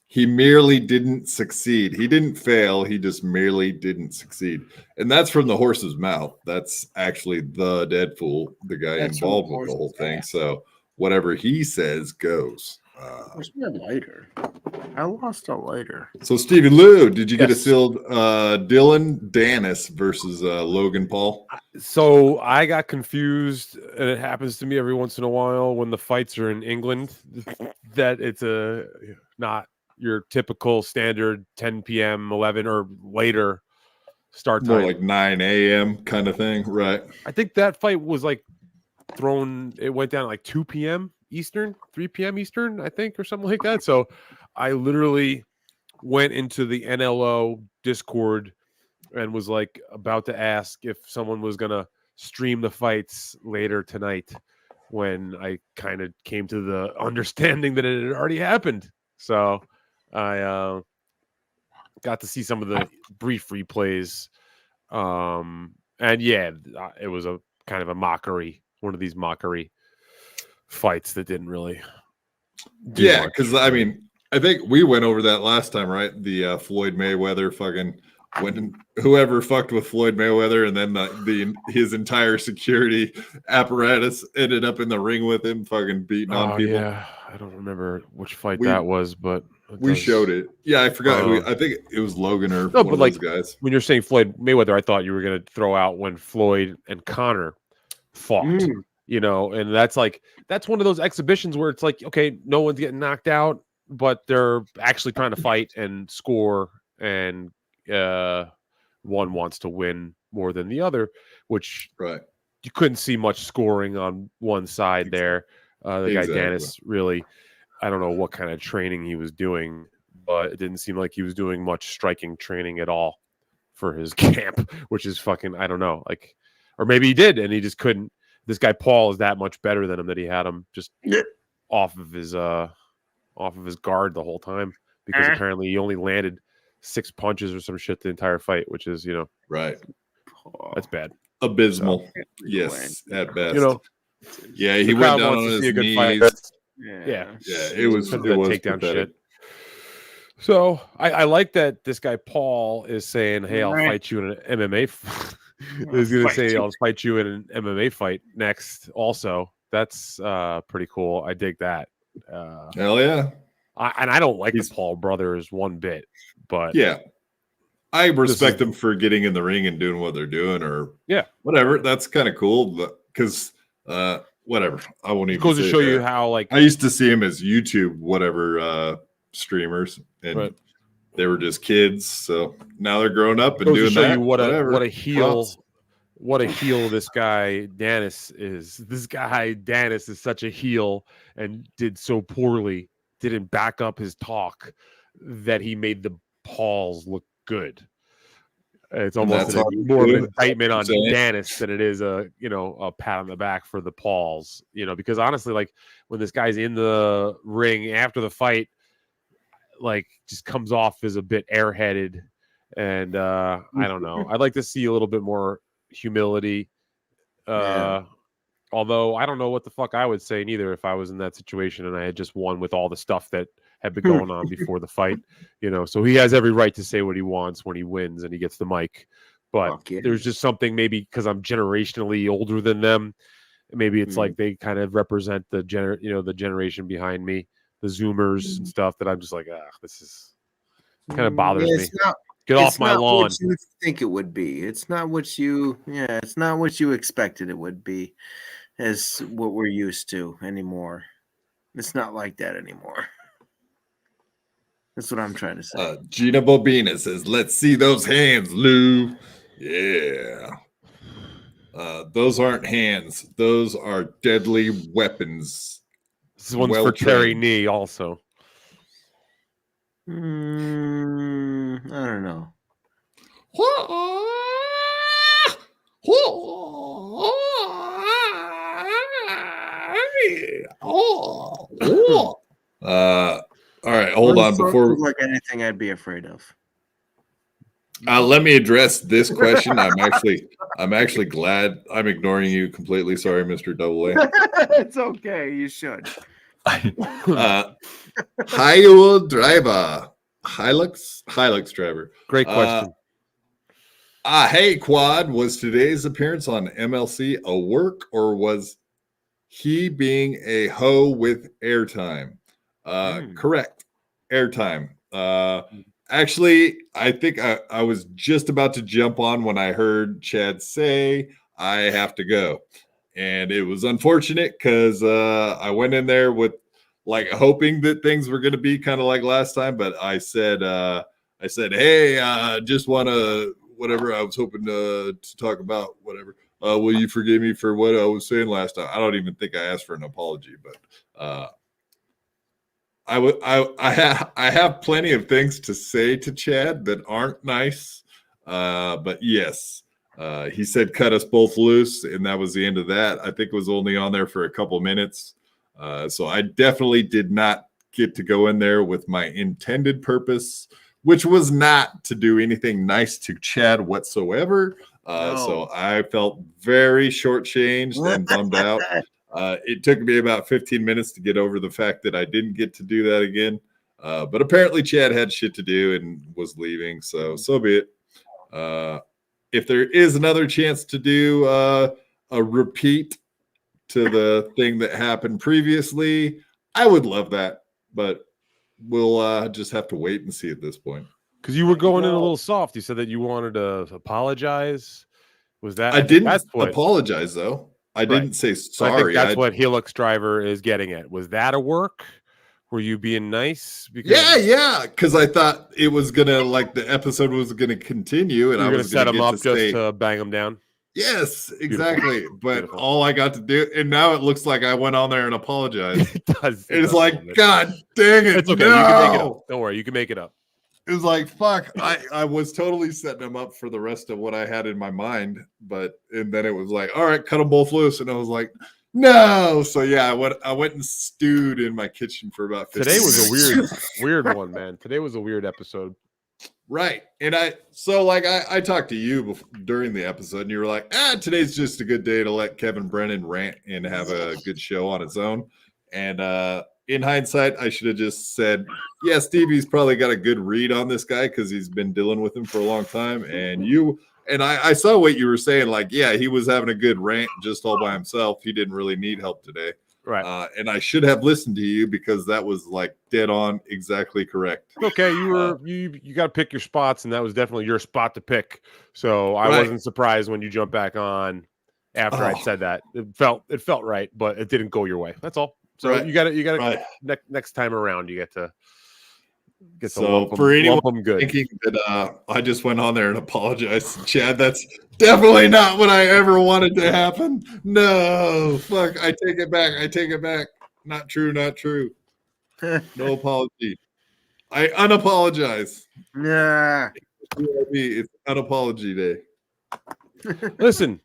he merely didn't succeed. He didn't fail. He just merely didn't succeed. And that's from the horse's mouth. That's actually the Deadpool, the guy involved with the whole thing. So whatever he says goes. Where's my lighter? I lost a lighter. So Stevie Lou, did you get a sealed Dylan Dennis versus Logan Paul? So I got confused, and it happens to me every once in a while when the fights are in England, that it's not your typical standard 10 p.m., 11 or later start time. More like 9 a.m. kind of thing, right? I think that fight was like it went down at like 2 p.m. Eastern, 3 p.m. Eastern, I think, or something like that. So I literally went into the NLO Discord and was like about to ask if someone was going to stream the fights later tonight, when I kind of came to the understanding that it had already happened. So I got to see some of the brief replays. And yeah, it was a kind of a mockery, one of these mockery fights that didn't really do much. Because I mean, I think we went over that last time, right? The Floyd Mayweather fucking when whoever fucked with Floyd Mayweather, and then his entire security apparatus ended up in the ring with him, fucking beating on people. Yeah, I don't remember which fight that was, but we showed it. Yeah, I forgot who. I think it was Logan or one of those guys. When you're saying Floyd Mayweather, I thought you were going to throw out when Floyd and Conor fought. You know, and that's one of those exhibitions where it's like, okay, no one's getting knocked out, but they're actually trying to fight and score, and one wants to win more than the other, which you couldn't see much scoring on one side there. The guy Dennis really, I don't know what kind of training he was doing, but it didn't seem like he was doing much striking training at all for his camp, which is fucking, I don't know, like, or maybe he did and he just couldn't. This guy Paul is that much better than him that he had him just off of his guard the whole time, because apparently he only landed 6 punches or some shit the entire fight, which is, that's bad. Abysmal. Yes, at best. Yeah, he the went crowd down wants on to see his a good knees. fight. Yeah, it was takedown pathetic. shit. So I like that this guy Paul is saying, "Hey, I'll fight you in an MMA." He's going to say, "I'll fight you in an MMA fight next." Also, that's pretty cool. I dig that. Hell yeah! I don't like the Paul brothers one bit, but yeah, I respect them for getting in the ring and doing what they're doing, or whatever. That's kind of cool, because whatever. I won't even. It goes to show you how, like, I used to see him as YouTube streamers, and they were just kids. So now they're grown up and doing that. You what a heel. What a heel this guy Dennis is. This guy Dennis is such a heel and did so poorly, didn't back up his talk, that he made the Pauls look good. It's almost more of an indictment on Dennis than it is a pat on the back for the Pauls. Because honestly, like, when this guy's in the ring after the fight, like, just comes off as a bit airheaded, and I don't know. I'd like to see a little bit more humility. Although I don't know what the fuck I would say neither if I was in that situation and I had just won with all the stuff that had been going on before the fight. So he has every right to say what he wants when he wins and he gets the mic. But there's just something, maybe because I'm generationally older than them, maybe it's like they kind of represent the generation behind me, the Zoomers and stuff, that I'm just like, this is kind of bothers me. Get off my lawn. What you think it would be. It's not what you. Yeah, it's not what you expected it would be, as what we're used to anymore. It's not like that anymore. That's what I'm trying to say. Gina Bobina says, "Let's see those hands, Lou." Yeah. Those aren't hands. Those are deadly weapons. This one's for Terry Nee also. I don't know. All right, hold on. Before like anything I'd be afraid of. let me address this question. I'm actually glad I'm ignoring you completely. Sorry, Mr. Double A. It's okay. You should. Hilux driver. Hilux driver. Great question. Hey, Quad, was today's appearance on MLC a work, or was he being a hoe with airtime? Correct. Airtime. Actually, I think I was just about to jump on when I heard Chad say I have to go. And it was unfortunate because I went in there with like hoping that things were going to be kind of like last time. But I said, hey, just want to whatever I was hoping to talk about, whatever. Will you forgive me for what I was saying last time? I don't even think I asked for an apology, but I have plenty of things to say to Chad that aren't nice. But yes, he said cut us both loose, and that was the end of that. I think it was only on there for a couple minutes. So I definitely did not get to go in there with my intended purpose, which was not to do anything nice to Chad whatsoever. So I felt very shortchanged and bummed out. It took me about 15 minutes to get over the fact that I didn't get to do that again. But apparently Chad had shit to do and was leaving. So be it. If there is another chance to do a repeat to the thing that happened previously, I would love that. But we'll just have to wait and see at this point. Because you were going in a little soft. You said that you wanted to apologize. Was that? I didn't apologize, though. I didn't say sorry. So I think that's what Helix Driver is getting at. Was that a work? Were you being nice? Because yeah. Because I thought it was gonna the episode was gonna continue, and I was gonna set him up to bang him down. Yes, exactly. Beautiful. But beautiful. All I got to do, and now it looks like I went on there and apologized. It does. It's like, God dang it! It's okay. No! You can make it up. Don't worry. You can make it up. It was like, fuck. I was totally setting them up for the rest of what I had in my mind, and then it was like, all right, cut them both loose, and I was like, no. So yeah, I went and stewed in my kitchen for about 15 Today was minutes. a weird one, man. Today was a weird episode. Right. And I talked to you during the episode, and you were like, today's just a good day to let Kevin Brennan rant and have a good show on its own. And in hindsight, I should have just said, yeah, Stevie's probably got a good read on this guy because he's been dealing with him for a long time. And I saw what you were saying, like, yeah, he was having a good rant just all by himself. He didn't really need help today. Right. And I should have listened to you because that was like dead on, exactly correct. Okay, you got to pick your spots, and that was definitely your spot to pick. So I wasn't surprised when you jumped back on after I said that. It felt right, but it didn't go your way. That's all. So you got to next time around you get to lump for anyone good. Thinking that I just went on there and apologized to Chad, that's definitely not what I ever wanted to happen. No, fuck, I take it back. Not true. No apology. I unapologize. Yeah. It's unapology day. Listen,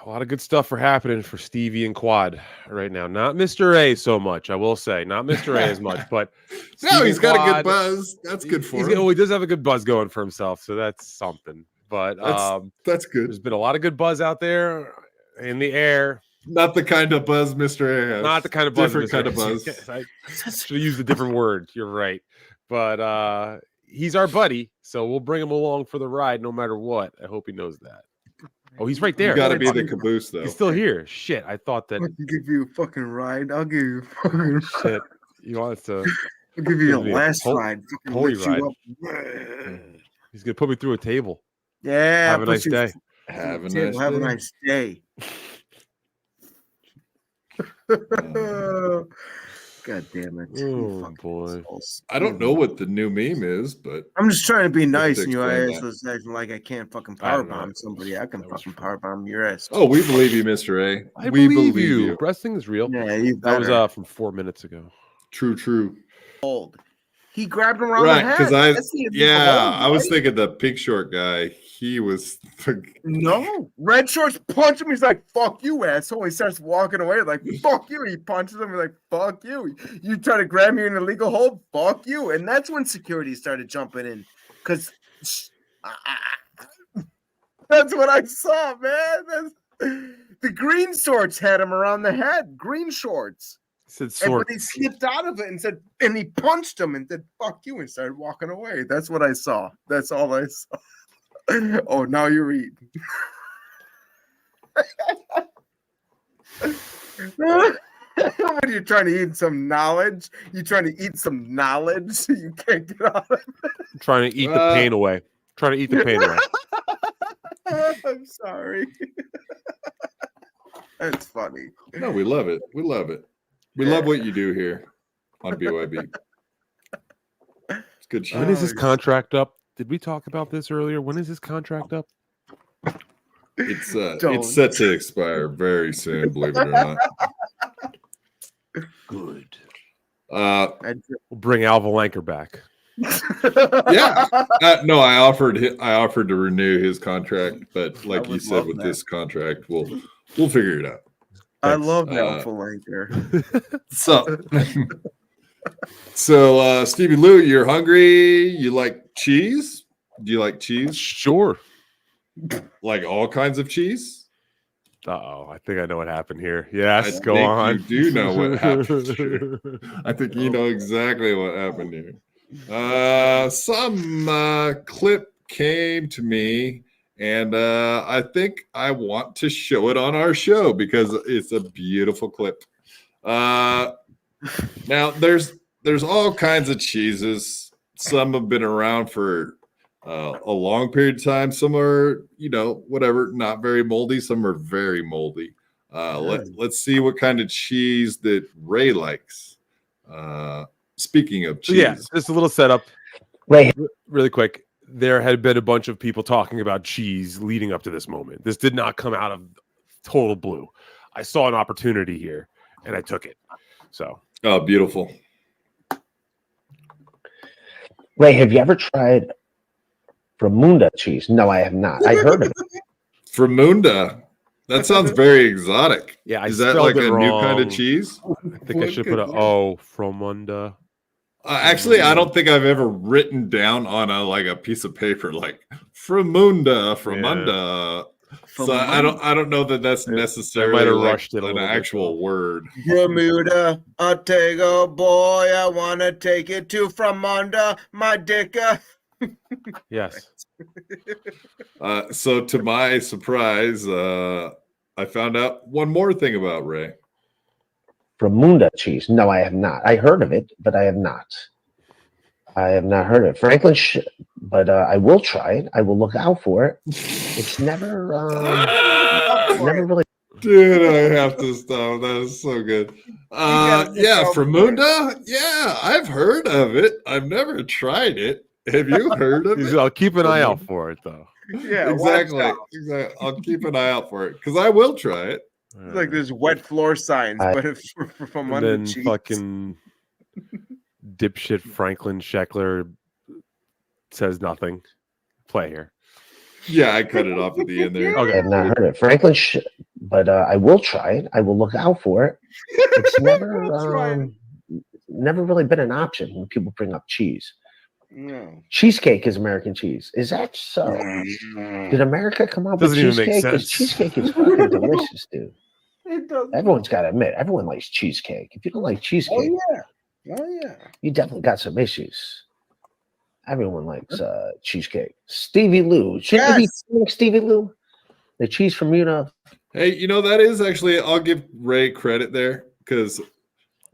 a lot of good stuff are happening for Stevie and Quad right now. Not Mr. A so much, I will say. Not Mr. A as much, but no, he's got a good buzz. That's good for him. He does have a good buzz going for himself, so that's something. But that's good. There's been a lot of good buzz out there in the air. Not the kind of buzz Mr. A has. Not the kind of buzz. Different kind of buzz. I should have used a different word. You're right. But he's our buddy, so we'll bring him along for the ride no matter what. I hope he knows that. Oh, he's right there. You got to be the caboose, though. He's still here. Shit, I thought that. I can give you a fucking ride. I'll give you a fucking shit. You want us to? I'll give you a last ride. Holy ride. He's gonna put me through a table. Yeah. Have a nice day. Have a nice day. God damn it. Oh, boy. I don't know what the new meme is, but I'm just trying to be nice, and your ass was acting like I can't fucking powerbomb somebody. I can fucking powerbomb your ass. Oh, we believe you, Mr. A. We believe you. Wrestling is real. Yeah, you that was from 4 minutes ago. True. Old. He grabbed him around the head. Because I was thinking the Big Short guy. he was. No, red shorts punched him. He's like, "Fuck you, asshole!" He starts walking away like, "Fuck you!" He punches him. He's like, "Fuck you!" You try to grab me in an illegal hold. Fuck you! And that's when security started jumping in because that's what I saw, man. The green shorts had him around the head. Green shorts. But he slipped out of it and he punched him and said, "Fuck you," and started walking away. That's what I saw. That's all I saw. Oh, now you're eating. What are you trying to eat? Some knowledge? You trying to eat some knowledge? You can't get out of it. I'm trying to eat the pain away. Trying to eat the pain away. I'm sorry. That's funny. No, we love it. We love it. We love what you do here on BYB. It's good shit. When is his contract up? Did we talk about this earlier? When is his contract up? It's set to expire very soon, believe it or not. Good. We'll bring Al Valanker back. Yeah. No, I offered to renew his contract, but like you said, with this contract, we'll figure it out. I love Al Valanker. So Stevie Lou, you're hungry. You like cheese? Do you like cheese? Sure. Like all kinds of cheese? Uh-oh, I think I know what happened here. Yes, go on. You do know what happened here. I think you know exactly what happened here. Some clip came to me, and I think I want to show it on our show because it's a beautiful clip. Now, there's all kinds of cheeses. Some have been around for a long period of time. Some are, whatever, not very moldy. Some are very moldy. Let's see what kind of cheese that Ray likes. Speaking of cheese. Yeah, just a little setup. Wait. Really quick. There had been a bunch of people talking about cheese leading up to this moment. This did not come out of total blue. I saw an opportunity here, and I took it. So. Oh, beautiful. Ray, have you ever tried Framunda cheese? No, I have not. I heard of it. Framunda. That sounds very exotic. Yeah, is that like a new kind of cheese? I think I should put Framunda. Actually, I don't think I've ever written down on a piece of paper like Framunda. Yeah. So I don't know that that's necessarily an actual word. Bermuda, Otago boy, I wanna take it to Framunda, my dicka. Yes. So to my surprise, I found out one more thing about Ray. Framunda cheese. No, I have not. I heard of it, but I have not. I have not heard of it. But I will try it. I will look out for it. It's never really. Dude, I have to stop. That is so good. Yeah, Framunda. Yeah, I've heard of it. I've never tried it. Have you heard of it? I'll keep an eye out for it, though. Yeah, exactly. I'll keep an eye out for it because I will try it. It's like there's wet floor signs, but if from under then cheese. Fucking dipshit Franklin Sheckler says nothing. Play here. Yeah, I cut it off at the end there. Okay. I have not heard it. But I will try it. I will look out for it. It's never really been an option when people bring up cheese. No. Cheesecake is American cheese. Is that so? Did America come up with cheesecake? Because cheesecake is fucking delicious, dude. Everyone's got to admit, everyone likes cheesecake. If you don't like cheesecake, you definitely got some issues. Everyone likes cheesecake. Stevie Lou. Shouldn't it be Stevie Lou? The cheese from Hey, that is actually, I'll give Ray credit there because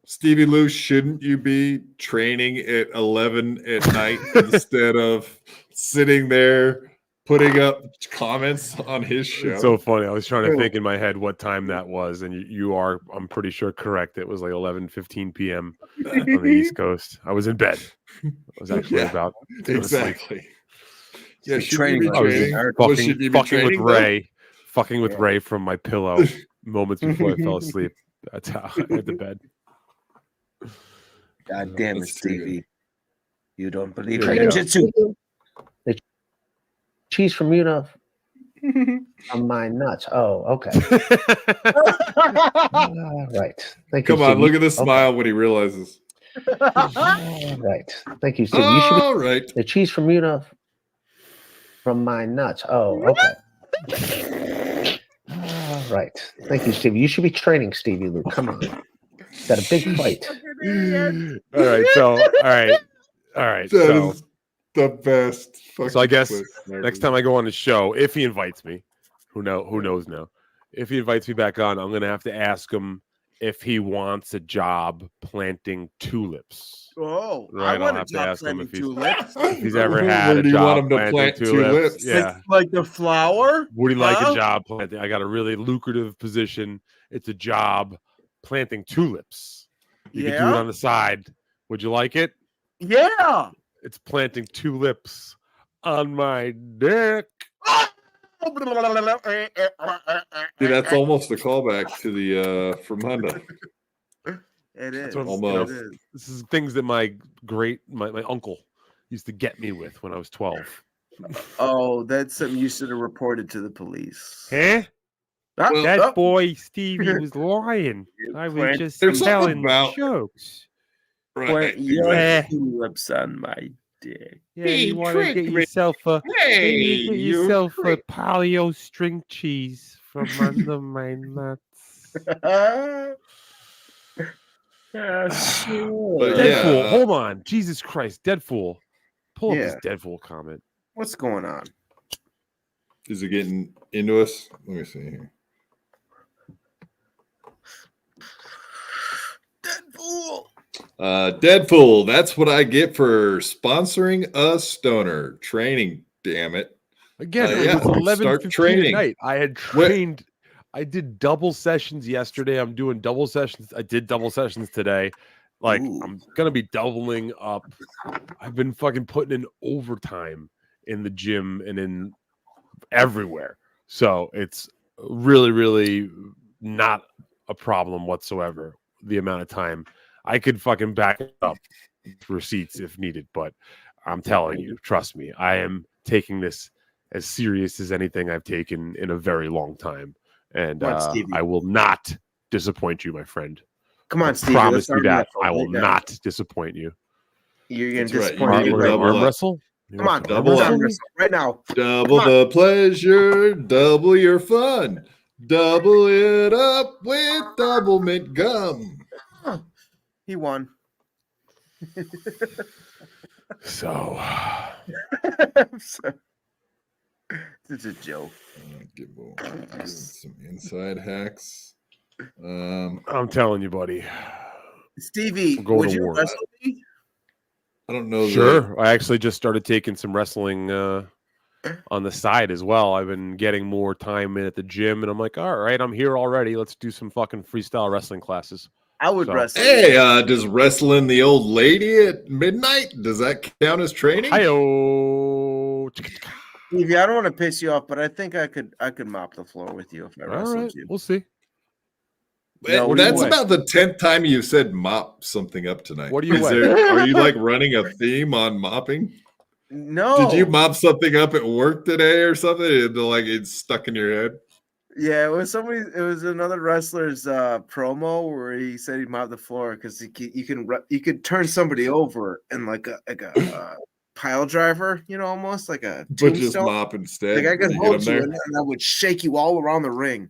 Stevie Lou, shouldn't you be training at 11 at night instead of sitting there putting up comments on his show? It's so funny. I was trying to think in my head what time that was, and you are, I'm pretty sure, correct. It was like 11:15 p.m. on the East Coast. I was in bed. I was actually about exactly. Yeah, training. Fucking with Ray. Fucking with Ray from my pillow moments before I fell asleep. That's how I went to bed. God damn it, Stevie. You don't believe in jitsu. cheese from Munich from my nuts. Oh, okay. Right. Thank you. Come on, look at the smile when he realizes. Right. Thank you, Steve. All right. The cheese from Munich from my nuts. Oh, okay. Right. Thank you, Stevie. You should be training Stevie Luke. Come on. Got a big fight. All right. So, That so is the best. So I guess ever. next time I go on the show, if he invites me, who knows now? If he invites me back on, I'm gonna have to ask him if he wants a job planting tulips. Oh, right. I want I'll have to ask him if he's ever had a job planting tulips. Yeah, like the flower. Would he like a job planting? I got a really lucrative position. It's a job planting tulips. You can do it on the side. Would you like it? Yeah. It's planting tulips on my dick. See, that's almost a callback to the Fermunda. It is. Almost. It is. This is things that my uncle used to get me with when I was 12. Oh, that's something you should have reported to the police. Huh? That boy Stevie was lying. I was just telling jokes. Right. Your tulips on my dick. Yeah, you want to get yourself a polio string cheese from under my nuts. Deadpool, hold on. Jesus Christ, Deadpool. Pull up this Deadpool comment. What's going on? Is it getting into us? Let me see here. Deadpool, that's what I get for sponsoring a stoner training. Damn it! Again, it was 11:15 at night. I had trained. I did double sessions yesterday. I'm doing double sessions. I did double sessions today. Like, I'm gonna be doubling up. I've been fucking putting in overtime in the gym and in everywhere. So it's really, really not a problem whatsoever. The amount of time I could fucking back up receipts if needed, but I'm telling you, trust me, I am taking this as serious as anything I've taken in a very long time, and I will not disappoint you, my friend. Come on, Stevie. Promise me that I will not disappoint you. You're gonna disappoint me. We're gonna arm wrestle. Come on, double arm wrestle right now. Double the pleasure, double your fun, double it up with double mint gum. He won. So it's a joke. Give some inside hacks. I'm telling you, buddy. Stevie, would you wrestle me? I don't know. Sure. I actually just started taking some wrestling on the side as well. I've been getting more time in at the gym, and I'm like, all right, I'm here already. Let's do some fucking freestyle wrestling classes. I would wrestle. Hey, does wrestling the old lady at midnight, does that count as training? Hi-oh. Stevie, I don't want to piss you off, but I think I could mop the floor with you if I wrestled you. We'll see. No, that's about the 10th time you said mop something up tonight. What do you Are you like running a theme on mopping? No. Did you mop something up at work today or something? Like it's stuck in your head? Yeah, it was somebody. It was another wrestler's promo where he said he'd mop the floor because you could turn somebody over and like a pile driver, almost like a but just tombstone. mop instead. Like I could hold you and I would shake you all around the ring.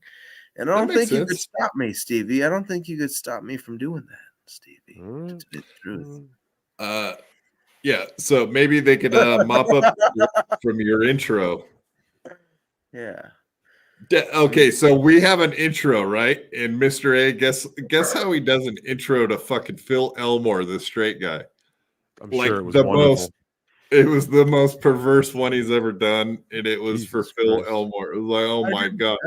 And I don't think you could stop me, Stevie. I don't think you could stop me from doing that, Stevie. To be the truth. Yeah. So maybe they could mop up from your intro. Yeah. Okay, so we have an intro, right? And Mr. A, guess how he does an intro to fucking Phil Elmore, the straight guy. I'm sure it was wonderful. It was the most perverse one he's ever done, and it was for Phil Elmore. It was like, oh my god,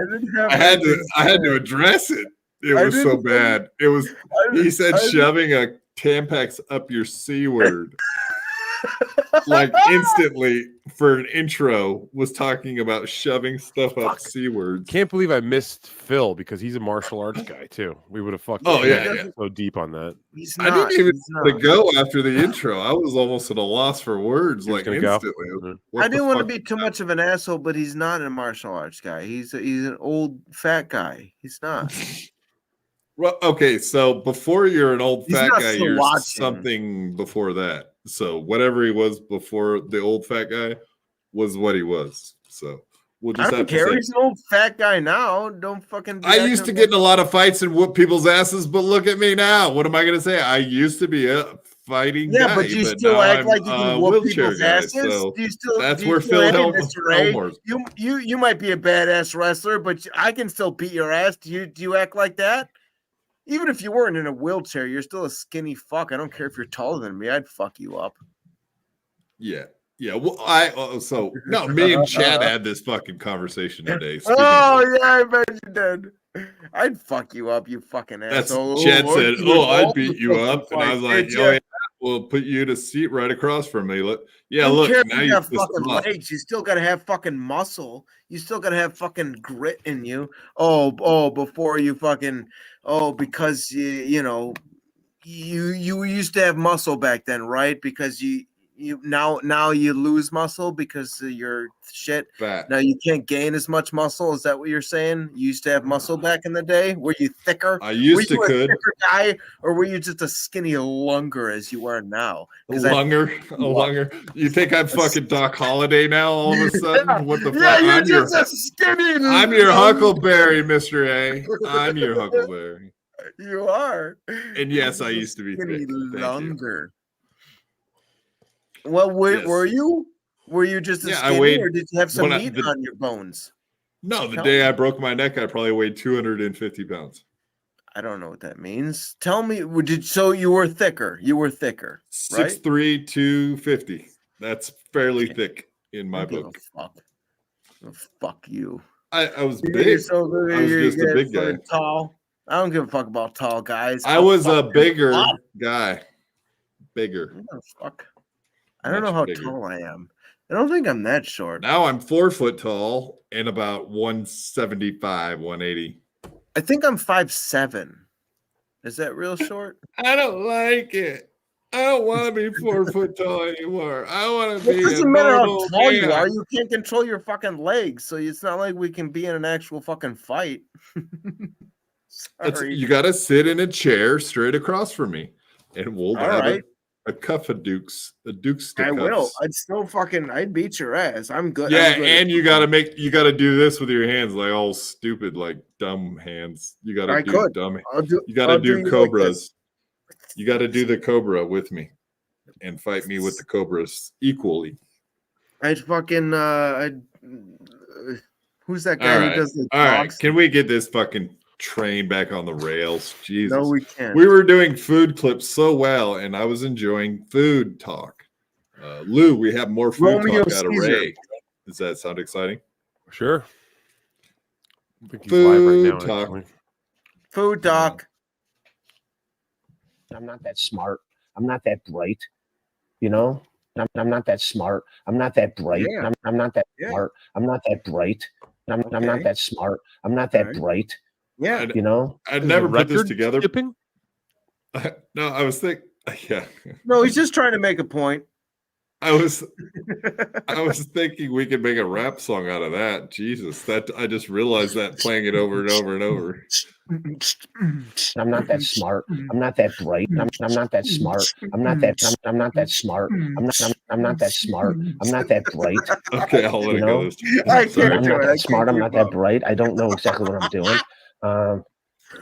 I had to address it. It was so bad. It was. He said shoving a Tampax up your C word. like instantly for an intro was talking about shoving stuff up C words. Can't believe I missed Phil because he's a martial arts guy too. We would have fucking so deep on that. He's I not. didn't even He's want not. to go after the intro. I was almost at a loss for words, You're like just gonna instantly. go? What I the didn't want to fuck? be too much of an asshole, but he's not a martial arts guy. He's an old fat guy. He's not. Well, okay, so before you're an old He's fat not guy, still you're watching. something before that. So whatever he was before the old fat guy was what he was. So we'll I just don't have to care. say. He's an old fat guy now. Don't fucking. Be I acting used to like- get in a lot of fights and whoop people's asses, but look at me now. What am I going to say? I used to be a fighting Yeah, guy, but you but still now act I'm like you can a whoop wheelchair people's guy. asses. So Do you still? that's do you where still Phil hey, Mr. A, Elmore's. You might be a badass wrestler, but I can still beat your ass. Do you act like that? Even if you weren't in a wheelchair, you're still a skinny fuck. I don't care if you're taller than me. I'd fuck you up. Yeah. Yeah. Well, so no, me and Chad had this fucking conversation today. Oh yeah, I bet you did. I'd fuck you up, you fucking That's asshole. Chad Oh, said, you "Oh, I'd all beat the you fucking up," and I was fight, like, did "Oh ya? yeah, we'll put you in a seat right across from me." Yeah, Don't look, care if now you you got pissed fucking him off. legs. You still gotta have fucking muscle. You still gotta have fucking grit in you. Oh, before you fucking because you know you used to have muscle back then, right? Because you now you lose muscle because of your shit. Fat. Now you can't gain as much muscle. Is that what you're saying? You used to have muscle back in the day. Were you thicker? I used were to you a could. thicker guy, or were you just a skinny lunger as you are now? A lunger. You think I'm fucking Doc Holliday now? All of a sudden, what the fuck? Yeah, I'm you're just a skinny. I'm your Huckleberry, Mr. A. I'm your Huckleberry. You are. And yes, I used to be skinny thick. Thank you. longer. Well, Yes. were you? Were you just a Yeah, I skinny, weighed- or did you have some when I- meat the- on your bones? No, the Tell day me. I broke my neck, I probably weighed 250 pounds. I don't know what that means. Tell me, so you were thicker? You were thicker, right? 6'3", 250. That's fairly thick in my Don't give a book. fuck. Oh, fuck you. I was You're big. so I was just a big guy. Tall. I don't give a fuck about tall guys. I I'll was a fuck you bigger up. guy. Bigger. I don't give a fuck. I don't know Much how bigger. tall I am. I don't think I'm that short. Now I'm 4 foot tall and about 175, 180. I think I'm 5'7". Is that real short? I don't like it. I don't want to be 4 foot tall anymore. I want to It be. doesn't a matter how normal tall you man. are. You can't control your fucking legs, so it's not like we can be in an actual fucking fight. Sorry. You got to sit in a chair straight across from me, and we'll All have right. a cuff of Dukes, a Dukes stick. I will. I'd beat your ass. I'm good. Yeah, I'm good and at- you gotta do this with your hands, like all stupid, like dumb hands. You gotta I do could. dumb. You gotta do you like cobras. this. You gotta do the cobra with me, and fight me with the cobras equally. I'd fucking who's that All guy right, who does the all right. dogs? Can we get this fucking train back on the rails? Jesus, No, we can't. We were doing food clips so well, and I was enjoying food talk. Lou, we have more food Romeo talk out of Caesar. Ray. Does that sound exciting? Sure. I think he's live right now. Food talk. Actually. Food doc. I'm not that smart. I'm not that bright. You know, I'm not that smart. I'm not that bright. Yeah. I'm not that Yeah. smart. I'm not that bright. I'm not Okay. that smart. I'm not that Alright. bright. Yeah. You know, I'd Is never it put this record together. skipping? No, I was thinking. Yeah, No, he's just trying to make a point. I was thinking we could make a rap song out of that. Jesus, that I just realized that playing it over and over and over. I'm not that smart. I'm not that bright. I'm not that smart. I'm not that. I'm not that smart. I'm not that smart. I'm not that bright. Okay, I'll let You it go. know? This time. I Sorry. can't I'm do not it. I that smart. can't I'm not keep that up. bright. I don't know exactly what I'm doing.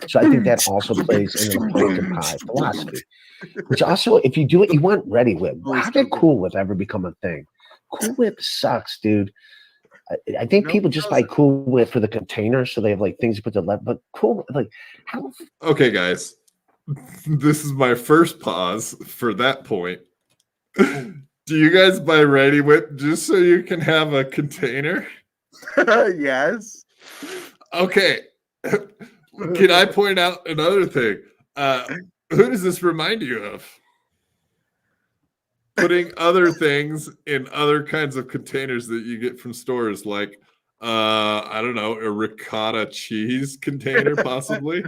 So I think that also plays into the pumpkin pie philosophy. Which also, if you do it, you want Ready Whip. How did Cool Whip ever become a thing? Cool Whip sucks, dude. I think No, people it just buy Cool Whip for the container, so they have like things to put the left. But Cool, like how? Okay, guys, this is my first pause for that point. Do you guys buy Ready Whip just so you can have a container? Yes. Okay. Can I point out another thing? Who does this remind you of? putting other things in other kinds of containers that you get from stores, like I don't know, a ricotta cheese container possibly,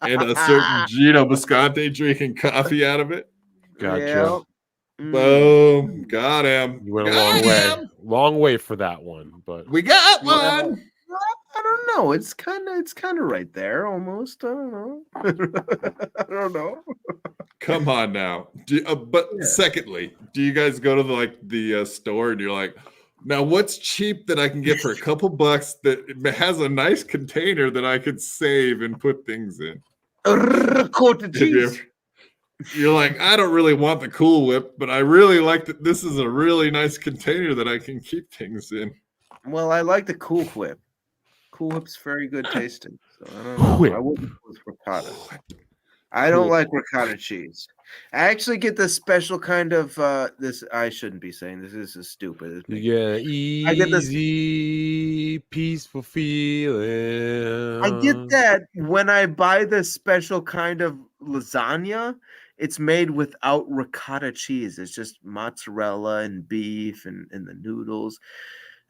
and a certain Gino Bisconte drinking coffee out of it. Gotcha. Boom, got him. You went a long way for that one, but we got one. I don't know. It's kind of right there almost. I don't know. I don't know. Come on now. Secondly, do you guys go to the store and you're like, now what's cheap that I can get for a couple bucks that has a nice container that I could save and put things in? Ricotta cheese. You're like, I don't really want the Cool Whip, but I really like that this is a really nice container that I can keep things in. Well, I like the Cool Whip. Cool Whip's very good tasting. So I don't know. I wouldn't go with ricotta. I don't like ricotta cheese. I actually get the special kind of this. I shouldn't be saying this. This is stupid. Yeah, easy, peaceful feeling. I get that when I buy this special kind of lasagna. It's made without ricotta cheese. It's just mozzarella and beef and the noodles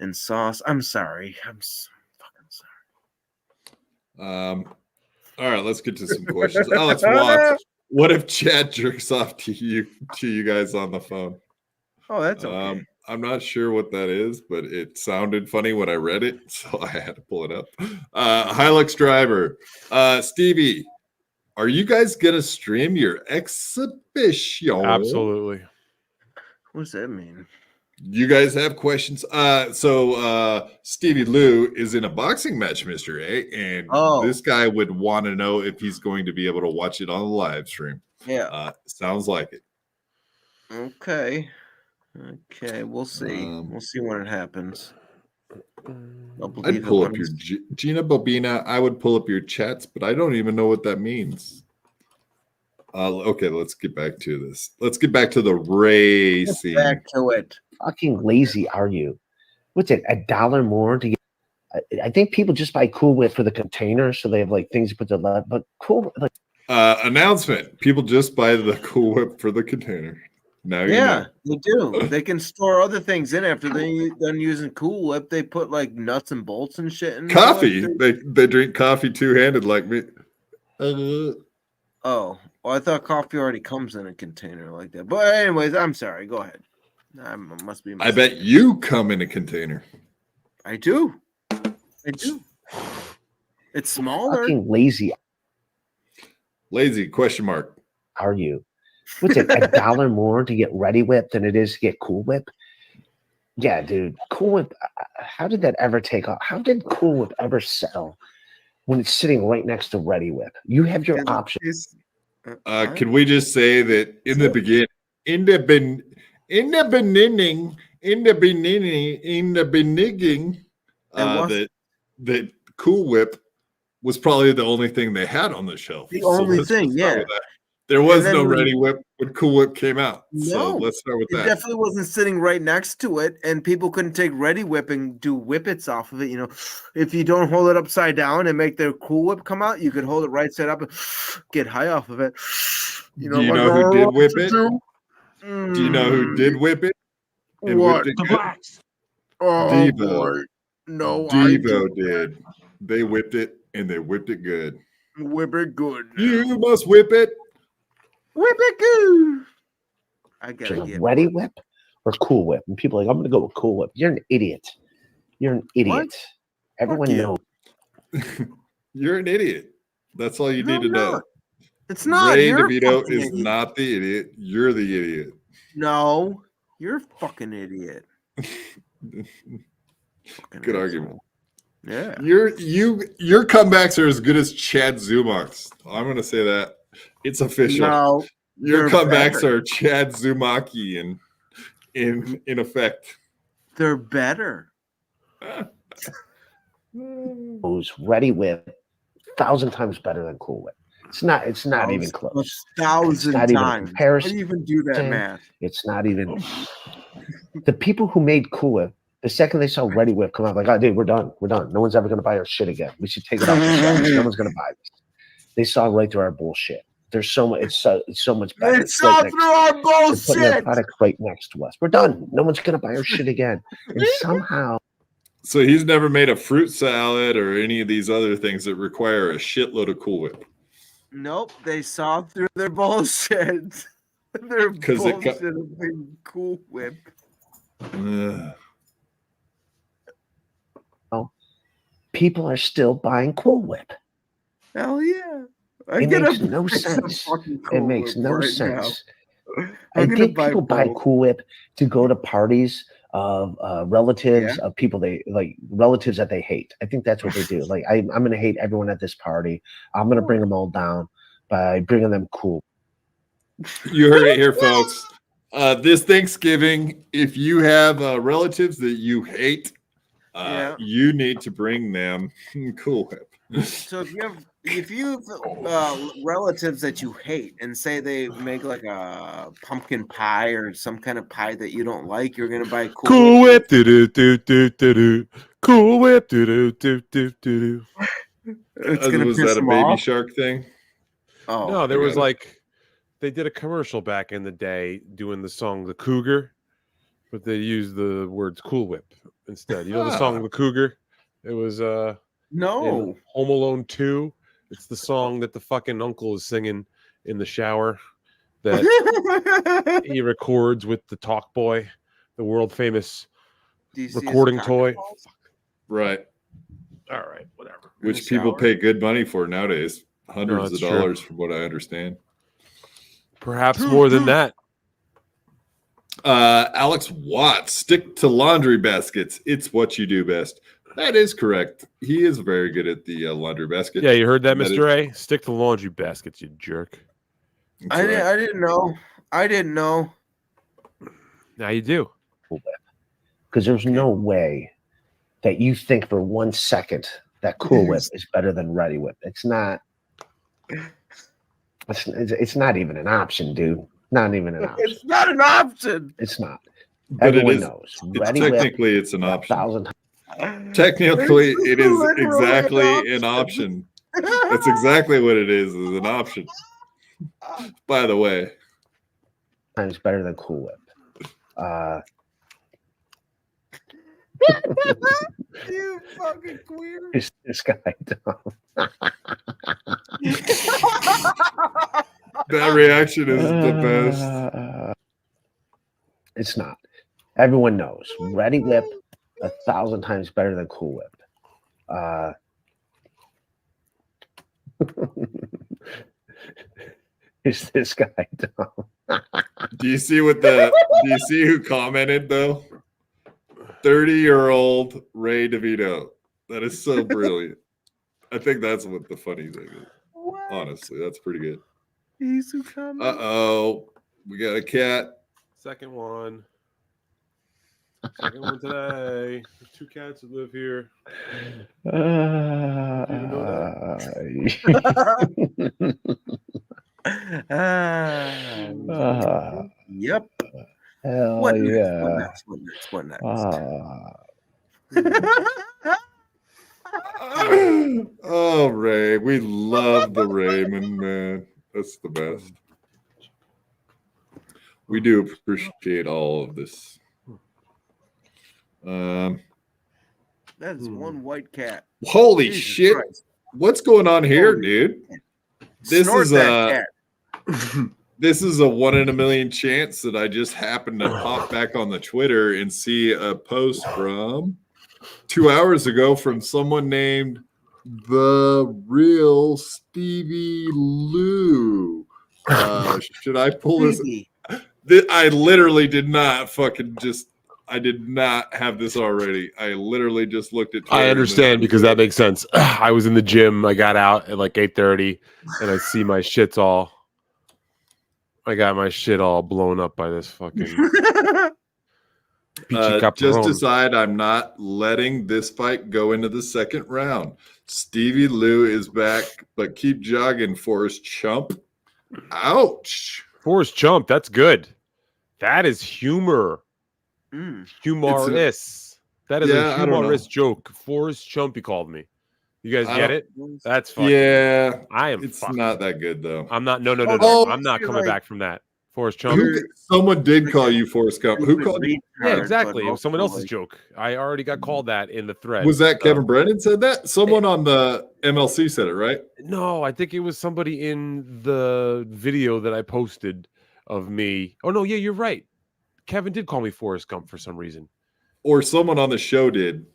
and sauce. I'm sorry. I'm fucking sorry. All right, let's get to some questions. Alex Watts, what if Chad jerks off to you guys on the phone? Oh, that's okay. I'm not sure what that is, but it sounded funny when I read it, so I had to pull it up. Hilux Driver, Stevie, are you guys gonna stream your exhibition? Absolutely. What does that mean? You guys have questions? So Stevie Lou is in a boxing match, Mr. A, and this guy would want to know if he's going to be able to watch it on the live stream. Yeah. Sounds like it. Okay, we'll see. We'll see when it happens. I'd pull up your Gina Bobina. I would pull up your chats, but I don't even know what that means. Okay, let's get back to this. Let's get back to the racing. Back to it. Fucking lazy are you? What's it? $1 more to get? I think people just buy Cool Whip for the container, so they have like things to put their left. But Cool like announcement: people just buy the Cool Whip for the container. Now you know. They do. They can store other things in after they're done using Cool Whip. They put like nuts and bolts and shit in coffee. They drink coffee two-handed like me. Oh, well, I thought coffee already comes in a container like that. But anyways, I'm sorry. Go ahead. I must be. I bet you come in a container. I do. It's smaller. Fucking lazy. Lazy question mark. Are you? What's it? $1 more to get Ready Whip than it is to get Cool Whip? Yeah, dude. Cool Whip. How did that ever take off? How did Cool Whip ever sell when it's sitting right next to Ready Whip? You have your options. Can we just say that in the beginning, that Cool Whip was probably the only thing they had on the shelf. The only thing, yeah. There was no Ready Whip when Cool Whip came out. So let's start with that. It definitely wasn't sitting right next to it, and people couldn't take Ready Whip and do whippets off of it. You know, if you don't hold it upside down and make their Cool Whip come out, you could hold it right side up and get high off of it. You know, do you know who did whip it? Do you know who did whip it? What? The blacks. Oh, Devo. boy. No, Devo did. They whipped it, and they whipped it good. Whip it good. You must whip it. Whip it good. I gotta get Ready Whip or Cool Whip. And people are like, I'm gonna go with Cool Whip. You're an idiot. You're an idiot. What? Everyone knows. You're an idiot. That's all you need to know. It's not. Ray You're DeVito is not the idiot. You're the idiot. No, you're a fucking idiot. Good argument. Yeah. Your comebacks are as good as Chad Zumach's. I'm gonna say that. It's official. No, your comebacks are Chad Zumaki in effect. They're better. Who's Ready Whip 1,000 times better than Cool Whip. It's not even close. 1,000 times. How do you even do that math? It's not even. The people who made Cool Whip, the second they saw Ready Whip come out, like, oh, dude, we're done. We're done. No one's ever going to buy our shit again. We should take it off the shelves. No one's going to buy this. They saw right through our bullshit. There's so much. It's so much better. They saw through our They're putting their bullshit. product right next to us. We're done. No one's gonna buy our shit again. And somehow, So he's never made a fruit salad or any of these other things that require a shitload of Cool Whip. Nope, they saw through their bullshit. Their bullshit of being Cool Whip. people are still buying Cool Whip. Hell yeah! It makes no sense. It makes no sense. I think people buy Cool Whip to go to parties of relatives of people they like, relatives that they hate. I think that's what they do. Like, I'm going to hate everyone at this party. I'm going to bring them all down by bringing them Cool. You heard it here, folks. This Thanksgiving, if you have relatives that you hate, you need to bring them Cool Whip. So if you have relatives that you hate and say they make like a pumpkin pie or some kind of pie that you don't like, you're gonna buy Cool Whip. Cool Whip. It's gonna was piss that a them Baby off? Shark thing? Oh no, there was like they did a commercial back in the day doing the song "The Cougar," but they used the words "Cool Whip" instead. You know the song "The Cougar"? It was no Home Alone 2. It's the song that the fucking uncle is singing in the shower that he records with the Talk Boy, the world famous recording toy. Right. All right, whatever. Which people pay good money for nowadays. Hundreds of dollars, from what I understand. Perhaps more than that. Alex Watts, stick to laundry baskets. It's what you do best. That is correct. He is very good at the laundry basket. Yeah, you heard that, Mr. A? Stick to laundry baskets, you jerk. I didn't know. I didn't know. Now you do. Because there's no way that you think for 1 second that Cool Whip is better than Ready Whip. It's not. It's not even an option, dude. Not even an option. It's not an option. It's not. But Everyone knows. Technically, it's an option. Technically, it is exactly an option. That's exactly what it is an option. By the way. Times better than Cool Whip. You fucking queer. This guy dumb. That reaction is the best. It's not. Everyone knows. Ready Whip 1,000 times better than Cool Whip. Is this guy dumb? Do you see who commented though? 30-year-old Ray DeVito. That is so brilliant. I think that's what the funny thing is. What? Honestly, that's pretty good. He's who commented. Uh-oh. We got a cat. Second one. Second one today. There's 2 cats that live here. You know that? Yep. Hell What yeah. What next? Oh, Ray. We love the Raymond, man. That's the best. We do appreciate all of this. That is one white cat. Holy Jesus shit. Christ. What's going on here, dude? This Snort is that this is a 1 in a million chance that I just happened to pop back on the Twitter and see a post from 2 hours ago from someone named The Real Stevie Lou. Should I pull this? I literally did not I did not have this already. I literally just looked at Twitter. I understand because that makes sense. I was in the gym. I got out at like 8:30 and I see my shit's all. I got my shit all blown up by this fucking. Just decide I'm not letting this fight go into the second round. Stevie Lou is back, but keep jogging, Forrest Chump. Ouch. Forrest Chump, that's good. That is humor. Humorous. That is a humorous joke. Forrest Chump, he called me. You guys get it? That's fucking. Yeah, I am. It's fucked. not that good though. I'm not. No. I'm not coming back from that. Forrest Chump. Someone did call you Forrest Gump. Who called you? Yeah, exactly. It was someone else's joke. I already got called that in the thread. Was that Kevin Brennan said that? Someone on the MLC said it, right? No, I think it was somebody in the video that I posted of me. Oh no, yeah, you're right. Kevin did call me Forrest Gump for some reason. Or someone on the show did.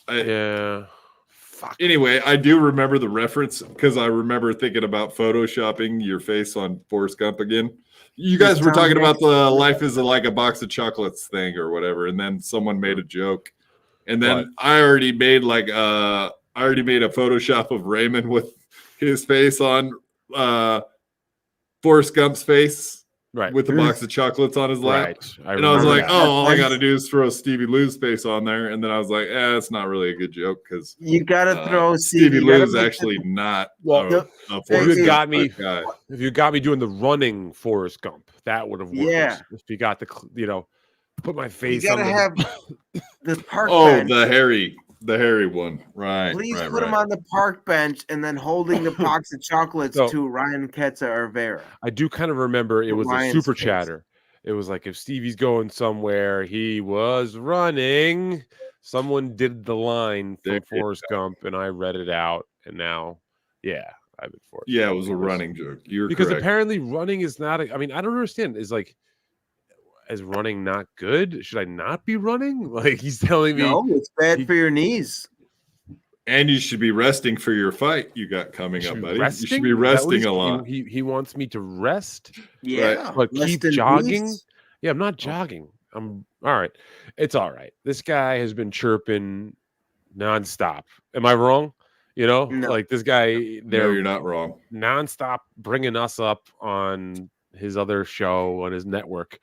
Yeah. Fuck. Anyway, I do remember the reference because I remember thinking about photoshopping your face on Forrest Gump again. You guys were talking about the life is like a box of chocolates thing or whatever, and then someone made a joke, and then I already made a Photoshop of Raymond with his face on Forrest Gump's face, right, with the box of chocolates on his lap. Right. And I was like, all I got to do is throw Stevie Lou's face on there, and then I was like, it's not really a good joke because you got to throw Stevie Lou's actually not. Well, if you got me doing the running Forrest Gump, that would have worked. Yeah. If you got put my face. You gotta have the park. Oh, the hairy one, right? Please right, put him on the park bench and then holding the box of chocolates to Ryan Ketza-Rivera. I do kind of remember it was a super chatter. It was like if Stevie's going somewhere, he was running. Someone did the line from Forrest Gump, and I read it out, and now, I've been Forrest. Yeah, it was a running joke. You're because correct. Apparently running is not. I mean, I don't understand. Is running not good? Should I not be running? Like he's telling me, no, it's bad for your knees. And you should be resting for your fight you got coming up, buddy. You should be resting a lot. He wants me to rest. Yeah, right? But keep jogging. Yeah, I'm not jogging. I'm all right. It's all right. This guy has been chirping nonstop. Am I wrong? No. Like this guy. No, you're not wrong. Nonstop bringing us up on his other show on his network,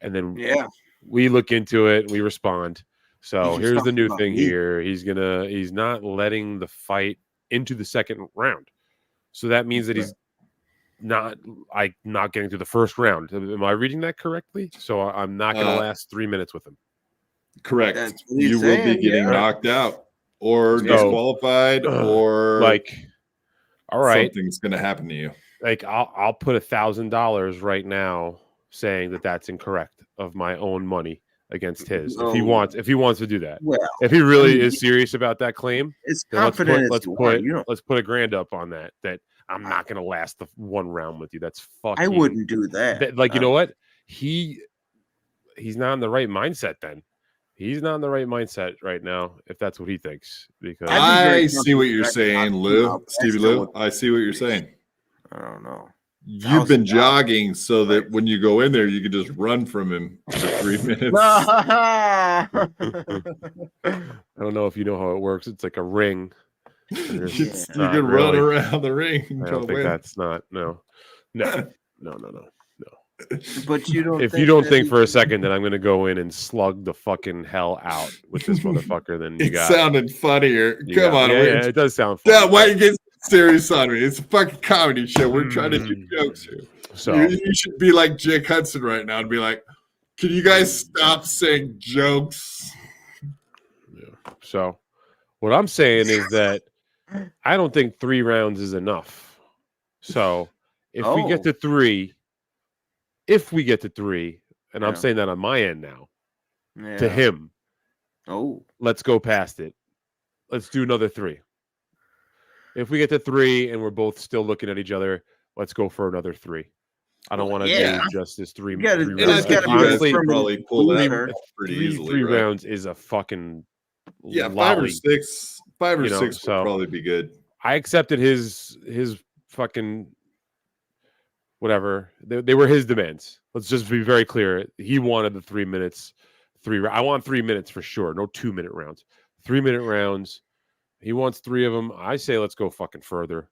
and then we look into it and we respond. So here's the new thing here. He's not letting the fight into the second round. So that means that he's not getting to the first round. Am I reading that correctly? So I'm not going to last 3 minutes with him. Correct. You will be getting knocked out or disqualified or all right, something's going to happen to you. Like I'll put $1,000 right now saying that that's incorrect of my own money against his if he wants to do that. Well, if he really is serious about that claim, it's let's put $1,000 up on that I'm not going to last the one round with you. That's fucking. I wouldn't do that. You know what? He's not in the right mindset then. He's not in the right mindset right now if that's what he thinks. Because I see what you're saying, Lou. Stevie Lou, I see what you're saying. I don't know. You've been jogging so that when you go in there, you can just run from him for 3 minutes. I don't know if you know how it works. It's like a ring. You can run around the ring. I don't think that's not no. But you don't. If you don't think for a second that I'm going to go in and slug the fucking hell out with this motherfucker, then it sounded funnier. Come on, yeah, it does sound funny. Yeah, why you get serious on me? It's a fucking comedy show. We're trying to do jokes here. So you should be like Jake Hudson right now and be like, "Can you guys stop saying jokes?" Yeah. So what I'm saying is that I don't think 3 rounds is enough. So if we get to 3. If we get to 3, and I'm saying that on my end now, to him, let's go past it. Let's do another 3. If we get to 3 and we're both still looking at each other, let's go for another 3. I don't want to do just this 3 rounds. Honestly, probably pull that pretty easily. 3 rounds is a fucking 5 or 6. 5 or 6 would probably be good. I accepted his fucking. Whatever they were his demands. Let's just be very clear. He wanted the 3 minutes. I want 3 minutes for sure. No 2-minute rounds. 3-minute rounds. He wants 3 of them. I say let's go fucking further.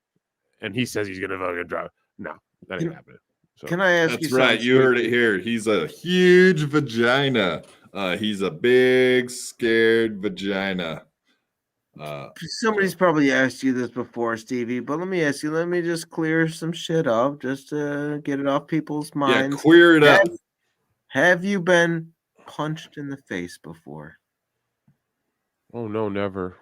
And he says he's gonna fucking drive. No, that ain't happening. So. Can I ask you? That's right. You heard it here. He's a huge vagina. He's a big scared vagina. Somebody's probably asked you this before, Stevie, but let me ask you. Let me just clear some shit up, just to get it off people's minds. Yeah, clear it up. Have you been punched in the face before? Oh no, never.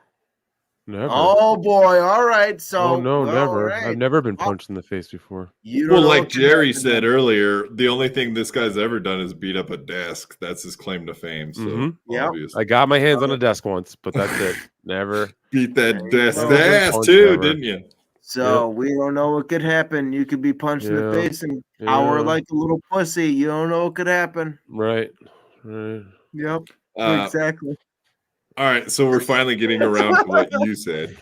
Never. Oh boy! All right. So. Oh no, well, never. right. I've never been punched in the face before. Well, like Jerry said earlier, the only thing this guy's ever done is beat up a desk. That's his claim to fame. So obviously, I got my hands on a desk once, but that's it. Never beat that desk ass too, didn't you? So we don't know what could happen. You could be punched in the face and cower like a little pussy. You don't know what could happen. Right. Yep. Exactly. All right, so we're finally getting around to what you said.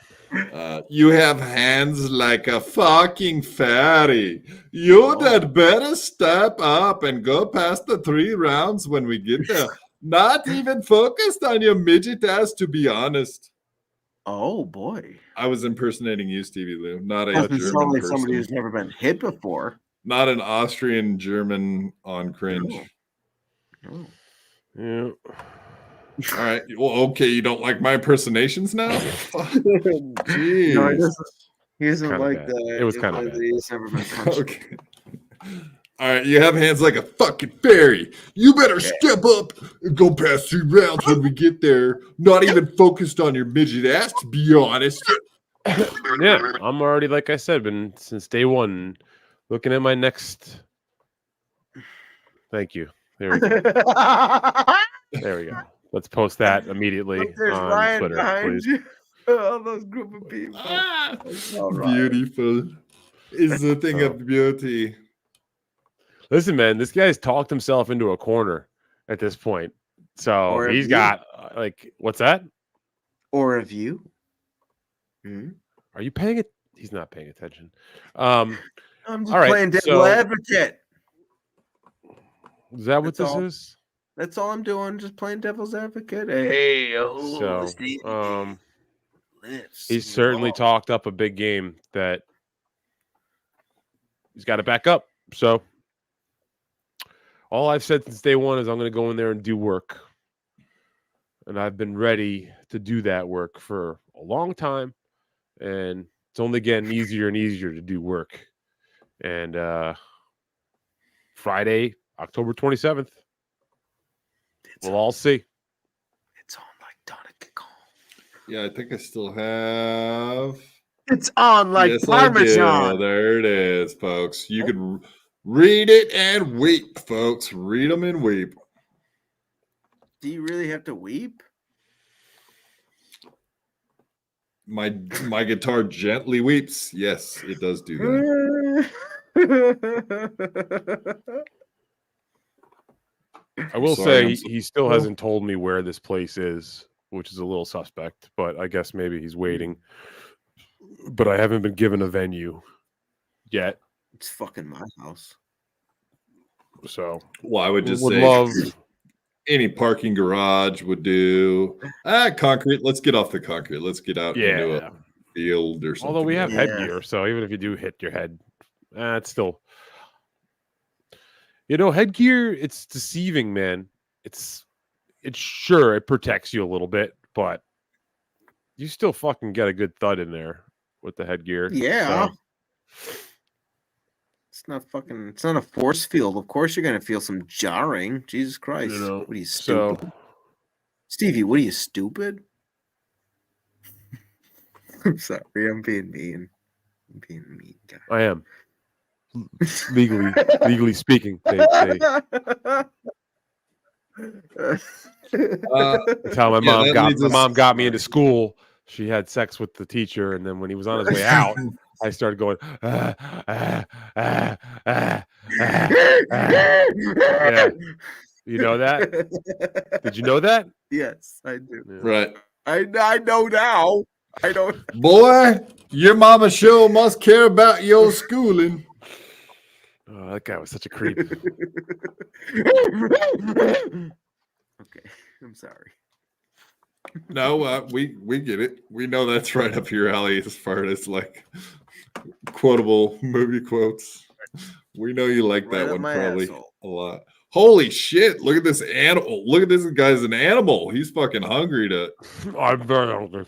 You have hands like a fucking fatty. You'd better step up and go past the 3 rounds when we get there. Not even focused on your midget ass, to be honest. Oh boy! I was impersonating you, Stevie Lou. Not a Doesn't German sound like person. somebody who's never been hit before. Not an Austrian German on cringe. Oh. Yeah. All right. Well, okay. You don't like my impersonations now? Jeez. No, he doesn't Kinda like bad. that. It was kind of bad. He's never been punched. Okay. All right. You have hands like a fucking fairy. You better step up and go past 3 rounds when we get there. Not even focused on your midget ass, to be honest. Yeah, I'm already, like I said, been since day one looking at my next. Thank you. There we go. There we go. Let's post that immediately There's on Ryan Twitter, behind please. you. All those group of people. Beautiful. Is the thing of beauty. Listen, man, this guy's talked himself into a corner at this point. So Or he's you. got what's that? Or a view. Are you paying it? He's not paying attention. I'm just all right, playing devil so- advocate. Is that what That's this all. is? That's all I'm doing. Just playing devil's advocate. Hey, So, Stevie. he's certainly talked up a big game that he's got to back up. So all I've said since day one is I'm going to go in there and do work. And I've been ready to do that work for a long time. And it's only getting easier and easier to do work. And Friday, October 27th, we'll all see. It's on like Donica Kong. Yeah, I think I still have. It's on like Yes, I Parmesan. do. There it is, folks. You can read it and weep, folks. Read them and weep. Do you really have to weep? My guitar gently weeps. Yes, it does do that. I will Sorry, say he still hasn't told me where this place is, which is a little suspect, but I guess maybe he's waiting. But I haven't been given a venue yet. It's fucking my house. So, Well, I would just would say love any parking garage would do. Concrete. Let's get off the concrete. Let's get out into a field or something. Although we have like that. headgear, so even if you do hit your head, it's still, headgear. It's deceiving, man. It's sure it protects you a little bit, but you still fucking get a good thud in there with the headgear. Yeah. So. It's not a force field. Of course you're gonna feel some jarring. Jesus Christ. What are you, stupid? Stevie, what are you, stupid? I'm sorry, I'm being mean. I'm being a mean guy. I am. Legally speaking. That's how my mom got me into school. She had sex with the teacher, and then when he was on his way out, I started going, Yeah. You know that? Did you know that? Yes, I do. Yeah. Right. I know now. I don't. Boy, your mama sure must care about your schooling. Oh, that guy was such a creep. Okay, I'm sorry. No, we get it. We know that's right up your alley as far as like quotable movie quotes. We know you like that Right up one my probably asshole. a lot. Holy shit! Look at this animal. Look at this guy's an animal. He's fucking hungry to. I'm very hungry.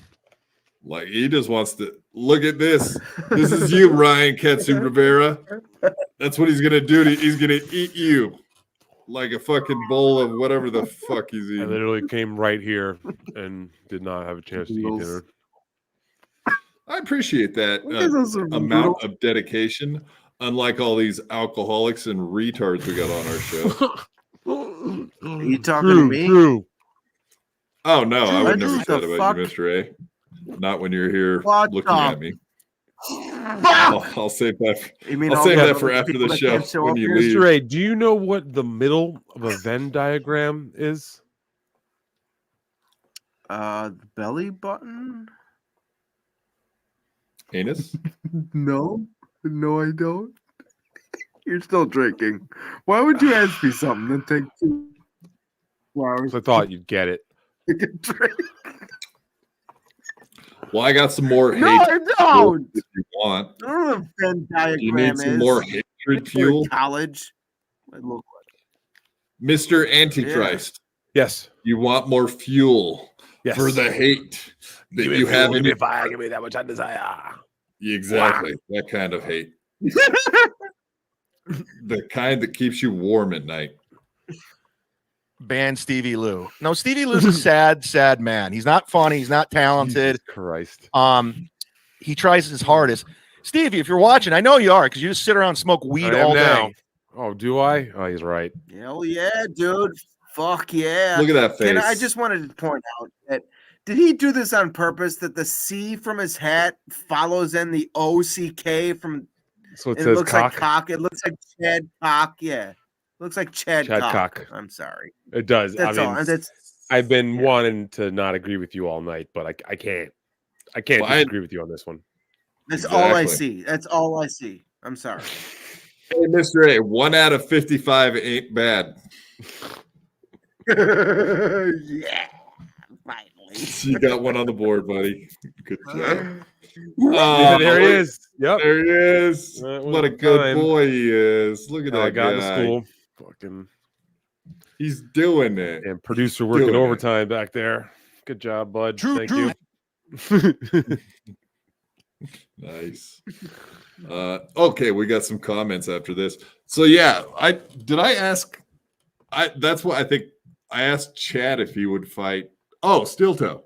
Like he just wants to look at this. This is you, Ryan Ketsu Rivera. That's what he's gonna do. He's gonna eat you like a fucking bowl of whatever the fuck he's I eating. literally came right here and did not have a chance to eat dinner. I appreciate that amount of dedication. Unlike all these alcoholics and retards we got on our show. Are you talking to me? True. Oh no, I would never What say the that about you, Mr. A. Not when you're here looking at me. I'll save that. I'll save that for after the show when you leave. Mr. A, do you know what the middle of a Venn diagram is? The belly button. Anus? No, I don't. You're still drinking. Why would you ask me something that take 2 hours? I thought you'd get it. Well, I got some more hate. No, I don't. If you want. I don't know what Venn diagram Do you need some more hatred fuel? College. Mr. Antichrist. Yes. You want more fuel for the hate that you have in your fire. Give me that much I desire. Exactly. That kind of hate. The kind that keeps you warm at night. Ban Stevie Lou. No, Stevie Lou's a sad man. He's not funny. He's not talented. Jesus Christ. He tries his hardest. Stevie, if you're watching, I know you are because you just sit around and smoke weed all day. Oh, do I? Oh, he's right. Hell yeah, dude. Fuck yeah. Look at that face. And I just wanted to point out that did he do this on purpose? That the C from his hat follows in the OCK from. So it says looks cock. like cock. It looks like Chad Cock. Yeah. Looks like Chad Cock. I'm sorry. It does. That's I mean, I've been wanting to not agree with you all night, but I can't. I can't disagree with you on this one. That's all I see. That's all I see. I'm sorry. Hey, Mr. A, 1 out of 55 ain't bad. Yeah. Finally. You got one on the board, buddy. Good job. There he is. Yep. There he is. What a good boy he is. Look at that I got guy. to school. Fucking. He's doing it. And producer working overtime back there. Good job, bud. Thank you. Nice. Okay, we got some comments after this. So yeah, that's what I think I asked Chad if he would fight. Oh, Steel Toe.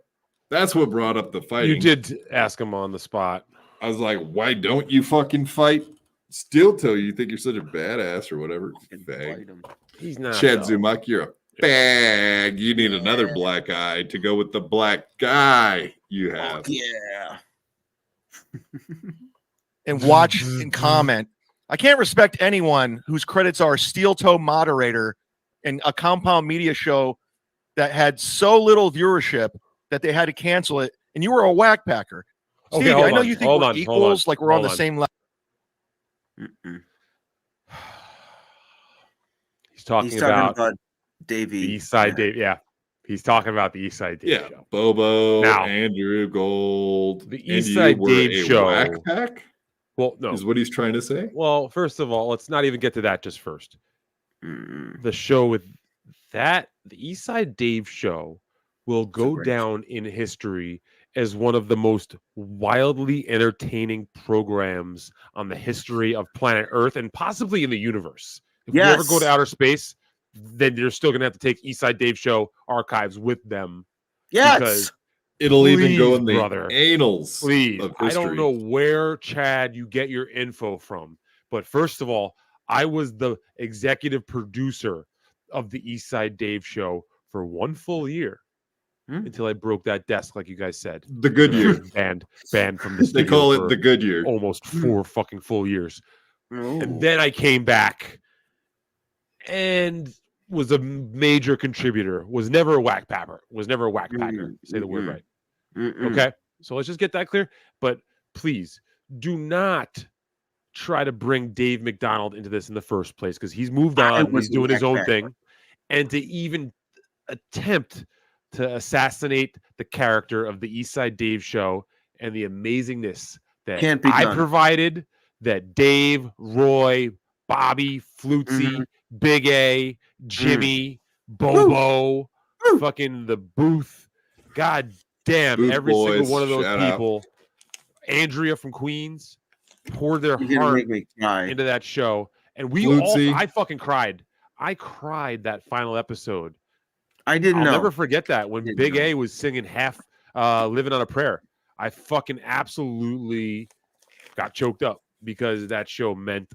That's what brought up the fighting. You did ask him on the spot. I was like, why don't you fucking fight Steel Toe? You think you're such a badass or whatever. He's not. Chad Zumak, you're a bag. You need another black eye to go with the black guy you have. Yeah. And watch and comment. I can't respect anyone whose credits are Steel Toe moderator in a Compound Media show that had so little viewership that they had to cancel it. And you were a whack packer. Stevie, I know you think we're equals, like we're on the same level. He's talking about Davey. The East Side Dave. Yeah. He's talking about the East Side Dave show. Bobo, Now, Andrew Gold. The East Side Dave show. Whack pack? Well, no. Is what he's trying to say? Well, first of all, let's not even get to that just first. The show with that, the East Side Dave show will go down in history as one of the most wildly entertaining programs on the history of planet Earth and possibly in the universe. If you ever go to outer space, then you're still going to have to take East Side Dave show archives with them. Yes. Because it'll even go in the annals of history. I don't know where, Chad, you get your info from. But first of all, I was the executive producer of the East Side Dave show for 1 full year. Until I broke that desk, like you guys said. The good year. Banned from the They call it the good year. Almost 4 fucking full years. And then I came back and was a major contributor. Was never a whack packer. Say the word right. Okay? So let's just get that clear. But please, do not try to bring Dave McDonald into this in the first place because he's moved on. He's doing his own thing. And to even attempt to assassinate the character of the East Side Dave show and the amazingness that I provided, that Dave, Roy, Bobby, Flutzy, Big A, Jimmy, Bobo, fucking the Booth. God damn, Booth every boys, single one of those shout people. Andrea from Queens poured their heart into that show. And we all, I fucking cried. I cried that final episode. I didn't know. I'll never forget that when Big A was singing half Living on a Prayer. I fucking absolutely got choked up because that show meant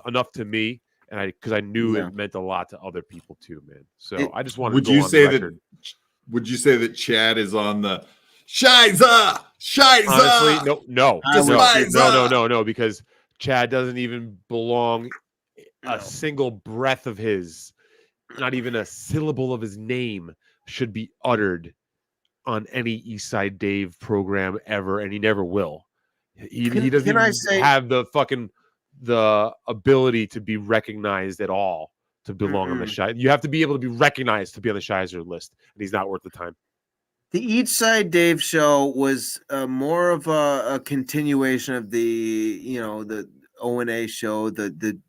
enough to me, and because I knew it meant a lot to other people too, man. So I just wanted to go on the record. Would you say that Chad is on the Shiza? Honestly, no, Despisa! because Chad doesn't even belong a single breath of his, not even a syllable of his name should be uttered on any East Side Dave program ever, and he never will. He doesn't even have the ability to be recognized at all to belong on the Shizer. You have to be able to be recognized to be on the Shizer list, and he's not worth the time. The East Side Dave show was more of a continuation of the O&A show, the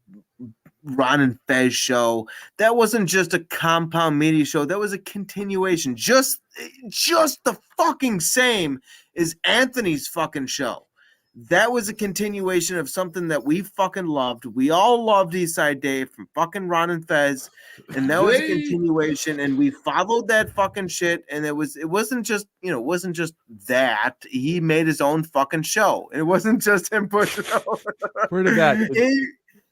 Ron and Fez show. That wasn't just a compound media show. That was a continuation, just the fucking same as Anthony's fucking show. That was a continuation of something that we fucking loved. We all loved East Side Dave from fucking Ron and Fez, and that was a continuation. And we followed that fucking shit. And it wasn't just that he made his own fucking show. It wasn't just him pushing over. Where did that?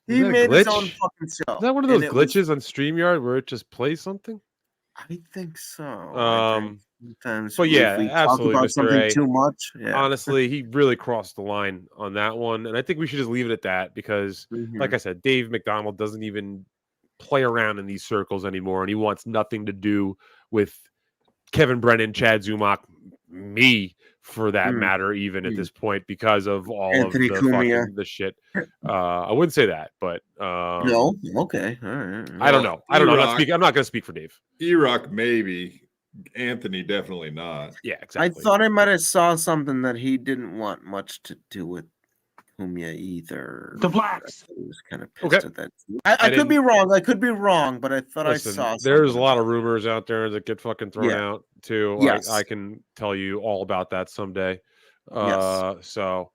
He made his own fucking show. Is that one of those glitches on StreamYard where it just plays something? I think so. Sometimes but yeah, we absolutely, talk about Mr. something A. too much. Yeah. Honestly, he really crossed the line on that one, and I think we should just leave it at that because, like I said, Dave McDonald doesn't even play around in these circles anymore, and he wants nothing to do with Kevin Brennan, Chad Zumach, me, for that matter, even at this point, because of all Anthony of the shit. I wouldn't say that, but no, okay, all right. I don't know. I'm not going to speak for Dave. E-Rock, maybe. Anthony, definitely not. Yeah, exactly. I thought I might have saw something that he didn't want much to do with Humia either. The blacks. I was kind of pissed at that. I could be wrong. I could be wrong, but I thought I saw. There's a lot of rumors out there that get fucking thrown out too. Yes. I can tell you all about that someday. Yes. So,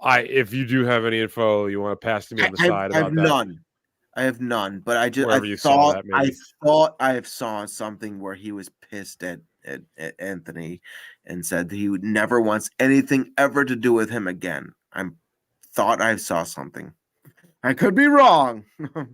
if you do have any info you want to pass to me on the side about that. I have none, but I thought I saw something where he was pissed at Anthony and said he never wants anything ever to do with him again. Thought I saw something. I could be wrong,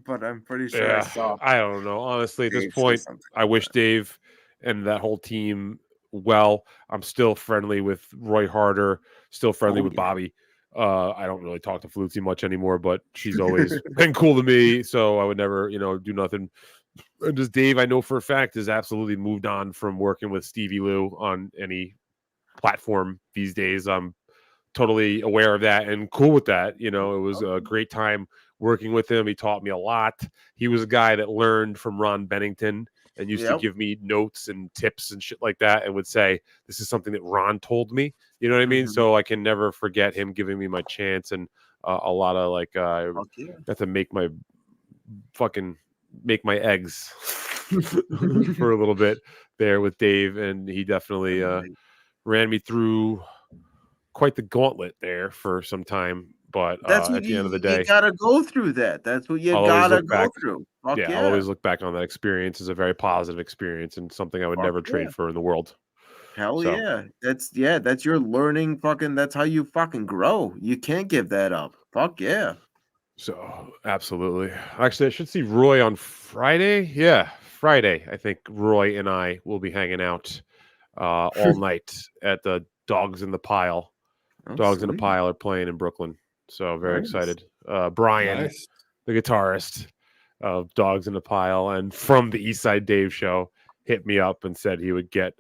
but I'm pretty sure I saw. I don't know. Honestly, at this point, I wish Dave and that whole team well. I'm still friendly with Roy Harder, still friendly with Bobby. I don't really talk to Flutzy much anymore, but she's always been cool to me, so I would never, do nothing. And just Dave, I know for a fact, has absolutely moved on from working with Stevie Lou on any platform these days. I'm totally aware of that and cool with that. It was a great time working with him. He taught me a lot. He was a guy that learned from Ron Bennington and used to give me notes and tips and shit like that and would say, this is something that Ron told me. You know what I mean? So I can never forget him giving me my chance and a lot of got to make my eggs for a little bit there with Dave. And he definitely ran me through quite the gauntlet there for some time. But that's at the end of the day, you gotta go through that. That's what you gotta go through. I'll always look back on that experience as a very positive experience and something I would never trade for in the world. Yeah. That's your learning that's how you fucking grow. You can't give that up. Fuck yeah. So absolutely. Actually, I should see Roy on Friday. Yeah, Friday. I think Roy and I will be hanging out all night at the Dogs in the Pile. Dogs in the Pile are playing in Brooklyn. So very excited. Brian, the guitarist of Dogs in the Pile and from the East Side Dave show, hit me up and said he would get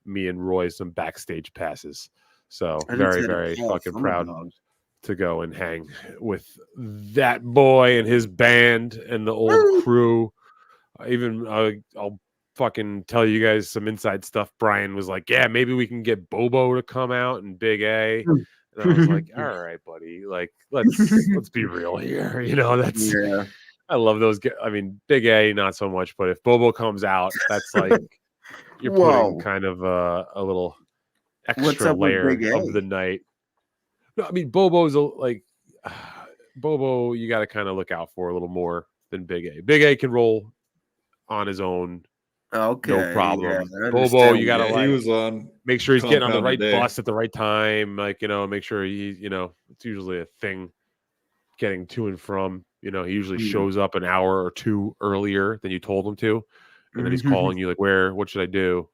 me and Roy some backstage passes. So very, very fucking proud to go and hang with that boy and his band and the old crew. I'll fucking tell you guys some inside stuff. Brian was like, yeah, maybe we can get Bobo to come out and Big A. And I was like, all right, buddy, like let's be real here. I love those guys. I mean, Big A, not so much, but if Bobo comes out, that's like you're putting kind of a little extra layer of the night. No, I mean, Bobo's Bobo, you got to kind of look out for a little more than Big A. Big A can roll on his own Okay, no problem. Yeah, Bobo, you gotta he was on. make sure he's getting on the right today. bus at the right time. Like, make sure he, it's usually a thing getting to and from. He usually shows up an hour or two earlier than you told him to. And then he's calling you like, what should I do?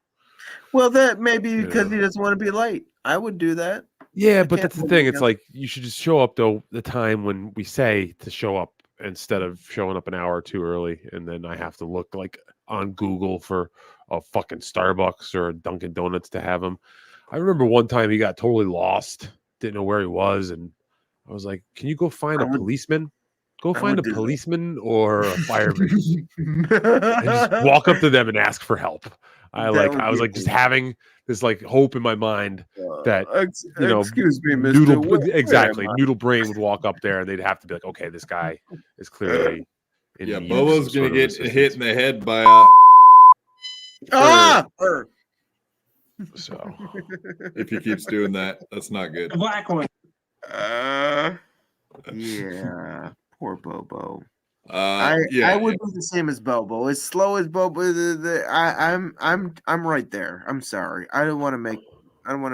Well, that may be because he doesn't want to be late. I would do that. Yeah, but that's the thing. It's like you should just show up though the time when we say to show up instead of showing up an hour or two early, and then I have to look like on Google for a fucking Starbucks or a Dunkin' Donuts to have him. I remember one time he got totally lost, didn't know where he was, and I was like, "Can you go find a policeman? Go find a policeman or a fireman, and just walk up to them and ask for help." I was just having this like hope in my mind that excuse me, Mr. Noodle Brain would walk up there and they'd have to be like, okay, this guy is clearly in need of Bobo's some gonna sort of get hit in the head by so if he keeps doing that, that's not good. The black one. Yeah, poor Bobo. Yeah, I would be the same as Bobo. As slow as Bobo, I'm right there. I'm sorry. I don't want to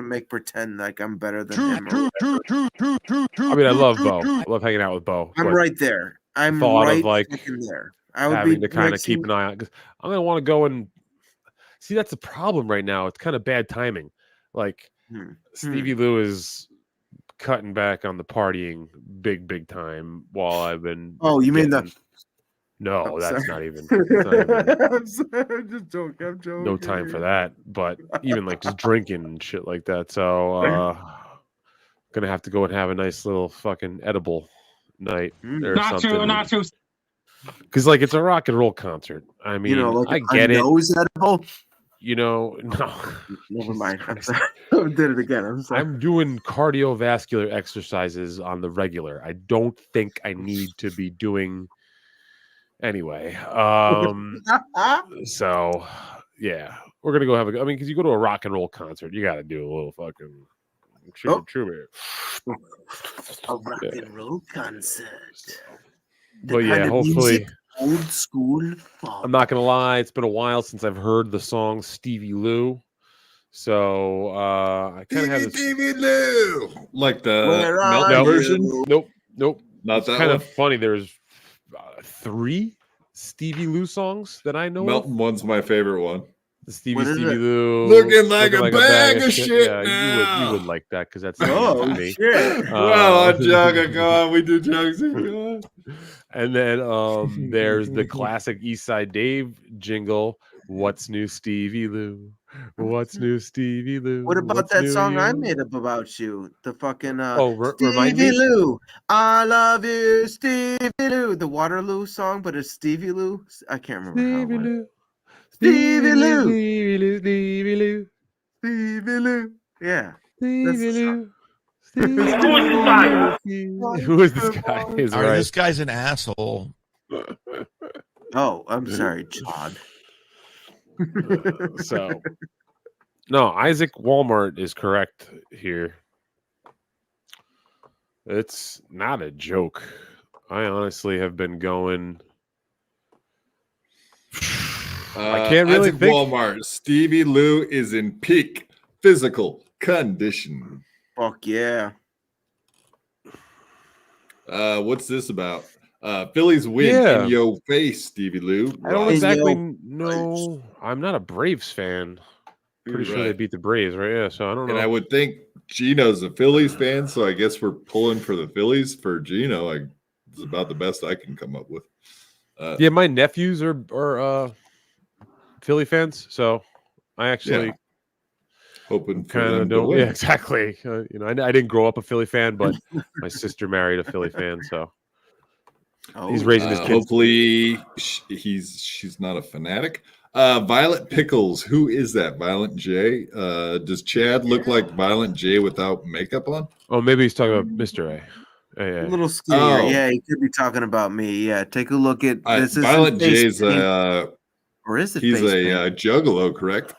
make pretend like I'm better than him. I mean, I love Bo. I love hanging out with Bo. I'm right there. I'm right there. I would having be to kind of keep an eye on because I'm gonna want to go and see. That's the problem right now. It's kind of bad timing. Like Stevie Lou is cutting back on the partying big time while I've been. Oh, you mean the? No, that's not even. I'm sorry, I'm just joking. I'm joking. No time for that. But even like just drinking and shit like that. So gonna have to go and have a nice little fucking edible night or something. Not too. Because like it's a rock and roll concert. I mean, I get it. Nose edible? No. Never mind. I'm sorry. I did it again. I'm sorry. I'm doing cardiovascular exercises on the regular. I don't think I need to be doing anyway. So yeah, we're gonna go have a. I mean, because you go to a rock and roll concert, you got to do a little fucking. A rock and roll concert. But yeah, hopefully. Old school. I'm not gonna lie, it's been a while since I've heard the song Stevie Lou. So I kind of have this Stevie Lou, like the Melton version. Nope, not it's that kind one. of funny. There's 3 Stevie Lou songs that I know. Melton one's my favorite one. The Stevie Lou, looking like a bag of shit. Yeah, now. you would like that because that's me. Shit. Well, I'm joking. Go on, we do jokes. Go on. And then there's the classic East Side Dave jingle. What's new, Stevie Lou? What's new, Stevie Lou? What about that song I made up about you? The fucking remind Stevie me? Lou. I love you, Stevie Lou. The Waterloo song, but it's Stevie Lou. I can't remember how it went. Stevie Lou. Stevie Lou. Stevie Lou. Stevie Lou. Yeah. Stevie Lou. Who is this guy? Who is this guy? Is right. This guy's an asshole. Oh, I'm sorry, Chad. So, no, Isaac Walmart is correct here. It's not a joke. I honestly have been going. I can't really Isaac think. Walmart. Stevie Lou is in peak physical condition. Fuck yeah. What's this about? Phillies win in your face, Stevie Lou. I don't exactly know. I'm not a Braves fan. Pretty sure they beat the Braves, right? Yeah, so I don't know. And I would think Gino's a Phillies fan, so I guess we're pulling for the Phillies for Gino. It's about the best I can come up with. Yeah, my nephews are Philly fans, so I actually hoping kind of don't. Yeah, exactly. I didn't grow up a Philly fan, but my sister married a Philly fan, so he's raising his kids. Hopefully, she's not a fanatic. Violet Pickles, who is that? Violent J. Does Chad look like Violent J without makeup on? Oh, maybe he's talking about Mr. A. A little skinnier. Yeah, he could be talking about me. Yeah, take a look at this. Violent J's or is it? He's a juggalo, correct?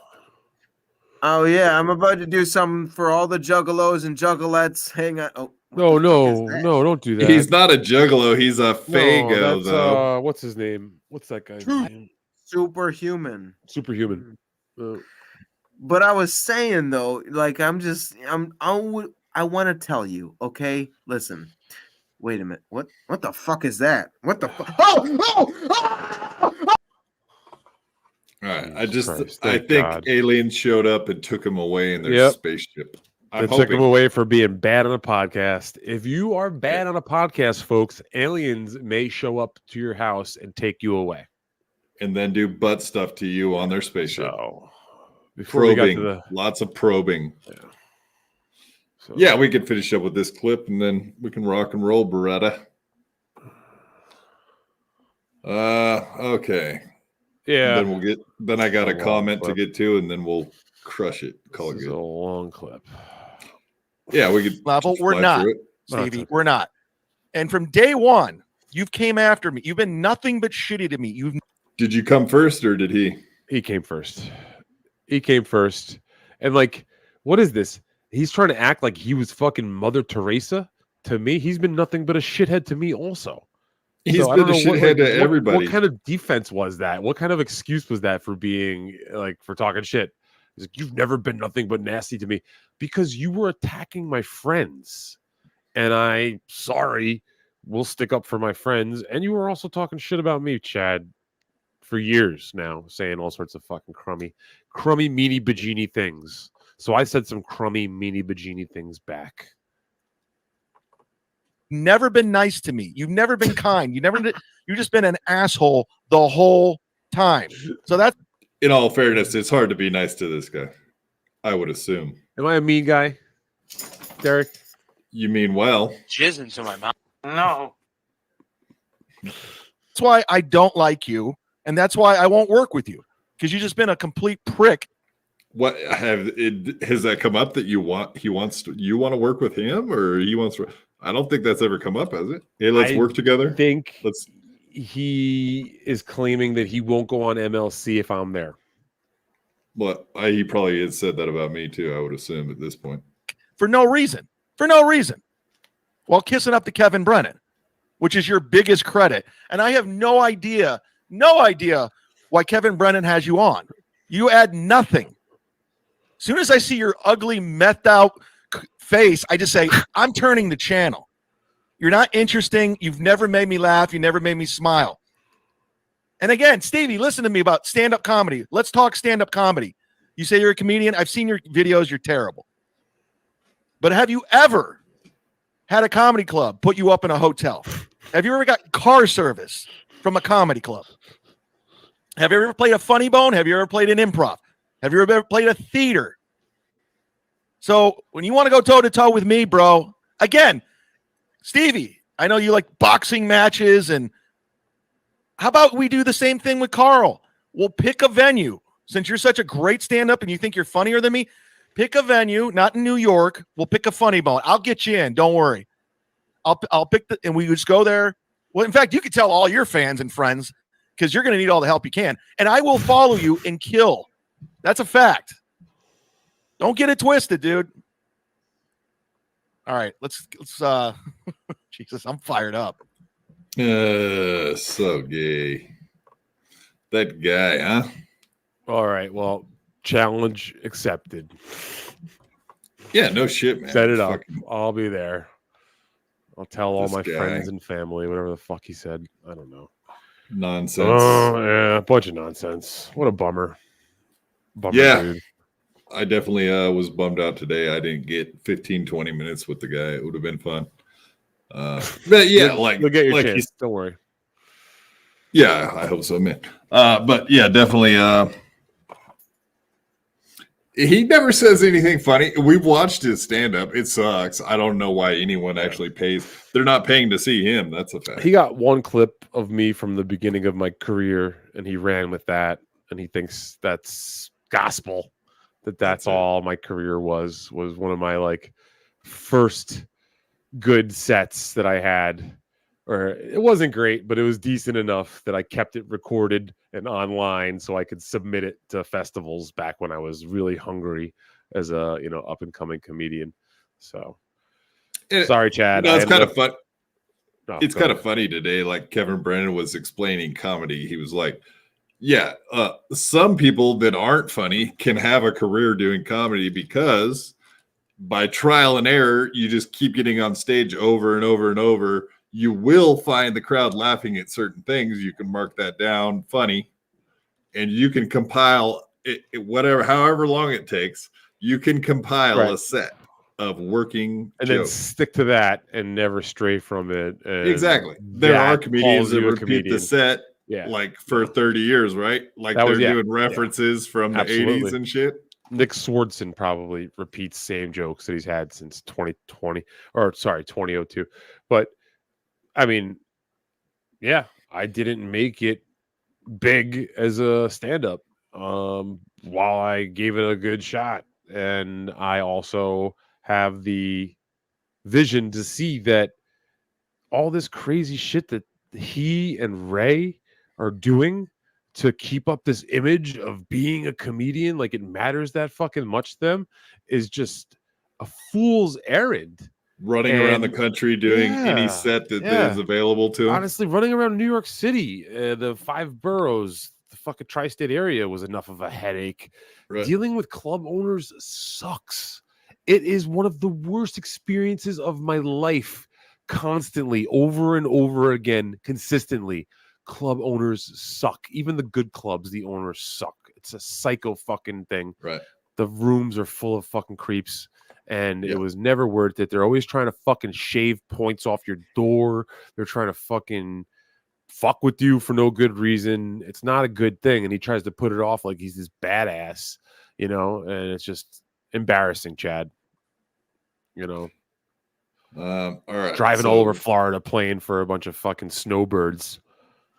Oh yeah, I'm about to do something for all the juggalos and juggalettes. Hang on. Oh, no, don't do that. He's not a juggalo. He's a fago, that's, though. What's his name? What's that guy's name? Superhuman. But I was saying though, like I want to tell you, okay? Listen. Wait a minute. What the fuck is that? What the fuck? Oh! All right. I think God. aliens showed up and took him away in their spaceship. They took him away for being bad on a podcast. If you are bad on a podcast, folks, aliens may show up to your house and take you away. And then do butt stuff to you on their spaceship. So, before we got to lots of probing. Yeah. We can finish up with this clip and then we can rock and roll, Beretta. Okay. Yeah. Then I got a comment to get to, and then we'll crush it. Call it good. A long clip. Yeah, we could. Level. We're not, Stevie. We're not. And from day one, you've came after me. You've been nothing but shitty to me. Did you come first, or did he? He came first. And like, what is this? He's trying to act like he was fucking Mother Teresa to me. He's been nothing but a shithead to me also. He's been a shithead to everybody. What kind of defense was that? What kind of excuse was that for being for talking shit? He's like, you've never been nothing but nasty to me because you were attacking my friends. And we'll stick up for my friends. And you were also talking shit about me, Chad, for years now, saying all sorts of fucking crummy, meanie, bajini things. So I said some crummy, meanie, bajini things back. Never been nice to me. You've never been kind. You've just been an asshole the whole time. So that's, in all fairness, it's hard to be nice to this guy, I would assume. Am I a mean guy, Derek? You mean well? Jizz into my mouth. No. That's why I don't like you, and that's why I won't work with you, because you've just been a complete prick. What has that come up that you want to work with him, or he wants to? I don't think that's ever come up, has it? Hey, let's work together. He is claiming that he won't go on MLC if I'm there. Well, he probably had said that about me too, I would assume at this point. For no reason. While kissing up to Kevin Brennan, which is your biggest credit. And I have no idea why Kevin Brennan has you on. You add nothing. As soon as I see your ugly, methed out face, I just say, I'm turning the channel. You're not interesting. You've never made me laugh. You never made me smile. And again, Stevie, listen to me about stand-up comedy. Let's talk stand-up comedy. You say you're a comedian. I've seen your videos. You're terrible. But have you ever had a comedy club put you up in a hotel? Have you ever got car service from a comedy club? Have you ever played a funny bone? Have you ever played an improv? Have you ever played a theater? So when you want to go toe-to-toe with me, bro, again, Stevie, I know you like boxing matches, and how about we do the same thing with Carl? We'll pick a venue. Since you're such a great stand-up and you think you're funnier than me, pick a venue, not in New York. We'll pick a funny bone. I'll get you in. Don't worry. I'll pick and we just go there. Well, in fact, you can tell all your fans and friends because you're going to need all the help you can. And I will follow you and kill. That's a fact. Don't get it twisted, dude. All right, let's Jesus, I'm fired up. So gay. That guy, huh? All right, well, challenge accepted. Yeah, no shit, man. Set it up. I'll be there. I'll tell all my friends and family, whatever the fuck he said. I don't know. Nonsense. Oh, yeah, a bunch of nonsense. What a bummer. Dude. I definitely was bummed out today. I didn't get 15, 20 minutes with the guy. It would have been fun. But yeah, you'll get your chance. Don't worry. Yeah, I hope so, man. But yeah, definitely. He never says anything funny. We've watched his stand-up. It sucks. I don't know why anyone actually pays. They're not paying to see him. That's a fact. He got one clip of me from the beginning of my career, and he ran with that, and he thinks that's gospel. That's all my career was one of my first good sets that I had. Or it wasn't great, but it was decent enough that I kept it recorded and online so I could submit it to festivals back when I was really hungry as a up and coming comedian. So sorry, Chad. No, it's kind of fun. It's kind of funny today. Like Kevin Brennan was explaining comedy. He was like, Yeah, some people that aren't funny can have a career doing comedy because by trial and error, you just keep getting on stage over and over and over. You will find the crowd laughing at certain things. You can mark that down, funny, and you can compile it whatever, however long it takes. You can compile a set of working and jokes. then stick to that and never stray from it. Exactly. There are comedians that repeat the set like for 30 years, right? Like they're doing references from the 80s and shit. Nick Swardson probably repeats same jokes that he's had since 2020 or 2002. But I mean, yeah, I didn't make it big as a stand-up while I gave it a good shot. And I also have the vision to see that all this crazy shit that he and Ray are doing to keep up this image of being a comedian, like it matters that fucking much to them, is just a fool's errand. Running around the country doing any set that is available to him. Honestly, running around New York City, the 5 boroughs, the fucking tri-state area was enough of a headache. Right. Dealing with club owners sucks. It is one of the worst experiences of my life. Constantly, over and over again, consistently. Club owners suck. Even the good clubs, the owners suck. It's a psycho fucking thing. Right. The rooms are full of fucking creeps. And it was never worth it. They're always trying to fucking shave points off your door. They're trying to fucking fuck with you for no good reason. It's not a good thing. And he tries to put it off like he's this badass, you know, and it's just embarrassing, Chad. You know. All right. Driving all over Florida playing for a bunch of fucking snowbirds.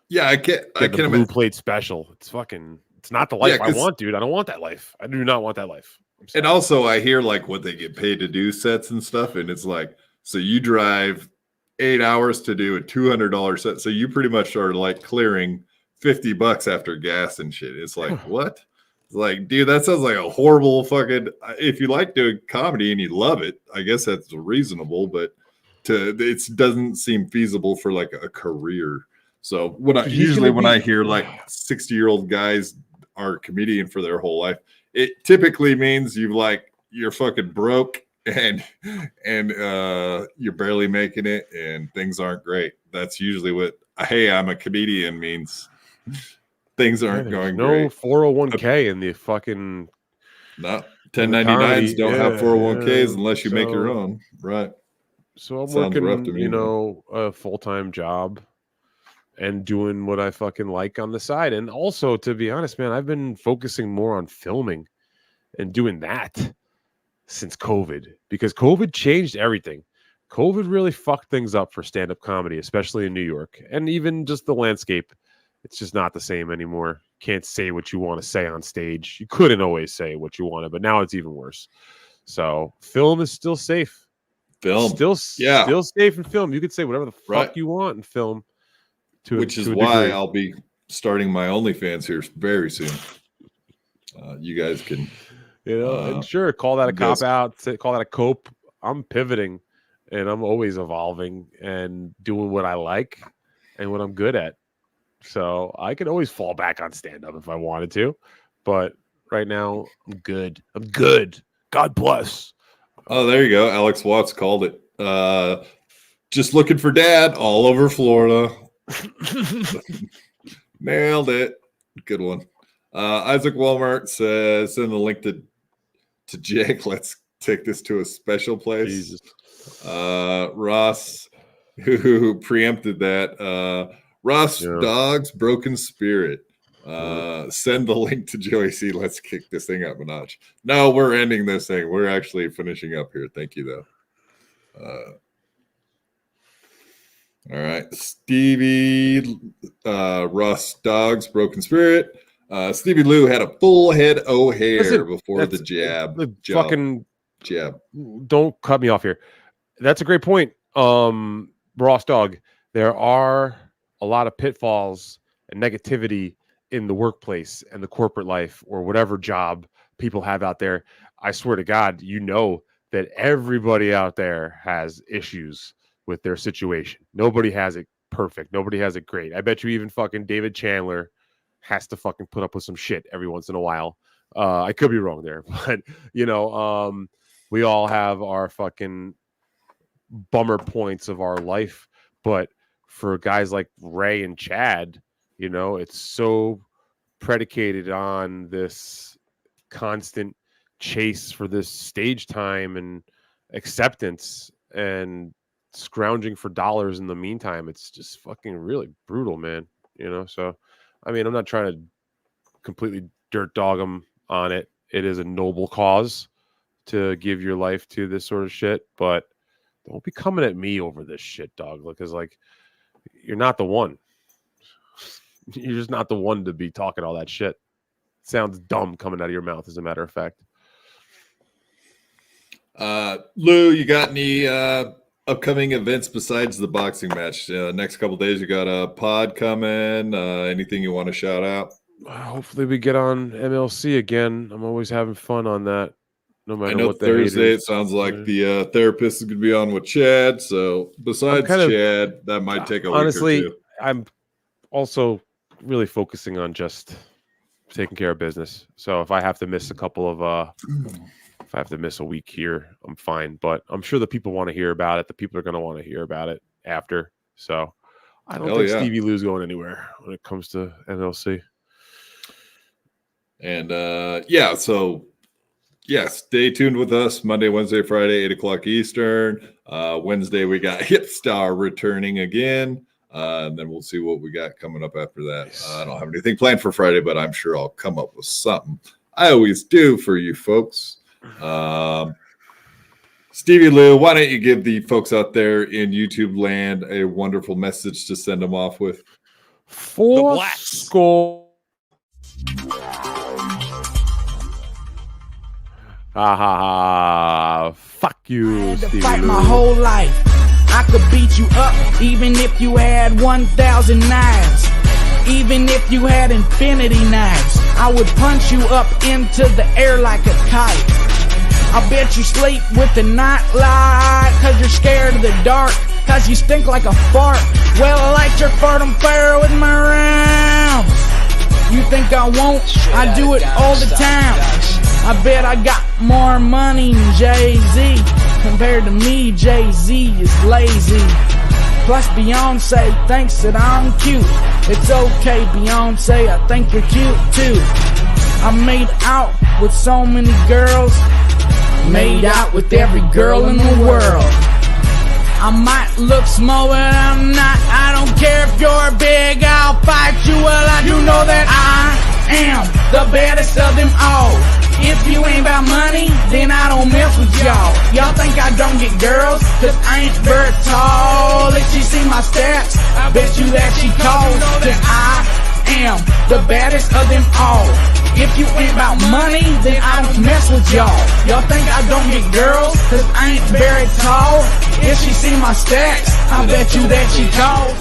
Yeah, I can blue plate special. It's fucking, it's not the life I want, dude. I don't want that life. I do not want that life. And also I hear like what they get paid to do sets and stuff. And it's like, so you drive 8 hours to do a $200 set. So you pretty much are like clearing $50 after gas and shit. It's like, what? It's like, dude, that sounds like a horrible fucking, if you like doing comedy and you love it, I guess that's reasonable, but it doesn't seem feasible for like a career. So when I hear like 60-year-old guys are a comedian for their whole life, it typically means you're fucking broke and you're barely making it and things aren't great. That's usually what hey, I'm a comedian means. Things aren't going great. No 401k in the fucking 1099s don't have 401ks unless you make your own, right? So I'm working, a full-time job and doing what I fucking like on the side. And also, to be honest, man, I've been focusing more on filming and doing that since COVID, because COVID changed everything. COVID really fucked things up for stand-up comedy, especially in New York, and even just the landscape. It's just not the same anymore. Can't say what you want to say on stage. You couldn't always say what you wanted, but now it's even worse. So film is still safe. Still safe in film. You could say whatever the fuck you want in film. Which is why I'll be starting my OnlyFans here very soon. You guys can, and sure, call that a cop out, call that a cope. I'm pivoting, and I'm always evolving and doing what I like and what I'm good at. So I could always fall back on stand-up if I wanted to, but right now I'm good. I'm good. God bless. Oh, there you go. Alex Watts called it. Just looking for dad all over Florida. Nailed it. Good one. Isaac Walmart says, send the link to Jake. Let's take this to a special place. Jesus. Ross, who preempted that. Ross Dog's Broken Spirit. Send the link to Joey C. Let's kick this thing up a notch. No, we're ending this thing. We're actually finishing up here. Thank you, though. All right. Stevie, Russ Dog's Broken Spirit. Stevie Lou had a full head of hair before the jab. Fucking jab. Don't cut me off here. That's a great point. Ross Dog, there are a lot of pitfalls and negativity in the workplace and the corporate life or whatever job people have out there. I swear to God, that everybody out there has issues with their situation. Nobody has it perfect. Nobody has it great. I bet you even fucking David Chandler has to fucking put up with some shit every once in a while. I could be wrong there, but we all have our fucking bummer points of our life. But for guys like Ray and Chad, it's so predicated on this constant chase for this stage time and acceptance and scrounging for dollars in the meantime. It's just fucking really brutal, man. So I mean, I'm not trying to completely dirt dog them on it. It is a noble cause to give your life to this sort of shit, but don't be coming at me over this shit, dog. Because you're not the one. You're just not the one to be talking all that shit. It sounds dumb coming out of your mouth, as a matter of fact. Lou, you got any upcoming events besides the boxing match? Next couple days, you got a pod coming. Anything you want to shout out? Hopefully, we get on MLC again. I'm always having fun on that. No matter I know what Thursday, it sounds like the therapist is going to be on with Chad. So besides Chad, that might take a week or two. I'm also really focusing on just taking care of business. So if I have to miss a couple of if I have to miss a week here, I'm fine. But I'm sure the people want to hear about it. The people are going to want to hear about it after. So I don't think Stevie Lou's going anywhere when it comes to MLC. And stay tuned with us Monday, Wednesday, Friday, 8:00 Eastern. Wednesday, we got Hip Star returning again. And then we'll see what we got coming up after that. I don't have anything planned for Friday, but I'm sure I'll come up with something. I always do for you folks. Stevie Lou, why don't you give the folks out there in YouTube land a wonderful message to send them off with? For score. Fuck you, I had to Stevie fight Lou. my whole life. I could beat you up even if you had 1,000 knives. Even if you had infinity knives, I would punch you up into the air like a kite. I bet you sleep with the night light, cause you're scared of the dark, cause you stink like a fart. Well, I light your fart on fire with my rounds. You think I won't? I do it all the time. I bet I got more money than Jay-Z. Compared to me, Jay-Z is lazy. Plus Beyonce thinks that I'm cute. It's okay, Beyonce, I think you're cute too. I made out with so many girls. Made out with every girl in the world. I might look small, but I'm not. I don't care if you're big, I'll fight you. Well, I do know that I am the baddest of them all. If you ain't about money, then I don't mess with y'all. Y'all think I don't get girls, cause I ain't very tall. If she see my stats, I bet you that she calls. Cause I am the baddest of them all. If you ain't about money, then I don't mess with y'all. Y'all think I don't get girls, cause I ain't very tall. If she see my stats, I bet you that she calls.